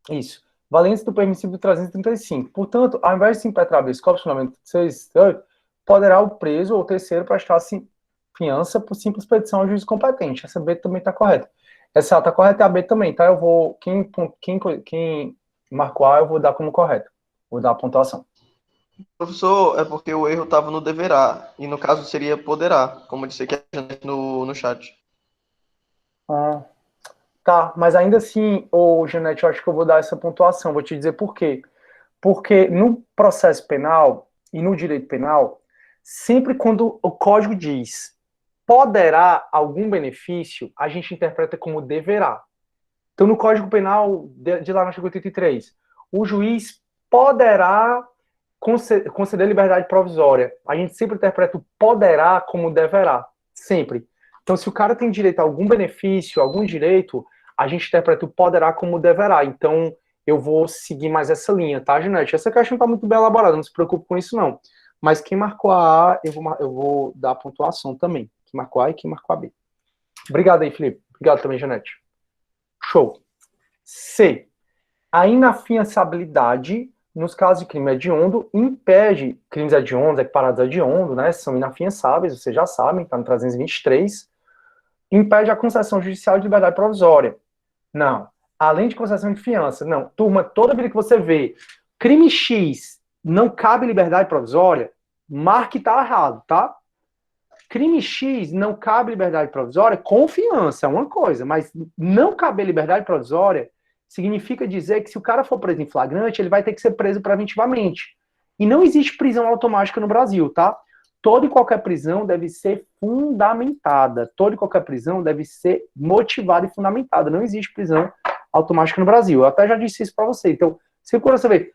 Isso. Valência do permissivo do 335. Portanto, ao invés de se impetrar habeas corpus, fundamento 6, poderá o preso ou terceiro prestar fiança por simples petição ao juiz competente. Essa B também está correta. Essa A está correta e a B também, tá? Eu vou. Quem marcou A, eu vou dar como correto. Vou dar a pontuação. Professor, é porque o erro estava no deverá, e no caso seria poderá, como eu disse aqui no chat. Tá, mas ainda assim, Janete, eu acho que eu vou dar essa pontuação. Vou te dizer por quê. Porque no processo penal e no direito penal, sempre quando o código diz poderá algum benefício, a gente interpreta como deverá. Então, no Código Penal, de lá no artigo 83, o juiz poderá conceder liberdade provisória. A gente sempre interpreta o poderá como deverá. Sempre. Então, se o cara tem direito a algum benefício, algum direito, a gente interpreta o poderá como deverá. Então, eu vou seguir mais essa linha, tá, Janete? Essa questão está muito bem elaborada, não se preocupe com isso, não. Mas quem marcou a A, eu vou dar a pontuação também. Quem marcou A e quem marcou a B. Obrigado aí, Felipe. Obrigado também, Janete. Show. C. A inafiançabilidade, nos casos de crime hediondo, impede crimes hediondos, equiparados a hediondo, né? São inafiançáveis, vocês já sabem, está no 323. Impede a concessão judicial de liberdade provisória. Não. Além de concessão de fiança. Não. Turma, toda vida que você vê crime X não cabe liberdade provisória, marque tá errado, tá? Crime X não cabe liberdade provisória com fiança, é uma coisa, mas não caber liberdade provisória significa dizer que se o cara for preso em flagrante, ele vai ter que ser preso preventivamente. E não existe prisão automática no Brasil, tá? Toda e qualquer prisão deve ser fundamentada. Toda e qualquer prisão deve ser motivada e fundamentada. Não existe prisão automática no Brasil. Eu até já disse isso para você. Então, se quando você vê,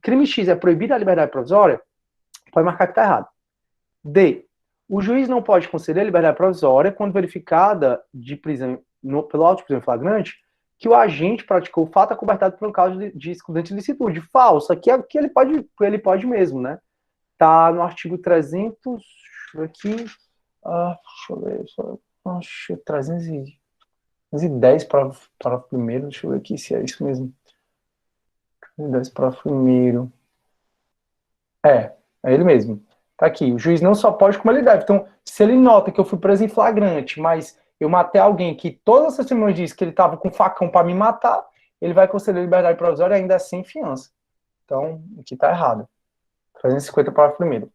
crime X é proibido a liberdade provisória, pode marcar que tá errado. D. O juiz não pode conceder liberdade provisória quando verificada de prisão pelo auto de prisão flagrante que o agente praticou o fato acobertado pelo caso de excludente de licitude. Falso. Aqui é que ele pode mesmo, né? Tá no artigo 300, aqui, deixa eu ver, acho 310 para o primeiro, deixa eu ver aqui se é isso mesmo. 310 para o primeiro. É ele mesmo. Tá aqui, o juiz não só pode como ele deve. Então, se ele nota que eu fui preso em flagrante, mas eu matei alguém que todas as testemunhas dizem que ele estava com facão para me matar, ele vai conceder liberdade provisória ainda sem fiança. Então, aqui tá errado. 350 para o primeiro.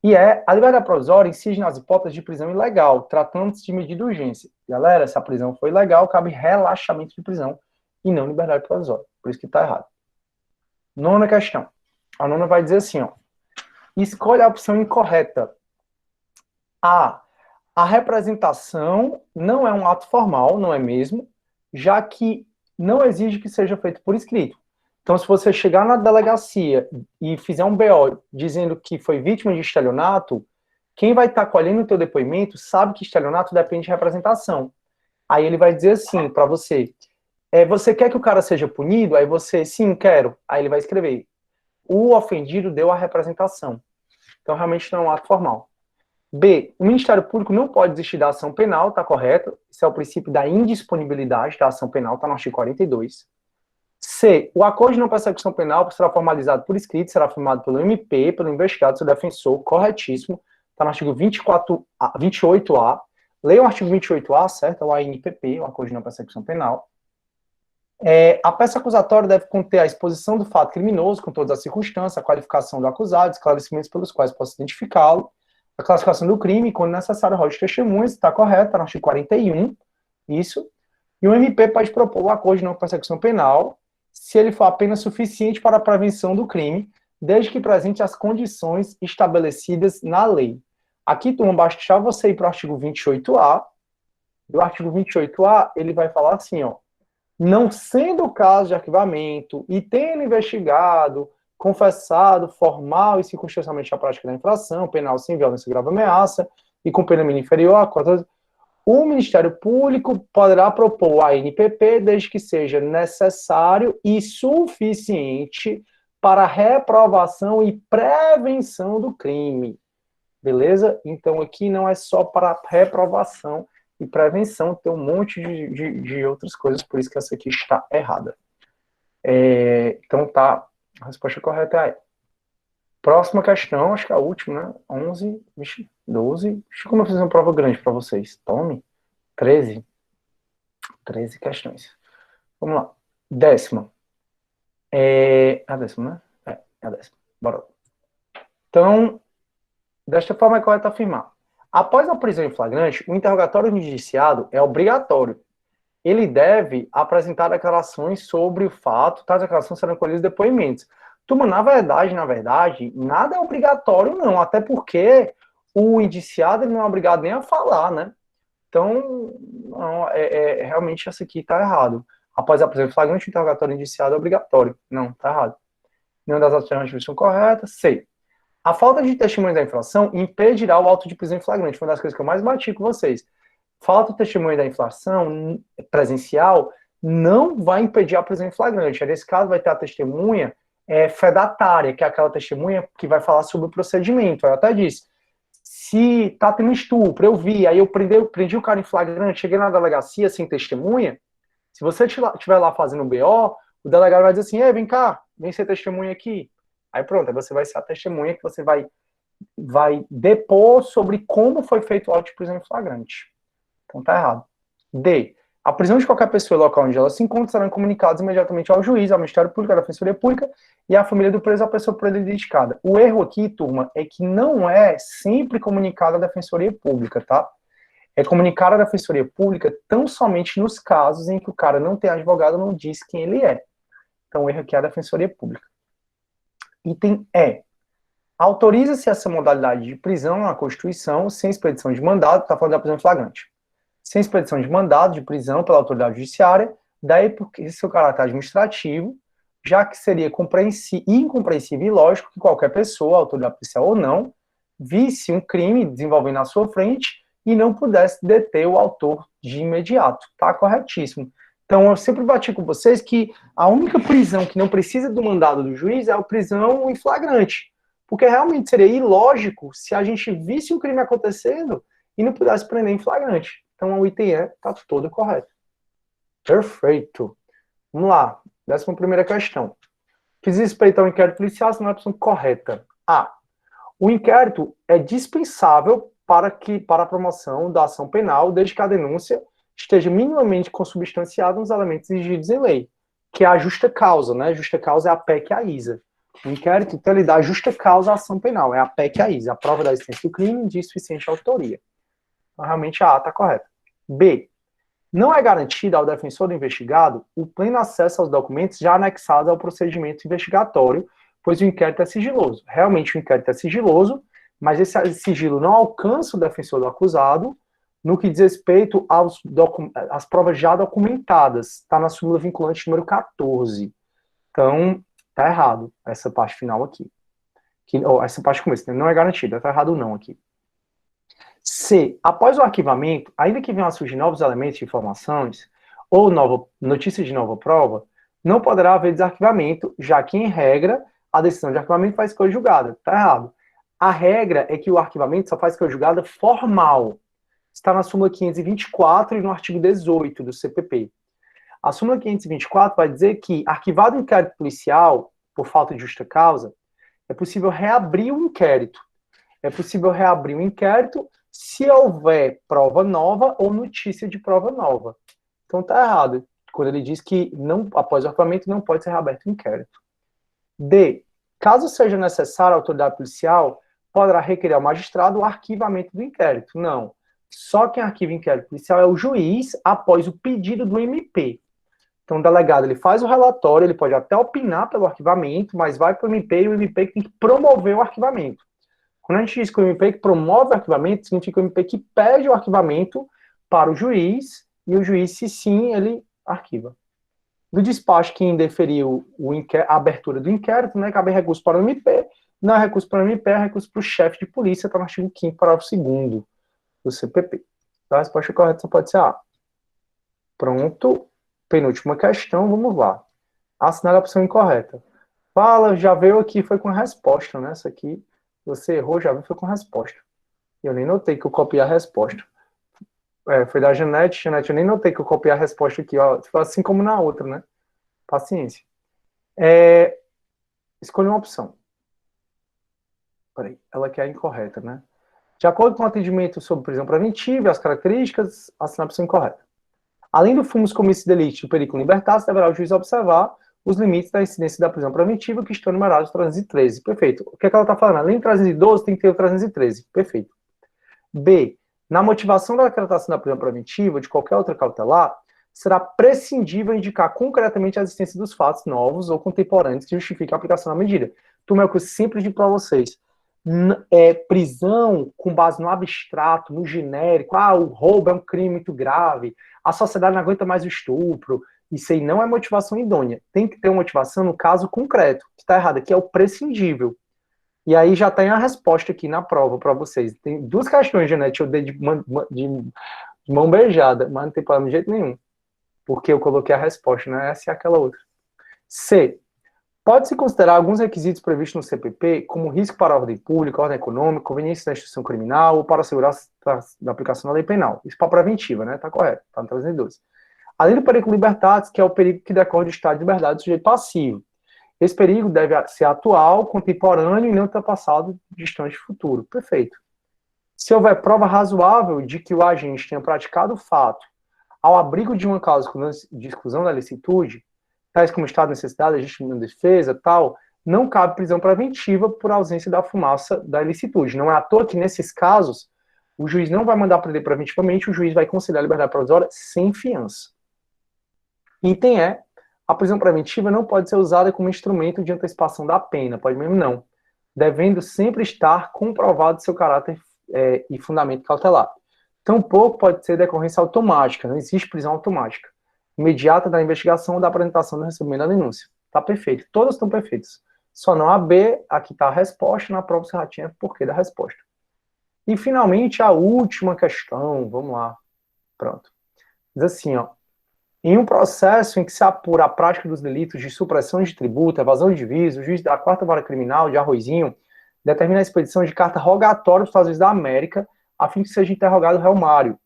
E a liberdade provisória incide nas hipóteses de prisão ilegal, tratando-se de medida de urgência. Galera, se a prisão foi ilegal, cabe relaxamento de prisão e não liberdade provisória. Por isso que tá errado. Nona questão. A nona vai dizer assim, ó. Escolha a opção incorreta. A representação não é um ato formal, não é mesmo, já que não exige que seja feito por escrito. Então, se você chegar na delegacia e fizer um BO dizendo que foi vítima de estelionato, quem vai estar colhendo o teu depoimento sabe que estelionato depende de representação. Aí ele vai dizer assim para você, você quer que o cara seja punido? Aí você, sim, quero. Aí ele vai escrever, o ofendido deu a representação. Então, realmente não é um ato formal. B, o Ministério Público não pode desistir da ação penal, tá correto? Isso é o princípio da indisponibilidade da ação penal, tá no artigo 42. C, o acordo de não persecução penal será formalizado por escrito, será firmado pelo MP, pelo investigado, seu defensor, corretíssimo, tá no artigo 28A. Leia o artigo 28A, certo? É o ANPP, o acordo de não persecução penal. A peça acusatória deve conter a exposição do fato criminoso, com todas as circunstâncias, a qualificação do acusado, esclarecimentos pelos quais possa identificá-lo, a classificação do crime, quando necessário, rol de testemunhas, está correto, está no artigo 41, isso. E o MP pode propor o acordo de não persecução penal se ele for apenas suficiente para a prevenção do crime, desde que presente as condições estabelecidas na lei. Aqui, turma, basta você ir para o artigo 28A. Do artigo 28A, ele vai falar assim, ó, não sendo o caso de arquivamento e tendo investigado, confessado formal e circunstancialmente a prática da infração penal sem violência, grave ameaça e com pena mínima inferior a 4 anos, o Ministério Público poderá propor a NPP desde que seja necessário e suficiente para reprovação e prevenção do crime. Beleza? Então, aqui não é só para reprovação e prevenção, tem um monte de outras coisas, por isso que essa aqui está errada. Então, tá, a resposta correta é próxima questão, acho que é a última, né? 11, 12. Deixa eu como eu fiz uma prova grande para vocês. Tome. 13 questões. Vamos lá. 10ª. A 10ª, né? É a 10ª. Bora lá. Então, desta forma é correto afirmar. Após a prisão em flagrante, o interrogatório do indiciado é obrigatório. Ele deve apresentar declarações sobre o fato, tais declarações serão colhidas depoimentos. Turma, na verdade, nada é obrigatório, não. Até porque o indiciado ele não é obrigado nem a falar, né? Então, não, realmente essa aqui está errado. Após a prisão em flagrante, o interrogatório indiciado é obrigatório. Não, está errado. Nenhuma das alternativas são corretas. C. A falta de testemunho da infração impedirá o auto de prisão em flagrante. Foi uma das coisas que eu mais bati com vocês. Falta de testemunho da infração presencial não vai impedir a prisão em flagrante. Nesse caso, vai ter a testemunha fedatária, que é aquela testemunha que vai falar sobre o procedimento. Eu até disse, se tá tendo estupro, eu vi, aí eu prendi o cara em flagrante, cheguei na delegacia sem testemunha, se você estiver lá fazendo o BO, o delegado vai dizer assim, vem cá, vem ser testemunha aqui. Aí pronto, aí você vai ser a testemunha que você vai depor sobre como foi feito o auto de prisão em flagrante. Então tá errado. D. A prisão de qualquer pessoa local onde ela se encontra serão comunicados imediatamente ao juiz, ao Ministério Público, à Defensoria Pública e à família do preso, à pessoa por ele dedicada. O erro aqui, turma, é que não é sempre comunicado à Defensoria Pública, tá? É comunicado à Defensoria Pública tão somente nos casos em que o cara não tem advogado, não diz quem ele é. Então o erro aqui é a Defensoria Pública. Item E. Autoriza-se essa modalidade de prisão na Constituição sem expedição de mandado, está falando da prisão em flagrante, sem expedição de mandado de prisão pela autoridade judiciária, daí porque seu caráter administrativo, já que seria incompreensível e lógico que qualquer pessoa, autoridade policial ou não, visse um crime desenvolvendo na sua frente e não pudesse deter o autor de imediato. Tá corretíssimo. Então, eu sempre bati com vocês que a única prisão que não precisa do mandado do juiz é a prisão em flagrante. Porque realmente seria ilógico se a gente visse um crime acontecendo e não pudesse prender em flagrante. Então, o item E está todo correto. Perfeito. Vamos lá. 11ª questão. Fiz respeito ao inquérito policial, essa não é a opção correta. A. O inquérito é dispensável para a promoção da ação penal, desde que a denúncia esteja minimamente consubstanciada nos elementos exigidos em lei, que é a justa causa, né? Justa causa é a PEC e a ISA. O inquérito, então, ele dá justa causa à ação penal, é a PEC e a ISA, a prova da existência do crime de suficiente autoria. Então, realmente, a A está correta. B. Não é garantido ao defensor do investigado o pleno acesso aos documentos já anexados ao procedimento investigatório, pois o inquérito é sigiloso. Realmente, o inquérito é sigiloso, mas esse sigilo não alcança o defensor do acusado no que diz respeito às provas já documentadas. Está na súmula vinculante número 14. Então, está errado essa parte final aqui. Essa parte começo, não é garantida, está errado não aqui. C. Após o arquivamento, ainda que venham a surgir novos elementos de informações ou notícias de nova prova, não poderá haver desarquivamento, já que, em regra, a decisão de arquivamento faz escolha julgada. Está errado. A regra é que o arquivamento só faz escolha julgada formal. Está na súmula 524 e no artigo 18 do CPP. A súmula 524 vai dizer que, arquivado o inquérito policial por falta de justa causa, é possível reabrir o inquérito. É possível reabrir o inquérito se houver prova nova ou notícia de prova nova. Então está errado, quando ele diz que após o arquivamento não pode ser reaberto o inquérito. D. Caso seja necessário, a autoridade policial poderá requerer ao magistrado o arquivamento do inquérito. Não. Só quem arquiva inquérito policial é o juiz após o pedido do MP. Então, o delegado ele faz o relatório, ele pode até opinar pelo arquivamento, mas vai para o MP e o MP tem que promover o arquivamento. Quando a gente diz que o MP que promove o arquivamento, significa o MP que pede o arquivamento para o juiz, e o juiz, se sim, ele arquiva. Do despacho que indeferiu a abertura do inquérito, né, cabe recurso para o MP, não é recurso para o MP, é recurso para o chefe de polícia, está no artigo 5º, parágrafo 2º do CPP. Então, a resposta correta só pode ser A. Pronto. Penúltima questão, vamos lá. Assinar a opção incorreta. Fala, já veio aqui, foi com resposta, né? Essa aqui, você errou, já veio, foi com resposta. Eu nem notei que eu copiei a resposta. Foi da Janete, eu nem notei que eu copiei a resposta aqui, ó. Assim como na outra, né? Paciência. Escolha uma opção. Peraí, ela quer a incorreta, né? De acordo com o atendimento sobre prisão preventiva e as características, assinar a opção incorreta. Além do fumus comissis delicti e periculum libertatis, deverá o juiz observar os limites da incidência da prisão preventiva que estão numerados no 313. Perfeito. O que é que ela está falando? Além do 312, tem que ter o 313. Perfeito. B. Na motivação da decretação da prisão preventiva, de qualquer outra cautelar, será prescindível indicar concretamente a existência dos fatos novos ou contemporâneos que justifiquem a aplicação da medida. Turma, é o que eu sempre digo para vocês. Prisão com base no abstrato, no genérico, o roubo é um crime muito grave, a sociedade não aguenta mais o estupro, isso aí não é motivação idônea. Tem que ter uma motivação no caso concreto, que está errado aqui, é o prescindível. E aí já tem a resposta aqui na prova para vocês. Tem 2 questões, Janete, eu dei de mão beijada, mas não tem problema de jeito nenhum, porque eu coloquei a resposta, né? Essa e aquela outra. C. Pode-se considerar alguns requisitos previstos no CPP como risco para a ordem pública, ordem econômica, conveniência da instituição criminal ou para a segurança da aplicação da lei penal. Isso para preventiva, né? Tá correto, tá no 312. Além do perigo libertatis, que é o perigo que decorre do estado de liberdade do sujeito passivo. Esse perigo deve ser atual, contemporâneo e não ultrapassado, distante futuro. Perfeito. Se houver prova razoável de que o agente tenha praticado o fato ao abrigo de uma causa de exclusão da licitude, tais como estado de necessidade, legítima defesa, tal, não cabe prisão preventiva por ausência da fumaça da ilicitude. Não é à toa que, nesses casos, o juiz não vai mandar prender preventivamente, o juiz vai conceder a liberdade provisória sem fiança. Item E, a prisão preventiva não pode ser usada como instrumento de antecipação da pena, pode mesmo não, devendo sempre estar comprovado seu caráter e fundamento cautelar. Tampouco pode ser decorrência automática, não existe prisão automática. Imediata da investigação ou da apresentação do recebimento da denúncia. Tá perfeito. Todas estão perfeitas. Só não a B, aqui está a resposta, na prova você já tinha porquê da resposta. E, finalmente, a última questão. Vamos lá. Pronto. Diz assim, ó. Em um processo em que se apura a prática dos delitos de supressão de tributo, evasão de divisas, o juiz da 4ª Vara Criminal de Arrozinho determina a expedição de carta rogatória dos Estados Unidos da América a fim de que seja interrogado o réu Mário.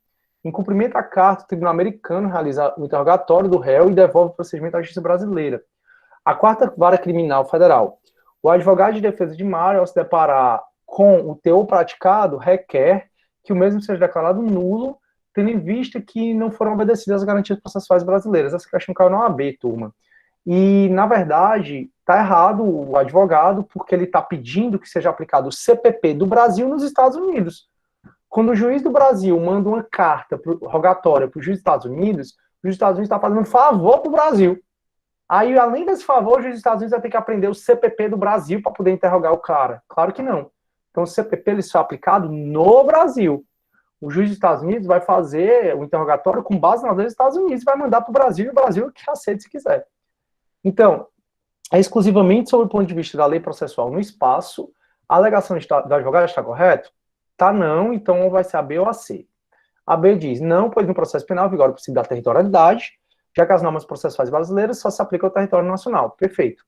Em cumprimento à carta, o Tribunal Americano realiza o interrogatório do réu e devolve o procedimento à Justiça Brasileira. A 4ª Vara Criminal Federal. O advogado de defesa de Mário, ao se deparar com o teor praticado, requer que o mesmo seja declarado nulo, tendo em vista que não foram obedecidas as garantias processuais brasileiras. Essa questão caiu na OAB, turma. E, na verdade, está errado o advogado, porque ele está pedindo que seja aplicado o CPP do Brasil nos Estados Unidos. Quando o juiz do Brasil manda uma carta rogatória para o juiz dos Estados Unidos, o juiz dos Estados Unidos está fazendo um favor para o Brasil. Aí, além desse favor, o juiz dos Estados Unidos vai ter que aprender o CPP do Brasil para poder interrogar o cara. Claro que não. Então, o CPP ele só é aplicado no Brasil. O juiz dos Estados Unidos vai fazer o interrogatório com base nas leis dos Estados Unidos, vai mandar para o Brasil, e o Brasil que aceite se quiser. Então, é exclusivamente sob o ponto de vista da lei processual no espaço. A alegação do advogado está correto? Tá não, então vai ser a B ou a C. A B diz, não, pois no processo penal vigora o princípio da territorialidade, já que as normas processuais brasileiras só se aplicam ao território nacional. Perfeito.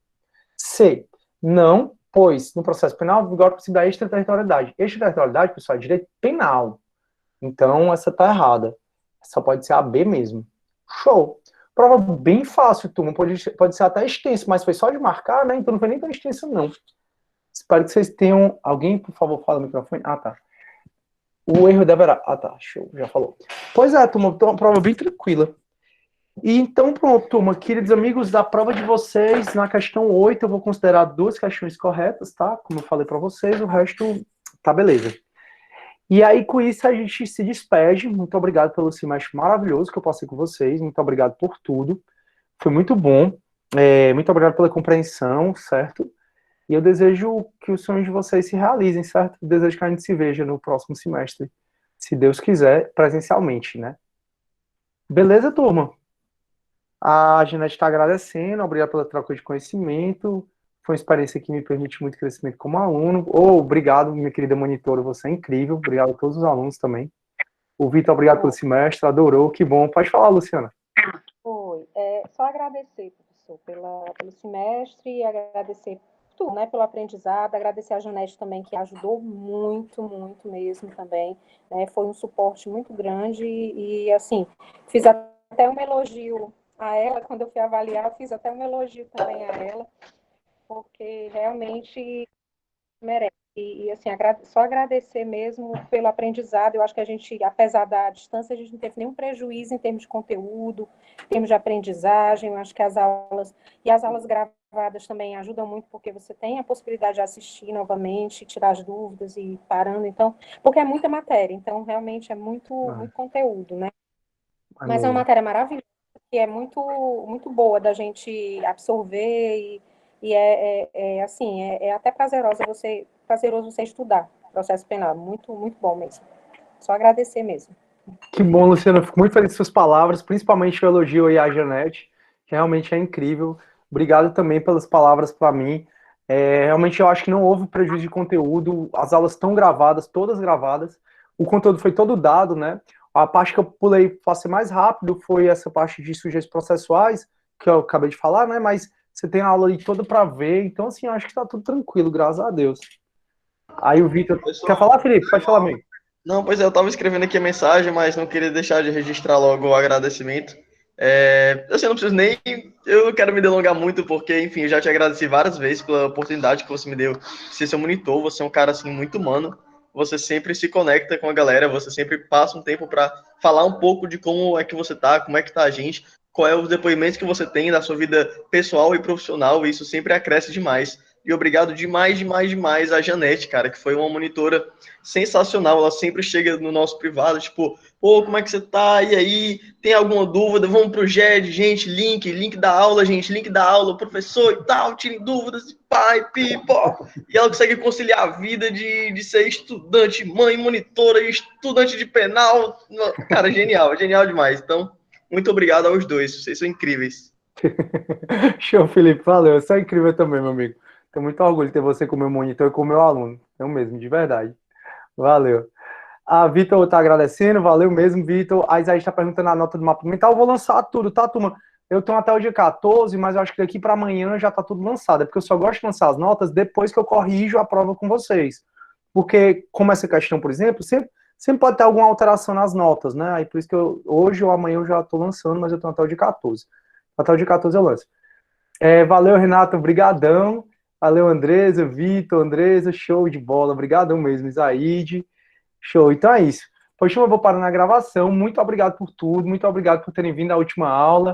C, não, pois no processo penal vigora o princípio da extraterritorialidade. Extraterritorialidade, pessoal, é direito penal. Então, essa tá errada. Só pode ser a B mesmo. Show. Prova bem fácil, turma. Pode ser até extenso, mas foi só de marcar, né? Então não foi nem tão extenso, não. Espero que vocês tenham... Alguém, por favor, fala no microfone. Ah, tá. O erro deverá... Ah, tá. Show. Já falou. Pois é, turma. Uma prova bem tranquila. E então, pronto, turma. Queridos amigos, da prova de vocês, na questão 8, eu vou considerar 2 questões corretas, tá? Como eu falei para vocês, o resto tá beleza. E aí, com isso, a gente se despede. Muito obrigado pelo semestre maravilhoso que eu passei com vocês. Muito obrigado por tudo. Foi muito bom. Muito obrigado pela compreensão, certo? E eu desejo que os sonhos de vocês se realizem, certo? Eu desejo que a gente se veja no próximo semestre, se Deus quiser, presencialmente, né? Beleza, turma? A Janete está agradecendo, obrigado pela troca de conhecimento. Foi uma experiência que me permite muito crescimento como aluno. Obrigado, minha querida monitora, você é incrível. Obrigado a todos os alunos também. O Vitor, obrigado pelo semestre, adorou, que bom. Pode falar, Luciana. Foi. Só agradecer, professor, pelo semestre, e agradecer tudo, né, pelo aprendizado, agradecer a Janete também, que ajudou muito, muito mesmo também, né, foi um suporte muito grande e assim, fiz até um elogio a ela, quando eu fui avaliar, fiz até um elogio também a ela, porque realmente merece. E assim, só agradecer mesmo pelo aprendizado. Eu acho que a gente, apesar da distância, a gente não teve nenhum prejuízo em termos de conteúdo, em termos de aprendizagem. Eu acho que as aulas gravadas também ajudam muito, porque você tem a possibilidade de assistir novamente, tirar as dúvidas e ir parando. Então, porque é muita matéria, então realmente é muito, muito conteúdo, né? Mas é uma matéria maravilhosa, que é muito, muito boa da gente absorver e assim, até prazeroso você estudar processo penal, muito, muito bom mesmo. Só agradecer mesmo. Que bom, Luciana, eu fico muito feliz com suas palavras, principalmente o elogio aí à Janete, que realmente é incrível. Obrigado também pelas palavras para mim. Realmente eu acho que não houve prejuízo de conteúdo, as aulas estão gravadas, todas gravadas, o conteúdo foi todo dado, né? A parte que eu pulei para ser mais rápido foi essa parte de sujeitos processuais, que eu acabei de falar, né? Mas você tem a aula ali toda para ver, então assim, eu acho que está tudo tranquilo, graças a Deus. Aí o Vitor. Quer falar, Felipe? Pode falar, amigo. Não, pois é, eu estava escrevendo aqui a mensagem, mas não queria deixar de registrar logo o agradecimento. Assim, eu não preciso nem. Eu não quero me delongar muito, porque, enfim, eu já te agradeci várias vezes pela oportunidade que você me deu de ser seu monitor. Você é um cara, assim, muito humano. Você sempre se conecta com a galera, você sempre passa um tempo para falar um pouco de como é que você tá, como é que tá a gente, qual é os depoimentos que você tem da sua vida pessoal e profissional, e isso sempre acresce demais. E obrigado demais, demais, demais a Janete, cara, que foi uma monitora sensacional. Ela sempre chega no nosso privado, tipo, pô, como é que você tá? E aí, tem alguma dúvida? Vamos pro GED, gente, link da aula, gente, link da aula, professor e tal, tirem dúvidas, pai, pipo. E ela consegue conciliar a vida de ser estudante, mãe, monitora, estudante de penal. Cara, genial, genial demais. Então, muito obrigado aos dois, vocês são incríveis. Show, Felipe, valeu. Você é incrível também, meu amigo. Tenho muito orgulho de ter você como meu monitor e como meu aluno. Eu mesmo, de verdade. Valeu. A Vitor tá agradecendo, valeu mesmo, Vitor. A Isaías está perguntando a nota do mapa mental. Eu vou lançar tudo, tá, turma? Eu tenho até o dia 14, mas eu acho que daqui para amanhã já tá tudo lançado. É porque eu só gosto de lançar as notas depois que eu corrijo a prova com vocês. Porque, como essa questão, por exemplo, sempre pode ter alguma alteração nas notas, né? Aí por isso que hoje ou amanhã eu já tô lançando, mas eu tenho até o dia 14. Até o dia 14 eu lanço. Valeu, Renato, brigadão. Valeu, Andresa, Vitor, Andresa, show de bola. Obrigadão mesmo, Isaíde. Show, então é isso. Poxa, eu vou parar na gravação. Muito obrigado por tudo, muito obrigado por terem vindo à última aula.